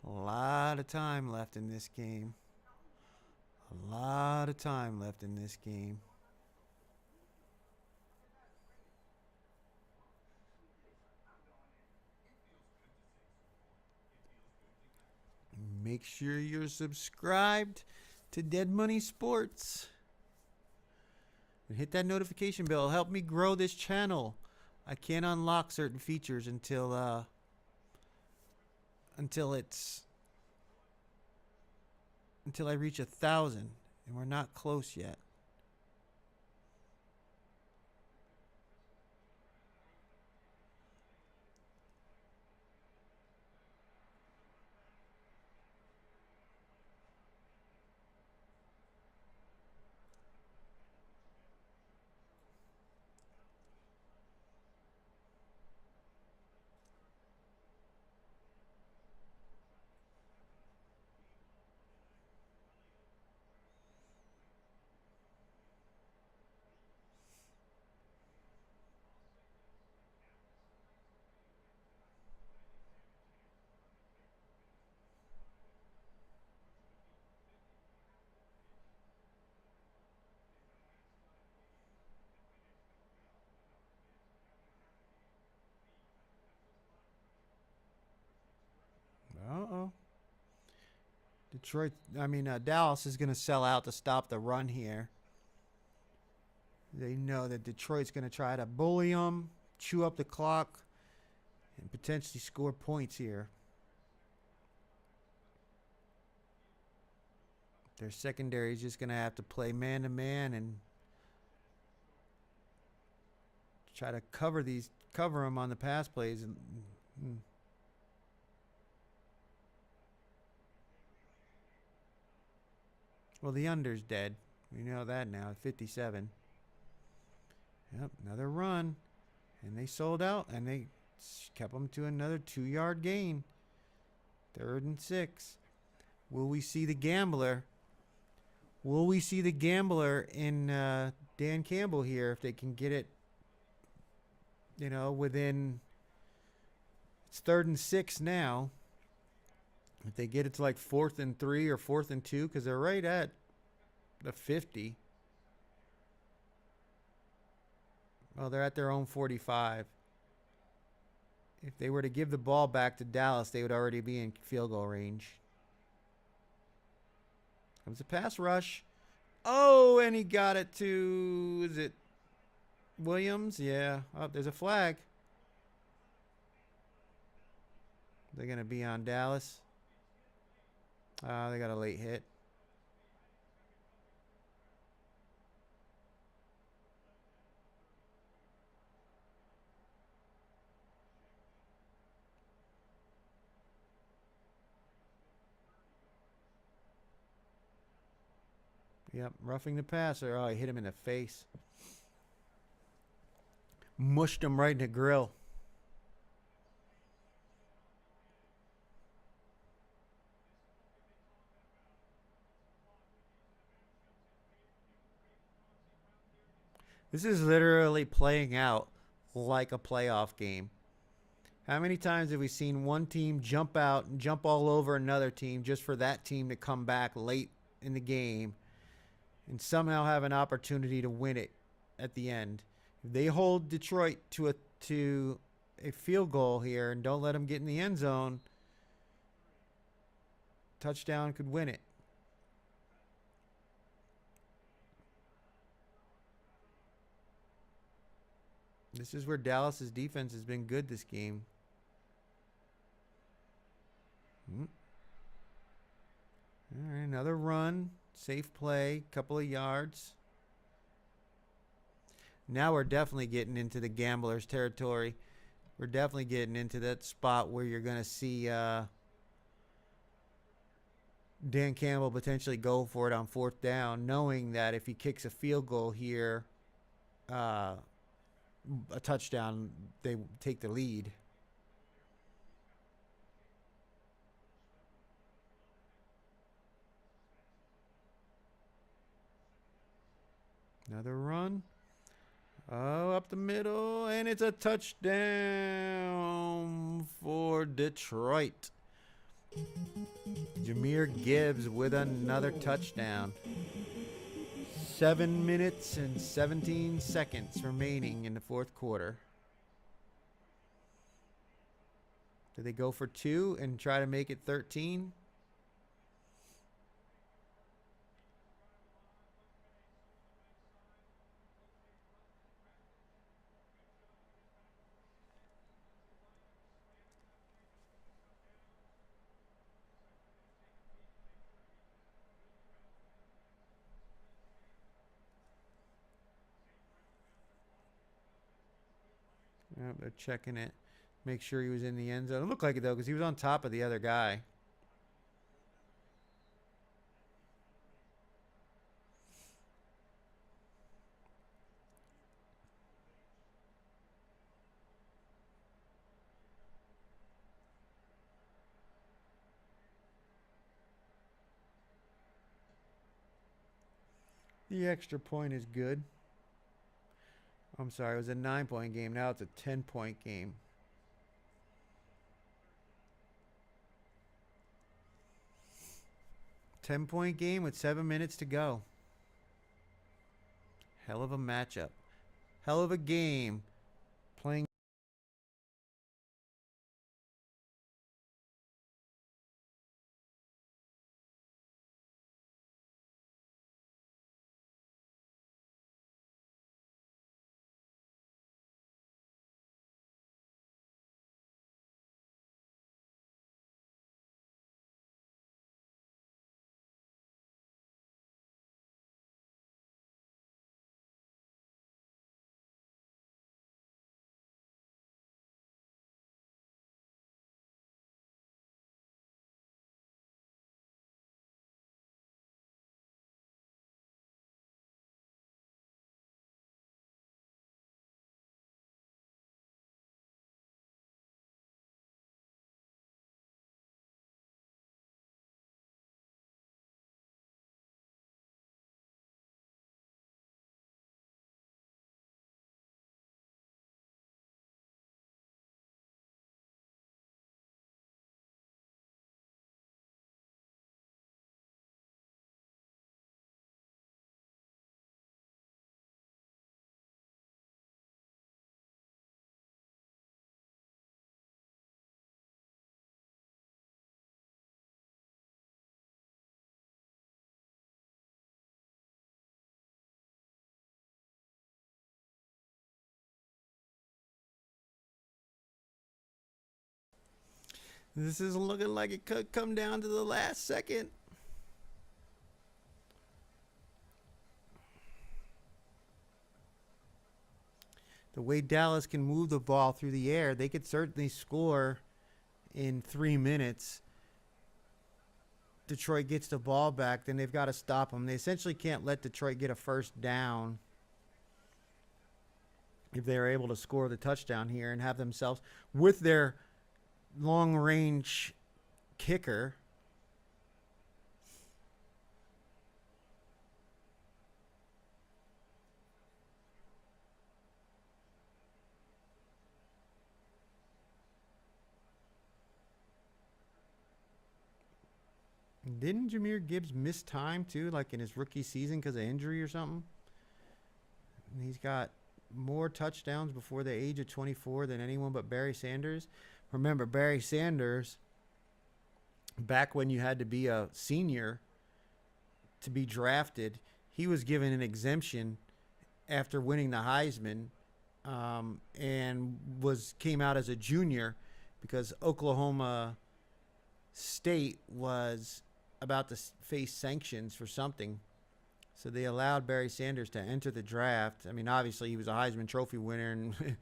A lot of time left in this game. A lot of time left in this game. Make sure you're subscribed to Dead Money Sports. And hit that notification bell. Help me grow this channel. I can't unlock certain features until I reach 1,000, and we're not close yet. Uh-oh. Dallas is going to sell out to stop the run here. They know that Detroit's going to try to bully them, chew up the clock, and potentially score points here. Their secondary is just going to have to play man-to-man and try to cover them on the pass plays. Well, the under's dead. We know that now. 57. Yep, another run. And they sold out, and they kept them to another 2-yard gain. 3rd and 6. Will we see the gambler? Will we see the gambler in Dan Campbell here if they can get it, within It's 3rd and 6 now. If they get it to like 4th and 3 or 4th and 2, because they're right at the 50. Well, they're at their own 45. If they were to give the ball back to Dallas, they would already be in field goal range. Comes a pass rush. Oh, and he got it to, is it Williams? Yeah. Oh, there's a flag. They're going to be on Dallas. They got a late hit. Yep, roughing the passer. Oh, he hit him in the face. Mushed him right in the grill. This is literally playing out like a playoff game. How many times have we seen one team jump out and jump all over another team just for that team to come back late in the game and somehow have an opportunity to win it at the end? If they hold Detroit to a field goal here and don't let them get in the end zone, touchdown could win it. This is where Dallas's defense has been good this game. All right, another run. Safe play. Couple of yards. Now we're definitely getting into the gamblers' territory. We're definitely getting into that spot where you're going to see Dan Campbell potentially go for it on 4th down, knowing that if he kicks a field goal here, a touchdown, they take the lead. Another run. Oh, up the middle, and it's a touchdown for Detroit. Jahmyr Gibbs with another touchdown. 7 minutes and 17 seconds remaining in the 4th quarter. Do they go for 2 and try to make it 13? Yep, they're checking it. Make sure he was in the end zone. It looked like it, though, because he was on top of the other guy. The extra point is good. I'm sorry, it was a 9-point game. Now it's a 10-point game. Ten-point game with 7 minutes to go. Hell of a matchup. Hell of a game. Playing This is looking like it could come down to the last second. The way Dallas can move the ball through the air, they could certainly score in 3 minutes. Detroit gets the ball back, then they've got to stop them. They essentially can't let Detroit get a first down if they're able to score the touchdown here and have themselves, with their long-range kicker, didn't Jahmyr Gibbs miss time too, like in his rookie season because of injury or something? And he's got more touchdowns before the age of 24 than anyone but Barry Sanders. Remember, Barry Sanders, back when you had to be a senior to be drafted, he was given an exemption after winning the Heisman, and came out as a junior because Oklahoma State was about to face sanctions for something. So they allowed Barry Sanders to enter the draft. I mean, obviously he was a Heisman Trophy winner, and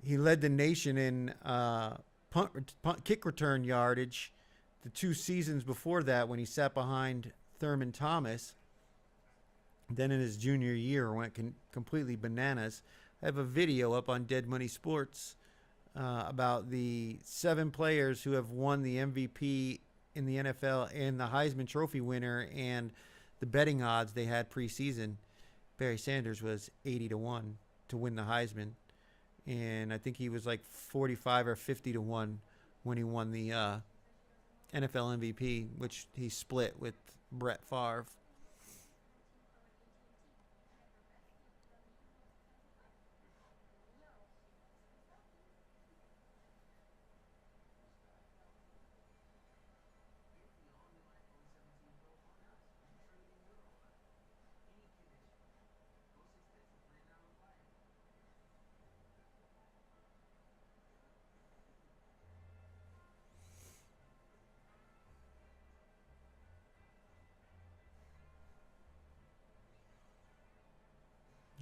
he led the nation in kick return yardage the 2 seasons before that when he sat behind Thurman Thomas. Then in his junior year went completely bananas. I have a video up on Dead Money Sports about the 7 players who have won the MVP in the NFL and the Heisman Trophy winner and the betting odds they had preseason. Barry Sanders was 80-1 to win the Heisman, and I think he was like 45 or 50-1 when he won the NFL MVP, which he split with Brett Favre.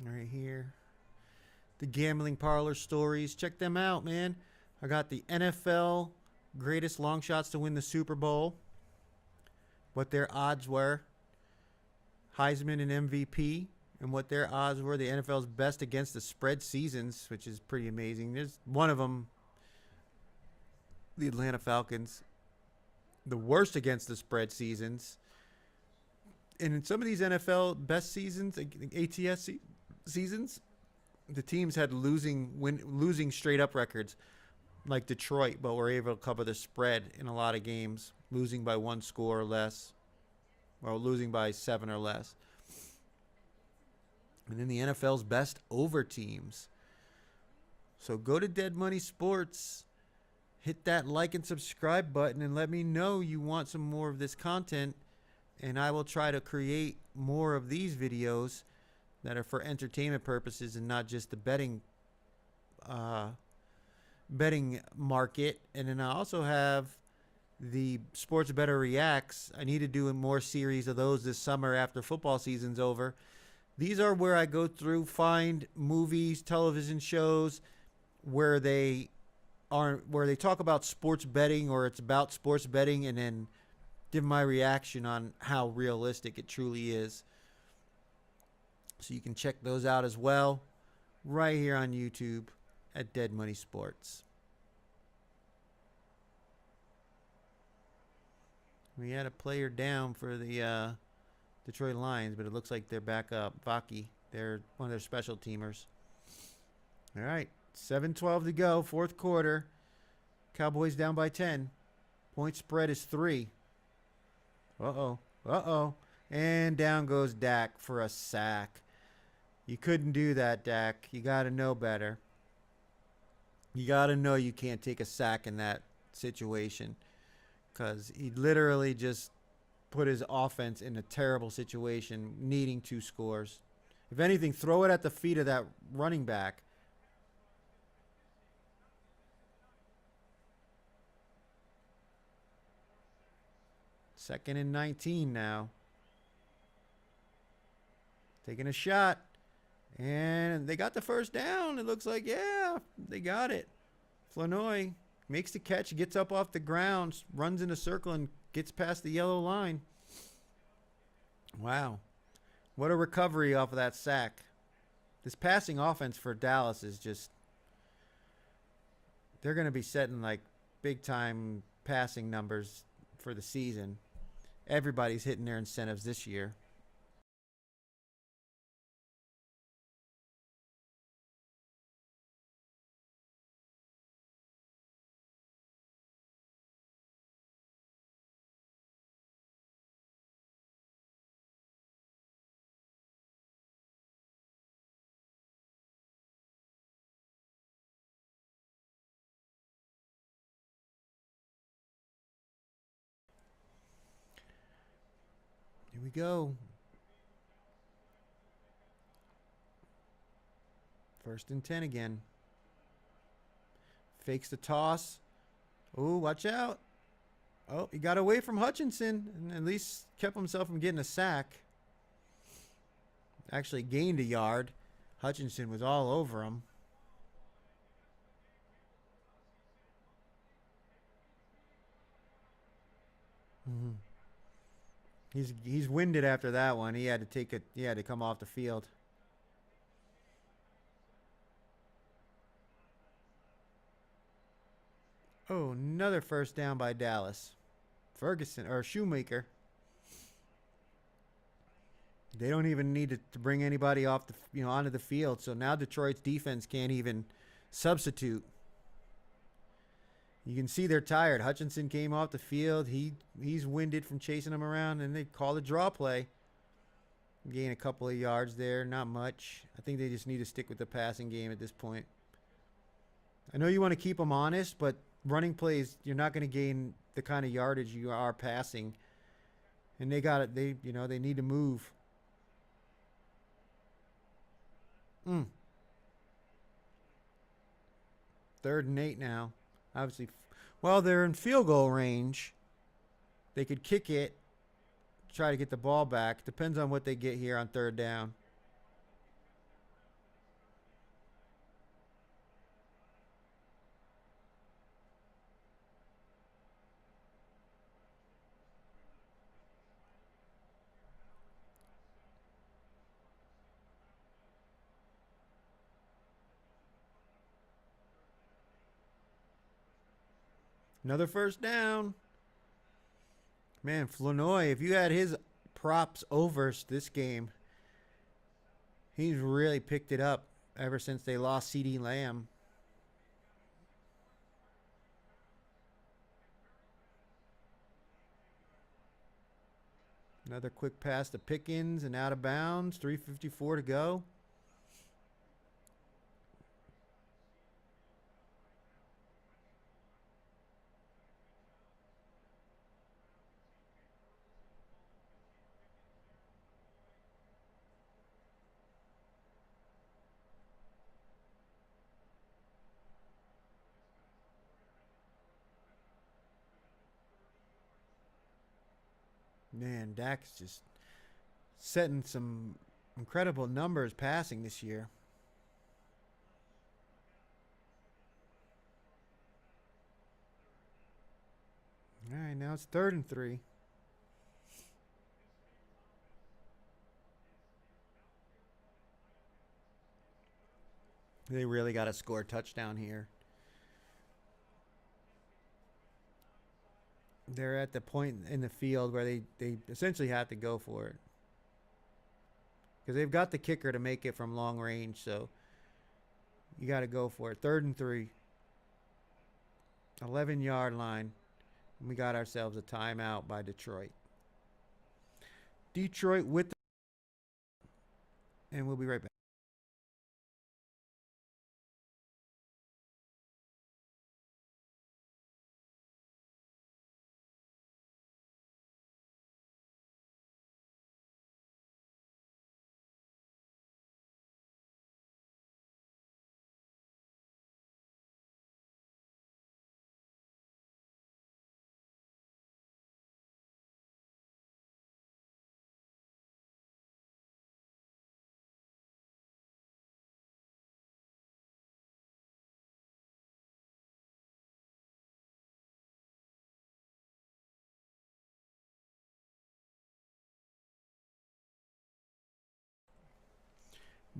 Right here. The gambling parlor stories. Check them out, man. I got the NFL greatest long shots to win the Super Bowl, what their odds were, Heisman and MVP, and what their odds were. The NFL's best against the spread seasons, which is pretty amazing. There's one of them, the Atlanta Falcons, the worst against the spread seasons. And in some of these NFL best seasons, ATS seasons, the teams had losing straight up records, like Detroit, but were able to cover the spread in a lot of games, losing by 1 score or less, or losing by 7 or less. And then the NFL's best over teams. So go to Dead Money Sports, hit that like and subscribe button, and let me know you want some more of this content, and I will try to create more of these videos that are for entertainment purposes and not just the betting market. And then I also have the Sports Better Reacts. I need to do a more series of those this summer after football season's over. These are where I go through, find movies, television shows where they talk about sports betting, or it's about sports betting, and then give my reaction on how realistic it truly is. So you can check those out as well right here on YouTube at Dead Money Sports. We had a player down for the Detroit Lions, but it looks like they're back up. Vaki, they're one of their special teamers. All right, 7:12 to go, 4th quarter. Cowboys down by 10. Point spread is 3. Uh-oh. And down goes Dak for a sack. You couldn't do that, Dak. You got to know better. You got to know you can't take a sack in that situation, because he literally just put his offense in a terrible situation, needing 2 scores. If anything, throw it at the feet of that running back. 2nd and 19 now. Taking a shot. And they got the first down. It looks like, yeah, they got it. Flournoy makes the catch, gets up off the ground, runs in a circle, and gets past the yellow line. Wow. What a recovery off of that sack. This passing offense for Dallas is just, they're going to be setting like big time passing numbers for the season. Everybody's hitting their incentives this year. Here we go. 1st and 10 again. Fakes the toss. Oh, watch out. Oh, he got away from Hutchinson and at least kept himself from getting a sack. Actually gained a yard. Hutchinson was all over him. He's winded after that one. He had to take it. He had to come off the field. Oh, another first down by Dallas. Ferguson or Shoemaker. They don't even need to bring anybody off the onto the field. So now Detroit's defense can't even substitute. You can see they're tired. Hutchinson came off the field. He's winded from chasing him around, and they call a draw play. Gain a couple of yards there, not much. I think they just need to stick with the passing game at this point. I know you want to keep them honest, but running plays, you're not going to gain the kind of yardage you are passing. And they got it. They need to move. 3rd and 8 now. Obviously, well, they're in field goal range. They could kick it, try to get the ball back. Depends on what they get here on 3rd down. Another first down. Man, Flournoy, if you had his props over this game, he's really picked it up ever since they lost CeeDee Lamb. Another quick pass to Pickens and out of bounds. 3:54 to go. Man, Dak's just setting some incredible numbers passing this year. All right, now it's 3rd and 3. They really got to score a touchdown here. They're at the point in the field where they essentially have to go for it. Because they've got the kicker to make it from long range, so you got to go for it. 3rd and 3. 11-yard line. We got ourselves a timeout by Detroit. Detroit with the... And we'll be right back.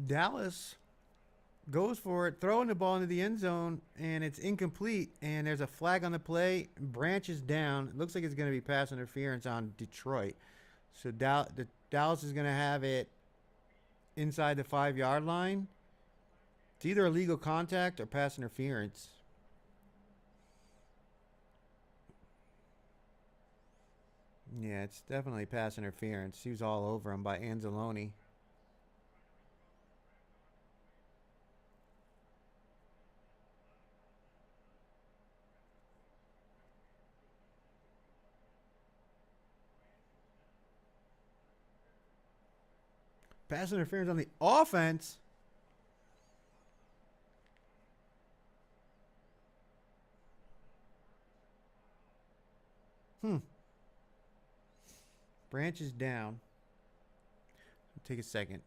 Dallas goes for it, throwing the ball into the end zone, and it's incomplete. And there's a flag on the play. Branch is down. It looks like it's going to be pass interference on Detroit. So Dallas is going to have it inside the 5 yard line. It's either illegal contact or pass interference. Yeah, it's definitely pass interference. He was all over him by Anzalone. Pass interference on the offense. Hmm. Branch is down. Take a second.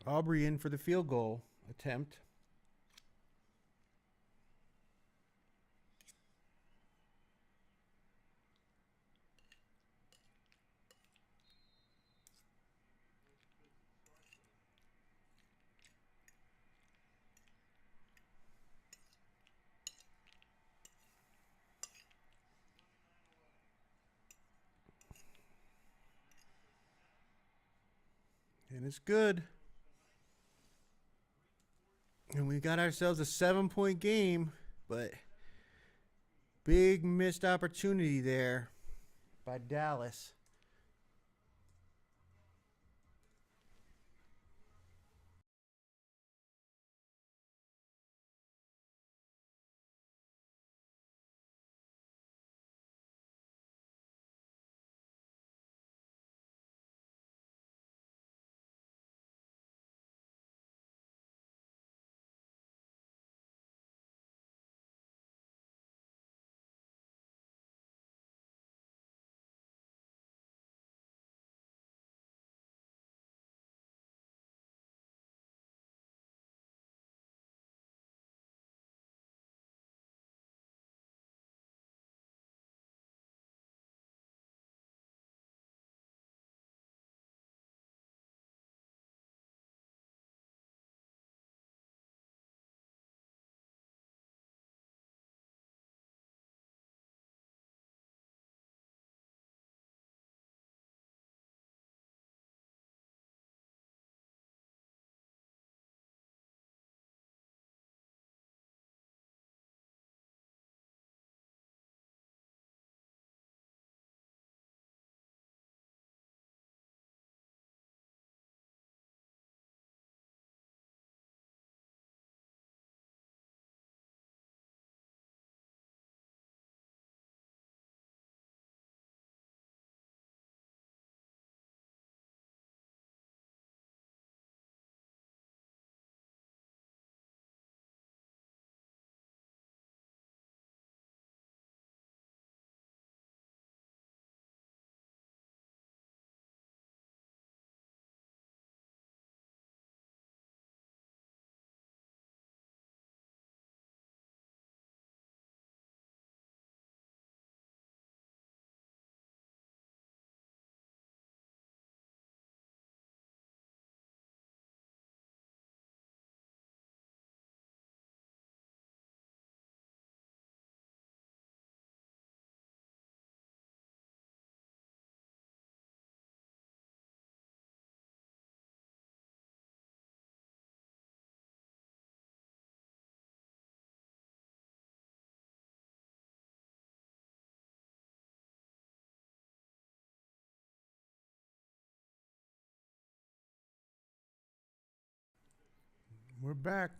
Aubrey in for the field goal attempt. And it's good. And we got ourselves a 7 point game, but big missed opportunity there by Dallas. We're back.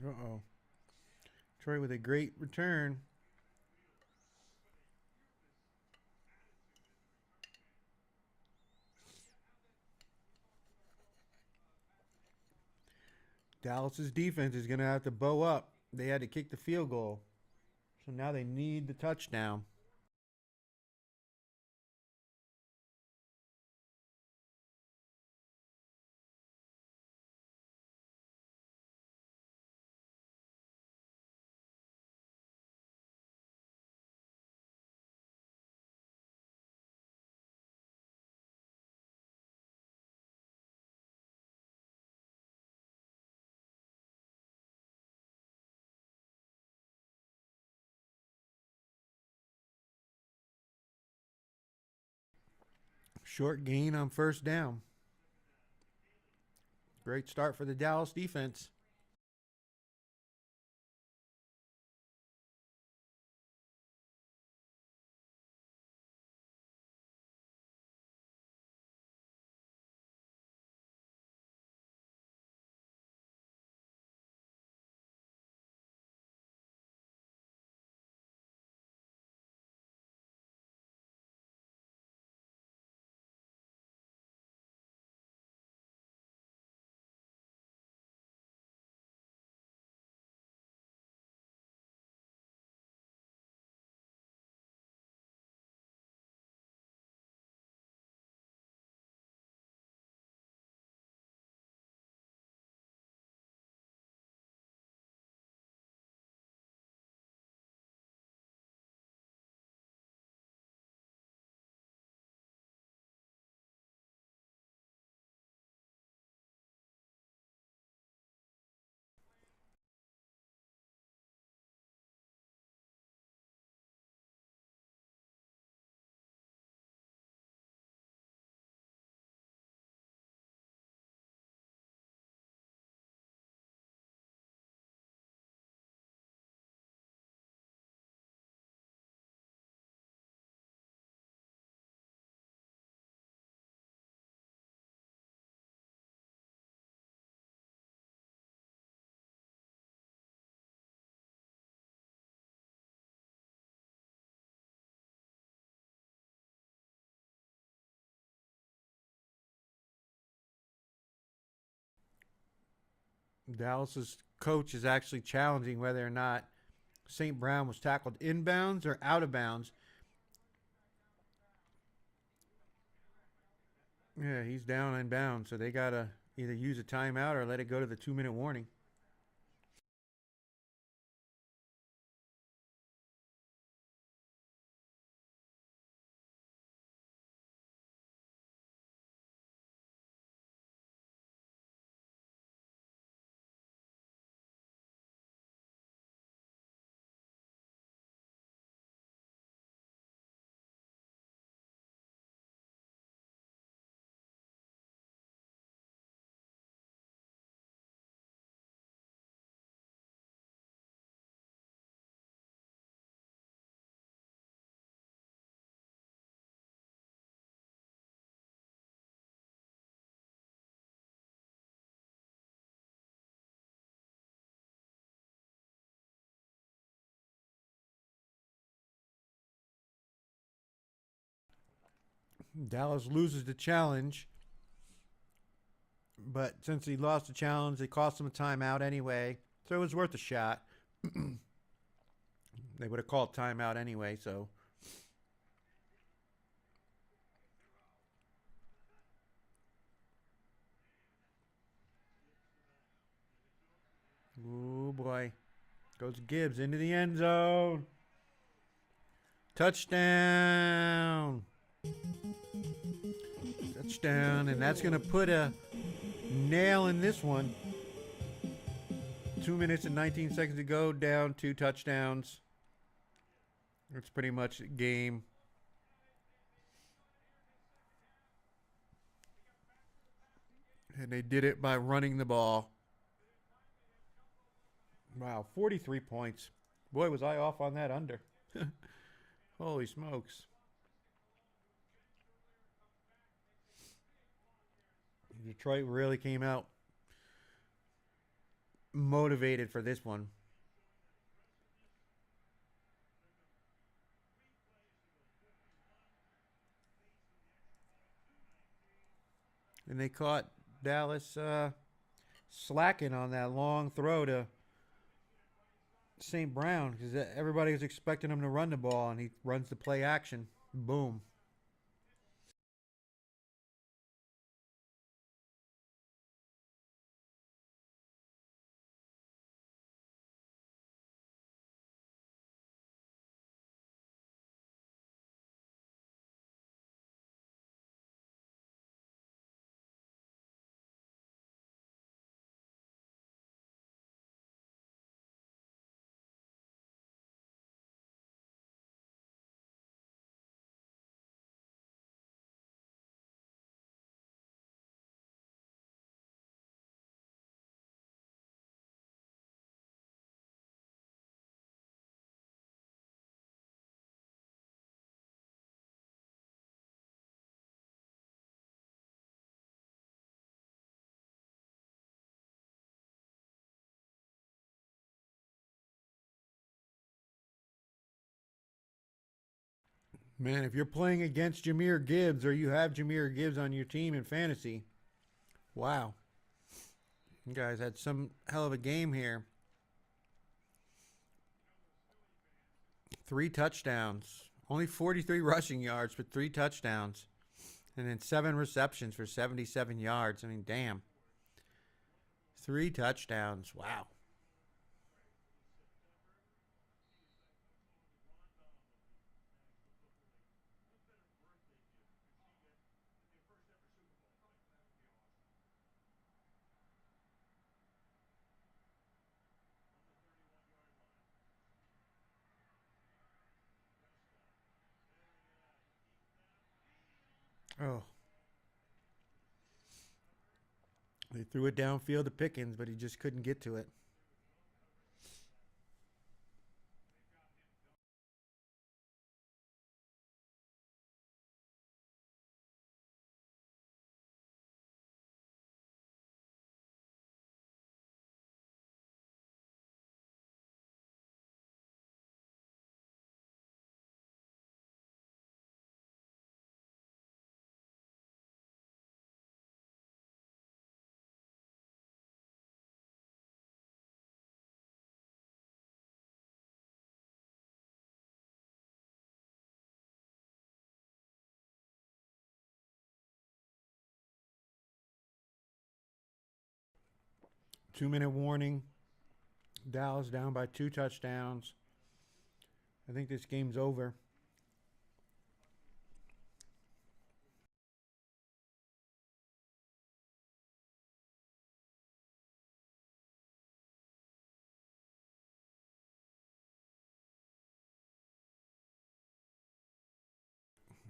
Uh-oh. Troy with a great return. Dallas's defense is going to have to bow up. They had to kick the field goal. So now they need the touchdown. Short gain on first down. Great start for the Dallas defense. Dallas's coach is actually challenging whether or not St. Brown was tackled inbounds or out of bounds. Yeah, he's down and bound, so they got to either use a timeout or let it go to the 2-minute warning. Dallas loses the challenge, but since he lost the challenge, they cost him a timeout anyway, so it was worth a shot. They would have called timeout anyway, so. Oh boy. Goes Gibbs into the end zone. Touchdown. Touchdown. And that's going to put a nail in this one. 2 minutes and 19 seconds to go. Down 2 touchdowns. That's pretty much game. And they did it by running the ball. Wow, 43 points. Boy, was I off on that under. Holy smokes. Detroit really came out motivated for this one. And they caught Dallas slacking on that long throw to St. Brown because everybody was expecting him to run the ball, and he runs the play action. Boom. Man, if you're playing against Jahmyr Gibbs or you have Jahmyr Gibbs on your team in fantasy, wow. You guys had some hell of a game here. 3 touchdowns. Only 43 rushing yards, but 3 touchdowns. And then 7 receptions for 77 yards. I mean, damn. 3 touchdowns. Wow. Oh. They threw it downfield to Pickens, but he just couldn't get to it. Two-minute warning. Dallas down by 2 touchdowns. I think this game's over.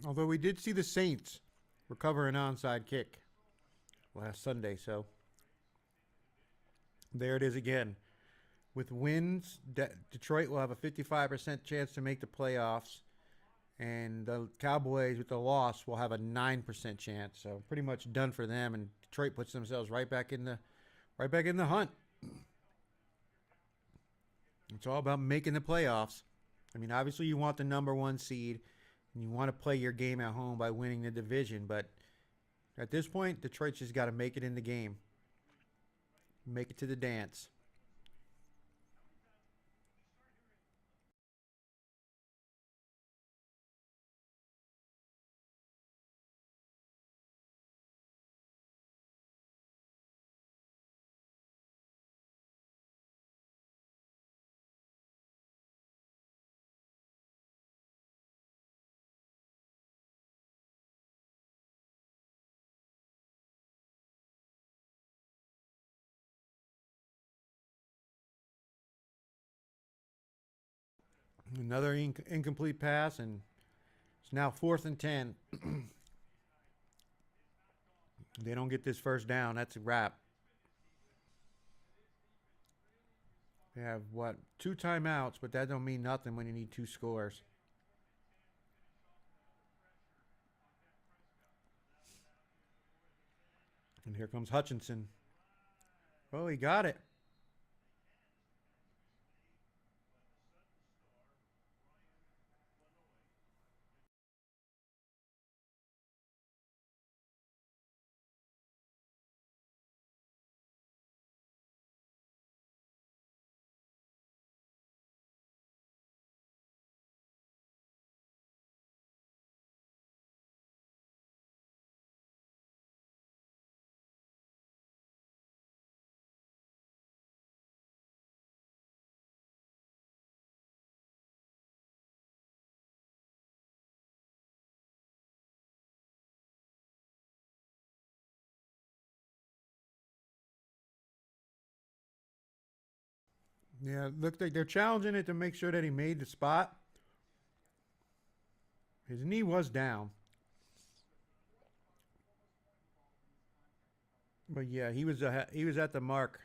Although we did see the Saints recover an onside kick last Sunday, so there it is again. With wins, Detroit will have a 55% chance to make the playoffs, and the Cowboys with the loss will have a 9% chance. So pretty much done for them, and Detroit puts themselves right back in the hunt. It's all about making the playoffs. I mean, obviously you want the number one seed, and you want to play your game at home by winning the division, but at this point, Detroit's just got to make it in the game. Make it to the dance. Another incomplete pass, and it's now 4th and 10. They don't get this first down. That's a wrap. They have, what, 2 timeouts, but that don't mean nothing when you need 2 scores. And here comes Hutchinson. Oh, he got it. Yeah, it looked like they're challenging it to make sure that he made the spot. His knee was down. But yeah, he was at the mark.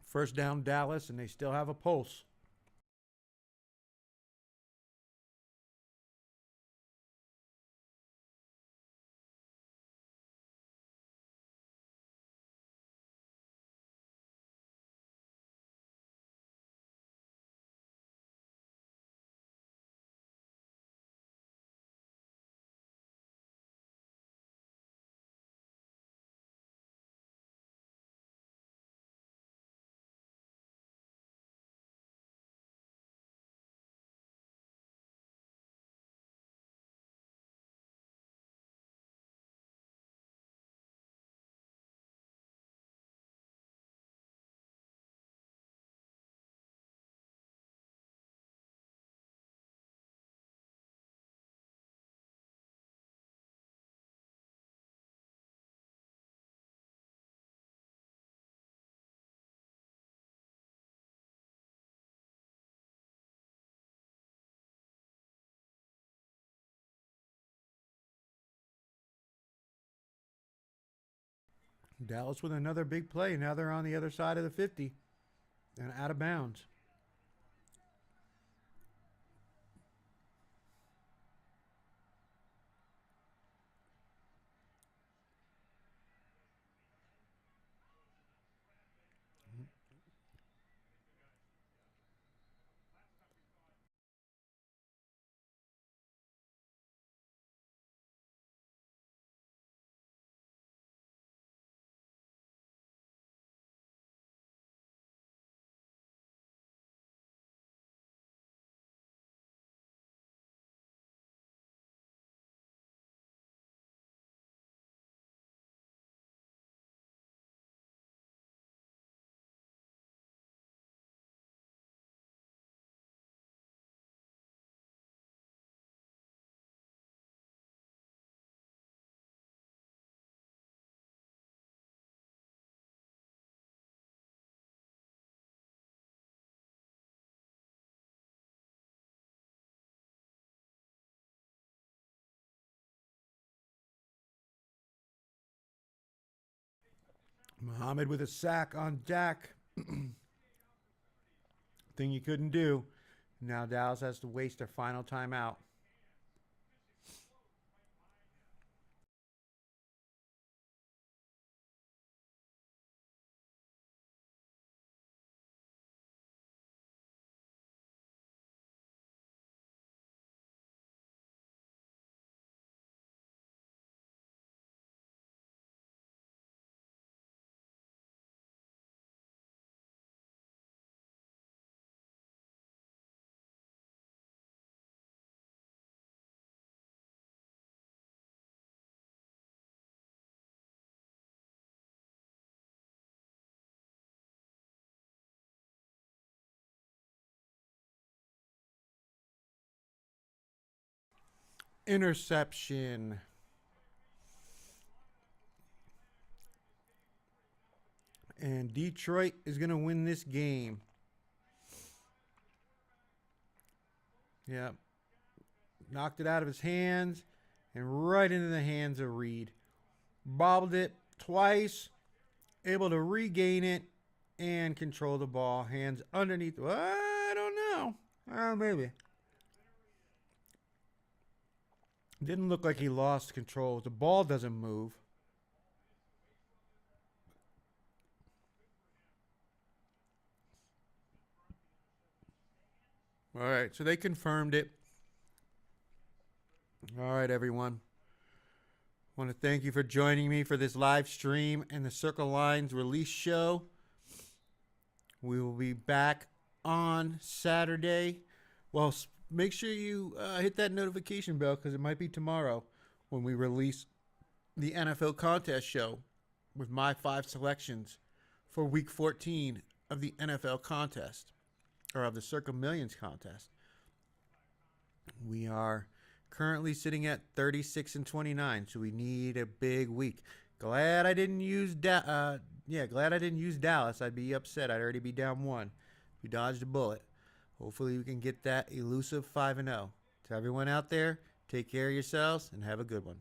First down Dallas, and they still have a pulse. Dallas with another big play. Now they're on the other side of the 50 and out of bounds. Muhammad with a sack on Dak. Thing you couldn't do. Now Dallas has to waste their final timeout. Interception. And Detroit is going to win this game. Yeah. Knocked it out of his hands and right into the hands of Reed. Bobbled it twice. Able to regain it and control the ball. Hands underneath. I don't know. Maybe. Didn't look like he lost control. The ball doesn't move. All right, so they confirmed it. All right, everyone. I want to thank you for joining me for this live stream and the Circa Lines release show. We will be back on Saturday. Well, make sure you hit that notification bell because it might be tomorrow when we release the NFL contest show with my 5 selections for week 14 of the NFL contest, or of the Circa Millions contest. We are currently sitting at 36-29, so we need a big week. Glad I didn't use Dallas. I'd be upset. I'd already be down 1. We dodged a bullet. Hopefully we can get that elusive 5-0. To everyone out there, take care of yourselves and have a good one.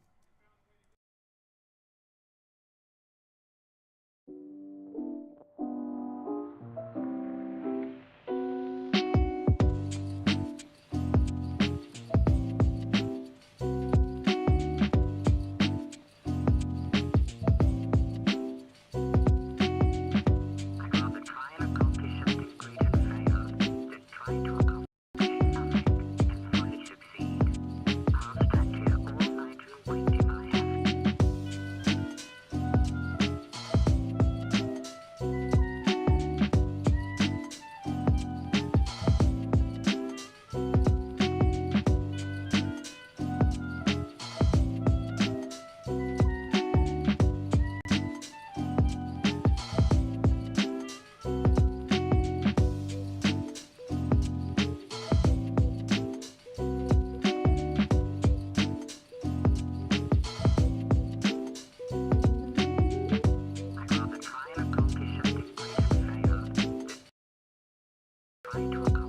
Trying to